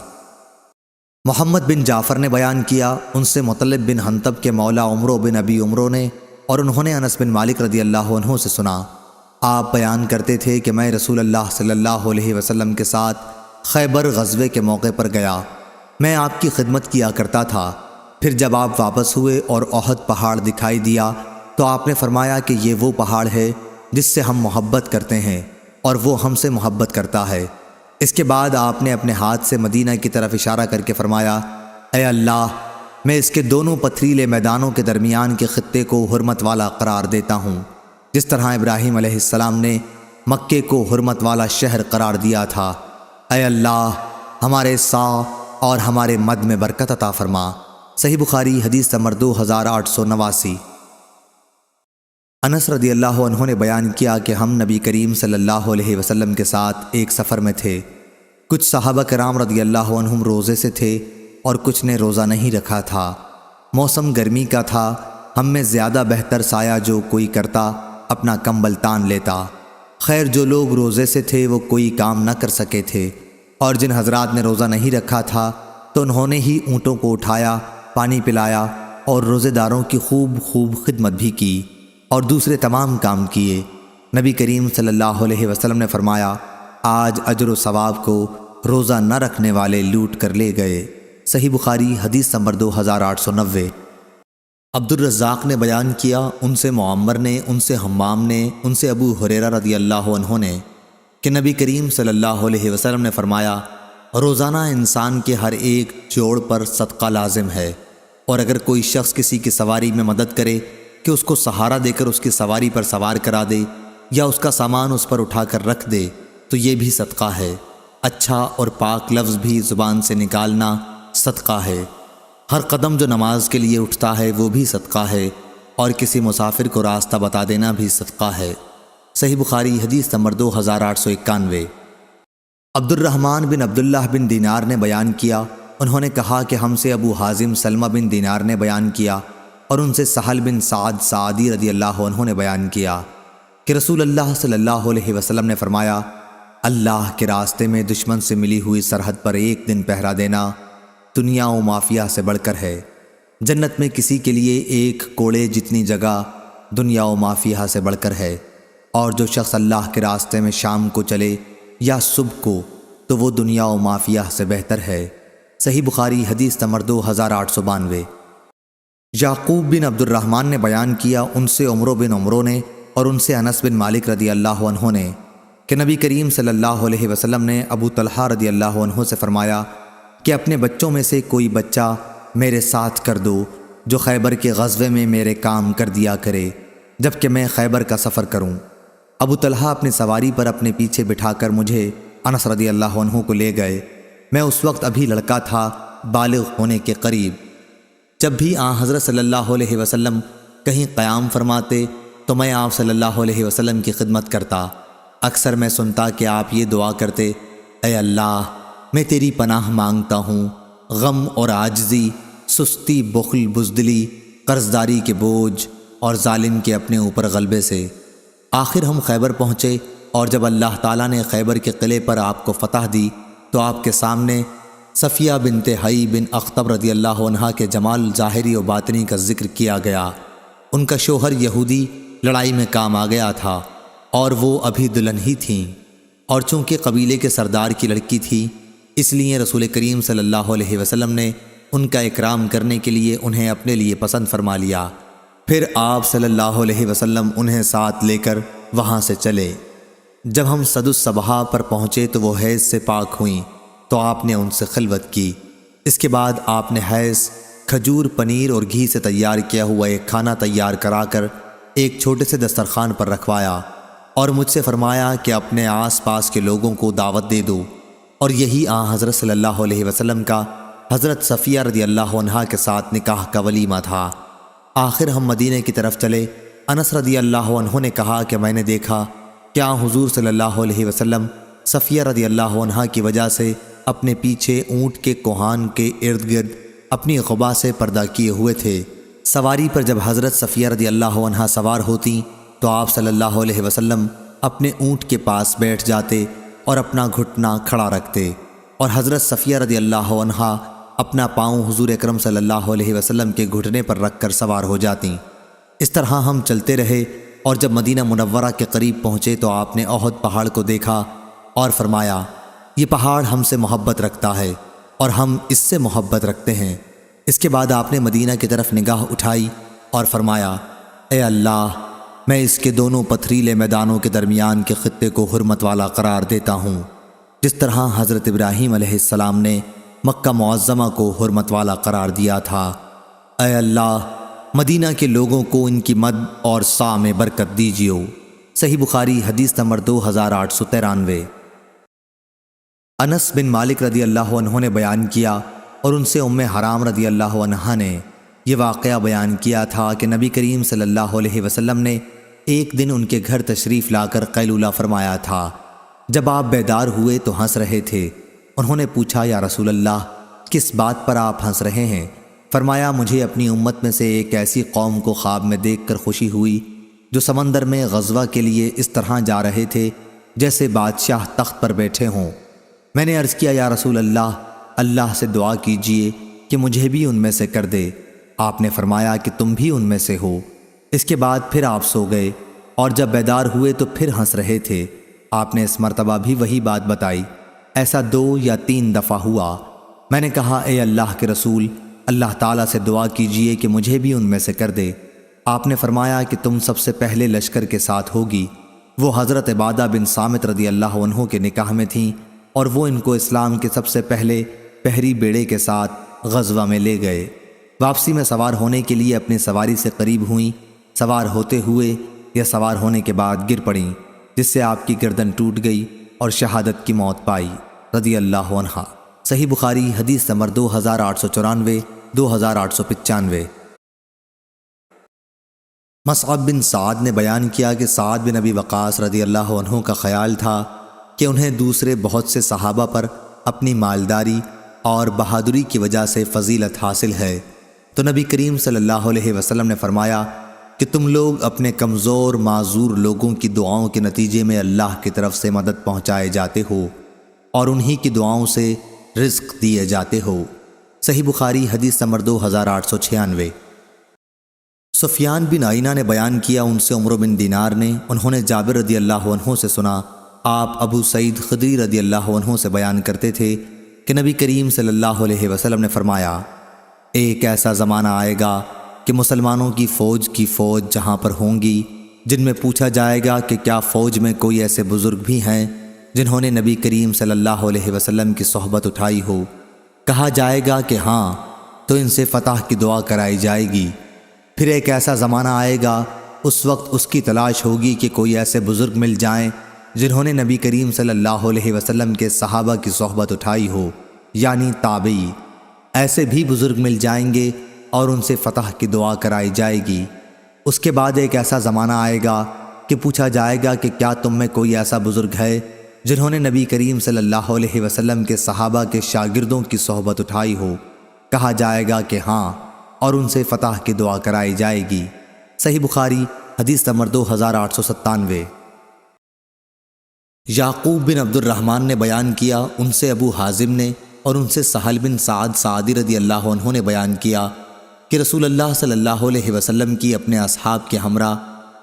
محمد بن جعفر نے بیان کیا، ان سے مطلب بن حنطب کے مولا عمرو بن ابی عمرو نے، اور انہوں نے انس بن مالک رضی اللہ عنہ سے سنا، آپ بیان کرتے تھے کہ میں رسول اللہ صلی اللہ علیہ وسلم کے ساتھ خیبر غزوے کے موقع پر گیا، میں آپ کی خدمت کیا کرتا تھا، پھر جب آپ واپس ہوئے اور احد پہاڑ دکھائی دیا تو آپ نے فرمایا کہ یہ وہ پہاڑ ہے جس سے ہم محبت کرتے ہیں اور وہ ہم سے محبت کرتا ہے۔ اس کے بعد آپ نے اپنے ہاتھ سے مدینہ کی طرف اشارہ کر کے فرمایا، اے اللہ، میں اس کے دونوں پتھریلے میدانوں کے درمیان کے خطے کو حرمت والا قرار دیتا ہوں، جس طرح ابراہیم علیہ السلام نے مکے کو حرمت والا شہر قرار دیا تھا۔ اے اللہ، ہمارے سا اور ہمارے مد میں برکت عطا فرما۔ صحیح بخاری حدیث نمبر 2889۔ انس رضی اللہ عنہ نے بیان کیا کہ ہم نبی کریم صلی اللہ علیہ وسلم کے ساتھ ایک سفر میں تھے، کچھ صحابہ کرام رضی اللہ عنہم روزے سے تھے اور کچھ نے روزہ نہیں رکھا تھا۔ موسم گرمی کا تھا، ہم میں زیادہ بہتر سایہ جو کوئی کرتا اپنا کمبل تان لیتا۔ خیر جو لوگ روزے سے تھے وہ کوئی کام نہ کر سکے تھے، اور جن حضرات نے روزہ نہیں رکھا تھا تو انہوں نے ہی اونٹوں کو اٹھایا، پانی پلایا اور روزے داروں کی خوب خدمت بھی کی اور دوسرے تمام کام کیے۔ نبی کریم صلی اللہ علیہ وسلم نے فرمایا، آج اجر و ثواب کو روزہ نہ رکھنے والے لوٹ کر لے گئے۔ صحیح بخاری حدیث نمبر 2890۔ عبد الرزاق نے بیان کیا، ان سے معمر نے، ان سے حمام نے، ان سے ابو ہریرہ رضی اللہ عنہ نے کہ نبی کریم صلی اللہ علیہ وسلم نے فرمایا، روزانہ انسان کے ہر ایک جوڑ پر صدقہ لازم ہے، اور اگر کوئی شخص کسی کی سواری میں مدد کرے کہ اس کو سہارا دے کر اس کی سواری پر سوار کرا دے یا اس کا سامان اس پر اٹھا کر رکھ دے تو یہ بھی صدقہ ہے۔ اچھا اور پاک لفظ بھی زبان سے نکالنا صدقہ ہے۔ ہر قدم جو نماز کے لیے اٹھتا ہے وہ بھی صدقہ ہے، اور کسی مسافر کو راستہ بتا دینا بھی صدقہ ہے۔ صحیح بخاری حدیث نمبر 2891۔ عبد الرحمن بن عبداللہ بن دینار نے بیان کیا، انہوں نے کہا کہ ہم سے ابو حازم سلمہ بن دینار نے بیان کیا، اور ان سے سہل بن سعد سعدی رضی اللہ عنہ نے بیان کیا کہ رسول اللہ صلی اللہ علیہ وسلم نے فرمایا، اللہ کے راستے میں دشمن سے ملی ہوئی سرحد پر ایک دن پہرا دینا دنیا و مافیہ سے بڑھ کر ہے۔ جنت میں کسی کے لیے ایک کوڑے جتنی جگہ دنیا و مافیہ سے بڑھ کر ہے، اور جو شخص اللہ کے راستے میں شام کو چلے یا صبح کو تو وہ دنیا و مافیہ سے بہتر ہے۔ صحیح بخاری حدیث نمبر 2892۔ یعقوب بن عبد الرحمن نے بیان کیا، ان سے عمرو بن عمرو نے اور ان سے انس بن مالک رضی اللہ عنہ نے کہ نبی کریم صلی اللہ علیہ وسلم نے ابو طلحہ رضی اللہ عنہ سے فرمایا کہ اپنے بچوں میں سے کوئی بچہ میرے ساتھ کر دو جو خیبر کے غزوے میں میرے کام کر دیا کرے جب کہ میں خیبر کا سفر کروں۔ ابو طلحہ اپنی سواری پر اپنے پیچھے بٹھا کر مجھے انس رضی اللہ عنہ کو لے گئے۔ میں اس وقت ابھی لڑکا تھا، بالغ ہونے کے قریب۔ جب بھی حضرت صلی اللہ علیہ وسلم کہیں قیام فرماتے تو میں آپ صلی اللہ علیہ وسلم کی خدمت کرتا۔ اکثر میں سنتا کہ آپ یہ دعا کرتے، اے اللہ، میں تیری پناہ مانگتا ہوں غم اور عاجزی، سستی، بخل، بزدلی، قرضداری کے بوجھ اور ظالم کے اپنے اوپر غلبے سے۔ آخر ہم خیبر پہنچے، اور جب اللہ تعالیٰ نے خیبر کے قلعے پر آپ کو فتح دی تو آپ کے سامنے صفیہ بنت حی بن اخطب رضی اللہ عنہا کے جمال ظاہری و باطنی کا ذکر کیا گیا۔ ان کا شوہر یہودی لڑائی میں کام آ گیا تھا اور وہ ابھی دلہن ہی تھیں، اور چونکہ قبیلے کے سردار کی لڑکی تھی اس لیے رسول کریم صلی اللہ علیہ وسلم نے ان کا اکرام کرنے کے لیے انہیں اپنے لیے پسند فرما لیا۔ پھر آپ صلی اللہ علیہ وسلم انہیں ساتھ لے کر وہاں سے چلے۔ جب ہم صد الصباح پر پہنچے تو وہ حیض سے پاک ہوئیں تو آپ نے ان سے خلوت کی۔ اس کے بعد آپ نے حیض، کھجور، پنیر اور گھی سے تیار کیا ہوا ایک کھانا تیار کرا کر ایک چھوٹے سے دسترخوان پر رکھوایا اور مجھ سے فرمایا کہ اپنے آس پاس کے لوگوں کو دعوت دے دو، اور یہی حضرت صلی اللہ علیہ وسلم کا حضرت صفیہ رضی اللہ عنہا کے ساتھ نکاح کا ولیمہ تھا۔ آخر ہم مدینے کی طرف چلے۔ انس رضی اللہ عنہ نے کہا کہ میں نے دیکھا کیا حضور صلی اللہ علیہ وسلم صفیہ رضی اللہ عنہا کی وجہ سے اپنے پیچھے اونٹ کے کوہان کے ارد گرد اپنی قبا سے پردہ کیے ہوئے تھے۔ سواری پر جب حضرت صفیہ رضی اللہ عنہا سوار ہوتی تو آپ صلی اللہ علیہ وسلم اپنے اونٹ کے پاس بیٹھ جاتے اور اپنا گھٹنا کھڑا رکھتے، اور حضرت صفیہ رضی اللہ عنہا اپنا پاؤں حضور اکرم صلی اللہ علیہ وسلم کے گھٹنے پر رکھ کر سوار ہو جاتیں۔ اس طرح ہم چلتے رہے، اور جب مدینہ منورہ کے قریب پہنچے تو آپ نے احد پہاڑ کو دیکھا اور فرمایا یہ پہاڑ ہم سے محبت رکھتا ہے اور ہم اس سے محبت رکھتے ہیں۔ اس کے بعد آپ نے مدینہ کی طرف نگاہ اٹھائی اور فرمایا اے اللہ، میں اس کے دونوں پتھریلے میدانوں کے درمیان کے خطے کو حرمت والا قرار دیتا ہوں، جس طرح حضرت ابراہیم علیہ السلام نے مکہ معظمہ کو حرمت والا قرار دیا تھا۔ اے اللہ، مدینہ کے لوگوں کو ان کی مد اور سا میں برکت دیجیو۔ صحیح بخاری حدیث نمبر 2893۔ انس بن مالک رضی اللہ عنہ نے بیان کیا اور ان سے ام حرام رضی اللہ عنہا نے یہ واقعہ بیان کیا تھا کہ نبی کریم صلی اللہ علیہ وسلم نے ایک دن ان کے گھر تشریف لا کر قیلولہ فرمایا تھا۔ جب آپ بیدار ہوئے تو ہنس رہے تھے۔ انہوں نے پوچھا یا رسول اللہ، کس بات پر آپ ہنس رہے ہیں؟ فرمایا مجھے اپنی امت میں سے ایک ایسی قوم کو خواب میں دیکھ کر خوشی ہوئی جو سمندر میں غزوہ کے لیے اس طرح جا رہے تھے جیسے بادشاہ تخت پر بیٹھے ہوں۔ میں نے عرض کیا یا رسول اللہ، اللہ سے دعا کیجئے کہ مجھے بھی ان میں سے کر دے۔ آپ نے فرمایا کہ تم بھی ان میں سے ہو۔ اس کے بعد پھر آپ سو گئے، اور جب بیدار ہوئے تو پھر ہنس رہے تھے۔ آپ نے اس مرتبہ بھی وہی بات بتائی۔ ایسا 2 یا 3 دفعہ ہوا۔ میں نے کہا اے اللہ کے رسول، اللہ تعالیٰ سے دعا کیجئے کہ مجھے بھی ان میں سے کر دے۔ آپ نے فرمایا کہ تم سب سے پہلے لشکر کے ساتھ ہوگی۔ وہ حضرت عبادہ بن صامت رضی اللہ عنہ کے نکاح میں تھیں، اور وہ ان کو اسلام کے سب سے پہلے پہری بیڑے کے ساتھ غزوہ میں لے گئے۔ واپسی میں سوار ہونے کے لیے اپنی سواری سے قریب ہوئیں، سوار ہوتے ہوئے یا سوار ہونے کے بعد گر پڑیں، جس سے آپ کی گردن ٹوٹ گئی اور شہادت کی موت پائی رضی اللہ عنہا۔ صحیح بخاری حدیث نمبر 2894، 2895۔ مصعب بن سعد نے بیان کیا کہ سعد بن ابی وقاص رضی اللہ عنہ کا خیال تھا کہ انہیں دوسرے بہت سے صحابہ پر اپنی مالداری اور بہادری کی وجہ سے فضیلت حاصل ہے، تو نبی کریم صلی اللہ علیہ وسلم نے فرمایا کہ تم لوگ اپنے کمزور معذور لوگوں کی دعاؤں کے نتیجے میں اللہ کی طرف سے مدد پہنچائے جاتے ہو اور انہی کی دعاؤں سے رزق دیے جاتے ہو۔ صحیح بخاری حدیث نمبر 2896۔ سفیان بن عینہ نے بیان کیا ان سے عمرو بن دینار نے، انہوں نے جابر رضی اللہ عنہ سے سنا، آپ ابو سعید خدری رضی اللہ عنہ سے بیان کرتے تھے کہ نبی کریم صلی اللہ علیہ وسلم نے فرمایا ایک ایسا زمانہ آئے گا کہ مسلمانوں کی فوج جہاں پر ہوں گی، جن میں پوچھا جائے گا کہ کیا فوج میں کوئی ایسے بزرگ بھی ہیں جنہوں نے نبی کریم صلی اللہ علیہ وسلم کی صحبت اٹھائی ہو؟ کہا جائے گا کہ ہاں، تو ان سے فتح کی دعا کرائی جائے گی۔ پھر ایک ایسا زمانہ آئے گا، اس وقت اس کی تلاش ہوگی کہ کوئی ایسے بزرگ مل جائیں جنہوں نے نبی کریم صلی اللہ علیہ وسلم کے صحابہ کی صحبت اٹھائی ہو، یعنی تابعی۔ ایسے بھی بزرگ مل جائیں گے اور ان سے فتح کی دعا کرائی جائے گی۔ اس کے بعد ایک ایسا زمانہ آئے گا کہ پوچھا جائے گا کہ کیا تم میں کوئی ایسا بزرگ ہے جنہوں نے نبی کریم صلی اللہ علیہ وسلم کے صحابہ کے شاگردوں کی صحبت اٹھائی ہو؟ کہا جائے گا کہ ہاں، اور ان سے فتح کی دعا کرائی جائے گی۔ صحیح بخاری حدیث نمبر 2897۔ یعقوب بن عبد الرحمن نے بیان کیا ان سے ابو حازم نے، اور ان سے سہل بن سعد سعدی رضی اللہ عنہ نے بیان کیا کہ رسول اللہ صلی اللہ علیہ وسلم کی اپنے اصحاب کے ہمراہ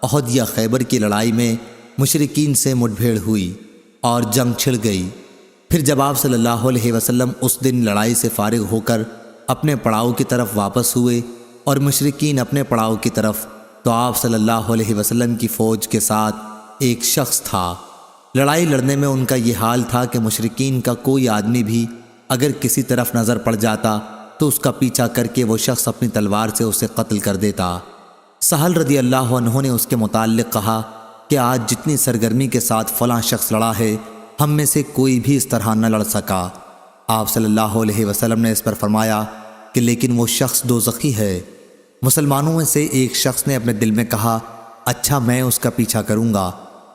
احد یا خیبر کی لڑائی میں مشرکین سے مٹ بھیڑ ہوئی اور جنگ چھڑ گئی۔ پھر جب آپ صلی اللہ علیہ وسلم اس دن لڑائی سے فارغ ہو کر اپنے پڑاؤ کی طرف واپس ہوئے اور مشرکین اپنے پڑاؤ کی طرف، تو آپ صلی اللہ علیہ وسلم کی فوج کے ساتھ ایک شخص تھا۔ لڑائی لڑنے میں ان کا یہ حال تھا کہ مشرکین کا کوئی آدمی بھی اگر کسی طرف نظر پڑ جاتا تو اس کا پیچھا کر کے وہ شخص اپنی تلوار سے اسے قتل کر دیتا۔ سہل رضی اللہ عنہ نے اس کے متعلق کہا کہ آج جتنی سرگرمی کے ساتھ فلاں شخص لڑا ہے، ہم میں سے کوئی بھی اس طرح نہ لڑ سکا۔ آپ صلی اللہ علیہ وسلم نے اس پر فرمایا کہ لیکن وہ شخص دوزخی ہے۔ مسلمانوں میں سے ایک شخص نے اپنے دل میں کہا، اچھا میں اس کا پیچھا کروں گا،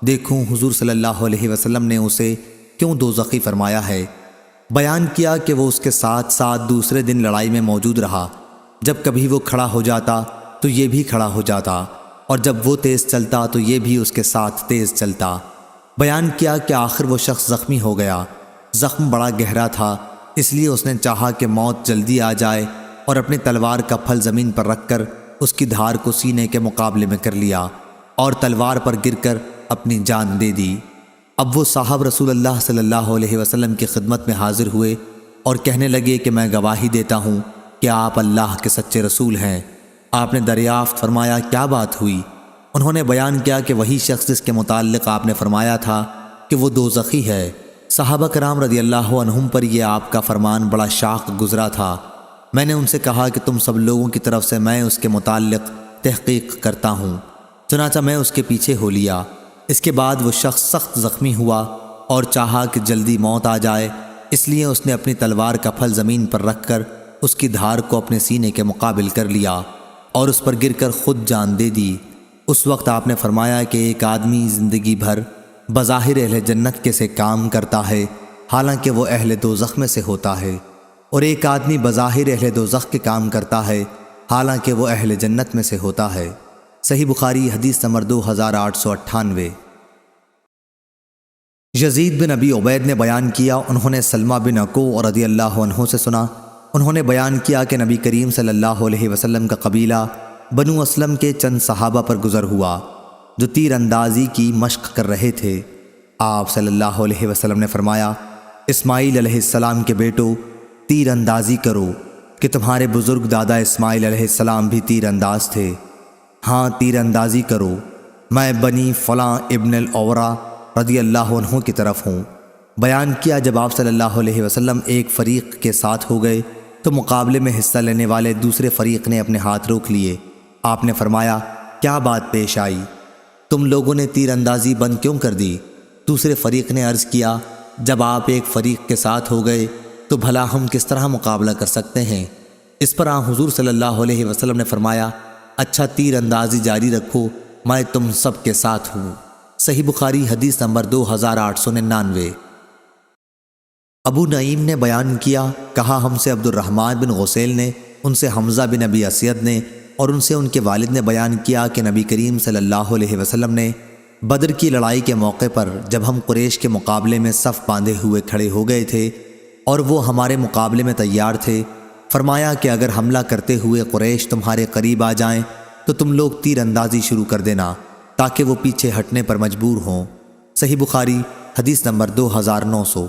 دیکھوں حضور صلی اللہ علیہ وسلم نے اسے کیوں دوزخی فرمایا ہے۔ بیان کیا کہ وہ اس کے ساتھ ساتھ دوسرے دن لڑائی میں موجود رہا۔ جب کبھی وہ کھڑا ہو جاتا تو یہ بھی کھڑا ہو جاتا، اور جب وہ تیز چلتا تو یہ بھی اس کے ساتھ تیز چلتا۔ بیان کیا کہ آخر وہ شخص زخمی ہو گیا۔ زخم بڑا گہرا تھا، اس لیے اس نے چاہا کہ موت جلدی آ جائے اور اپنی تلوار کا پھل زمین پر رکھ کر اس کی دھار کو سینے کے مقابلے میں کر لیا اور تلوار پر گر کر اپنی جان دے دی۔ اب وہ صاحب رسول اللہ صلی اللہ علیہ وسلم کی خدمت میں حاضر ہوئے اور کہنے لگے کہ میں گواہی دیتا ہوں کہ آپ اللہ کے سچے رسول ہیں۔ آپ نے دریافت فرمایا کیا بات ہوئی؟ انہوں نے بیان کیا کہ وہی شخص جس کے متعلق آپ نے فرمایا تھا کہ وہ دوزخی ہے۔ صحابہ کرام رضی اللہ عنہم پر یہ آپ کا فرمان بڑا شاق گزرا تھا۔ میں نے ان سے کہا کہ تم سب لوگوں کی طرف سے میں اس کے متعلق تحقیق کرتا ہوں، چنانچہ میں اس کے پیچھے ہو لیا۔ اس کے بعد وہ شخص سخت زخمی ہوا اور چاہا کہ جلدی موت آ جائے، اس لیے اس نے اپنی تلوار کا پھل زمین پر رکھ کر اس کی دھار کو اپنے سینے کے مقابل کر لیا اور اس پر گر کر خود جان دے دی۔ اس وقت آپ نے فرمایا کہ ایک آدمی زندگی بھر بظاہر اہل جنت کے سے کام کرتا ہے، حالانکہ وہ اہل دوزخ میں سے ہوتا ہے، اور ایک آدمی بظاہر اہل دوزخ کے کام کرتا ہے، حالانکہ وہ اہل جنت میں سے ہوتا ہے۔ صحیح بخاری حدیث نمبر 2898۔ یزید بن ابی عبید نے بیان کیا، انہوں نے سلمہ بن اکوع رضی اللہ عنہ سے سنا، انہوں نے بیان کیا کہ نبی کریم صلی اللہ علیہ وسلم کا قبیلہ بنو اسلم کے چند صحابہ پر گزر ہوا جو تیر اندازی کی مشق کر رہے تھے۔ آپ صلی اللہ علیہ وسلم نے فرمایا، اسماعیل علیہ السلام کے بیٹو تیر اندازی کرو کہ تمہارے بزرگ دادا اسماعیل علیہ السلام بھی تیر انداز تھے۔ ہاں تیر اندازی کرو، میں بنی فلاں ابن الاورا رضی اللہ عنہ کی طرف ہوں۔ بیان کیا جب آپ صلی اللہ علیہ وسلم ایک فریق کے ساتھ ہو گئے تو مقابلے میں حصہ لینے والے دوسرے فریق نے اپنے ہاتھ روک لیے۔ آپ نے فرمایا کیا بات پیش آئی؟ تم لوگوں نے تیر اندازی بند کیوں کر دی؟ دوسرے فریق نے عرض کیا جب آپ ایک فریق کے ساتھ ہو گئے تو بھلا ہم کس طرح مقابلہ کر سکتے ہیں؟ اس پر حضور صلی اللہ علیہ وسلم نے فرمایا اچھا تیر اندازی جاری رکھو، میں تم سب کے ساتھ ہوں۔ صحیح بخاری حدیث نمبر 2899۔ ابو نعیم نے بیان کیا، کہا ہم سے عبد الرحمن بن غسیل نے، ان سے حمزہ بن ابی اسید نے، اور ان سے ان کے والد نے بیان کیا کہ نبی کریم صلی اللہ علیہ وسلم نے بدر کی لڑائی کے موقع پر جب ہم قریش کے مقابلے میں صف باندھے ہوئے کھڑے ہو گئے تھے اور وہ ہمارے مقابلے میں تیار تھے، فرمایا کہ اگر حملہ کرتے ہوئے قریش تمہارے قریب آ جائیں تو تم لوگ تیر اندازی شروع کر دینا تاکہ وہ پیچھے ہٹنے پر مجبور ہوں۔ صحیح بخاری حدیث نمبر 2900۔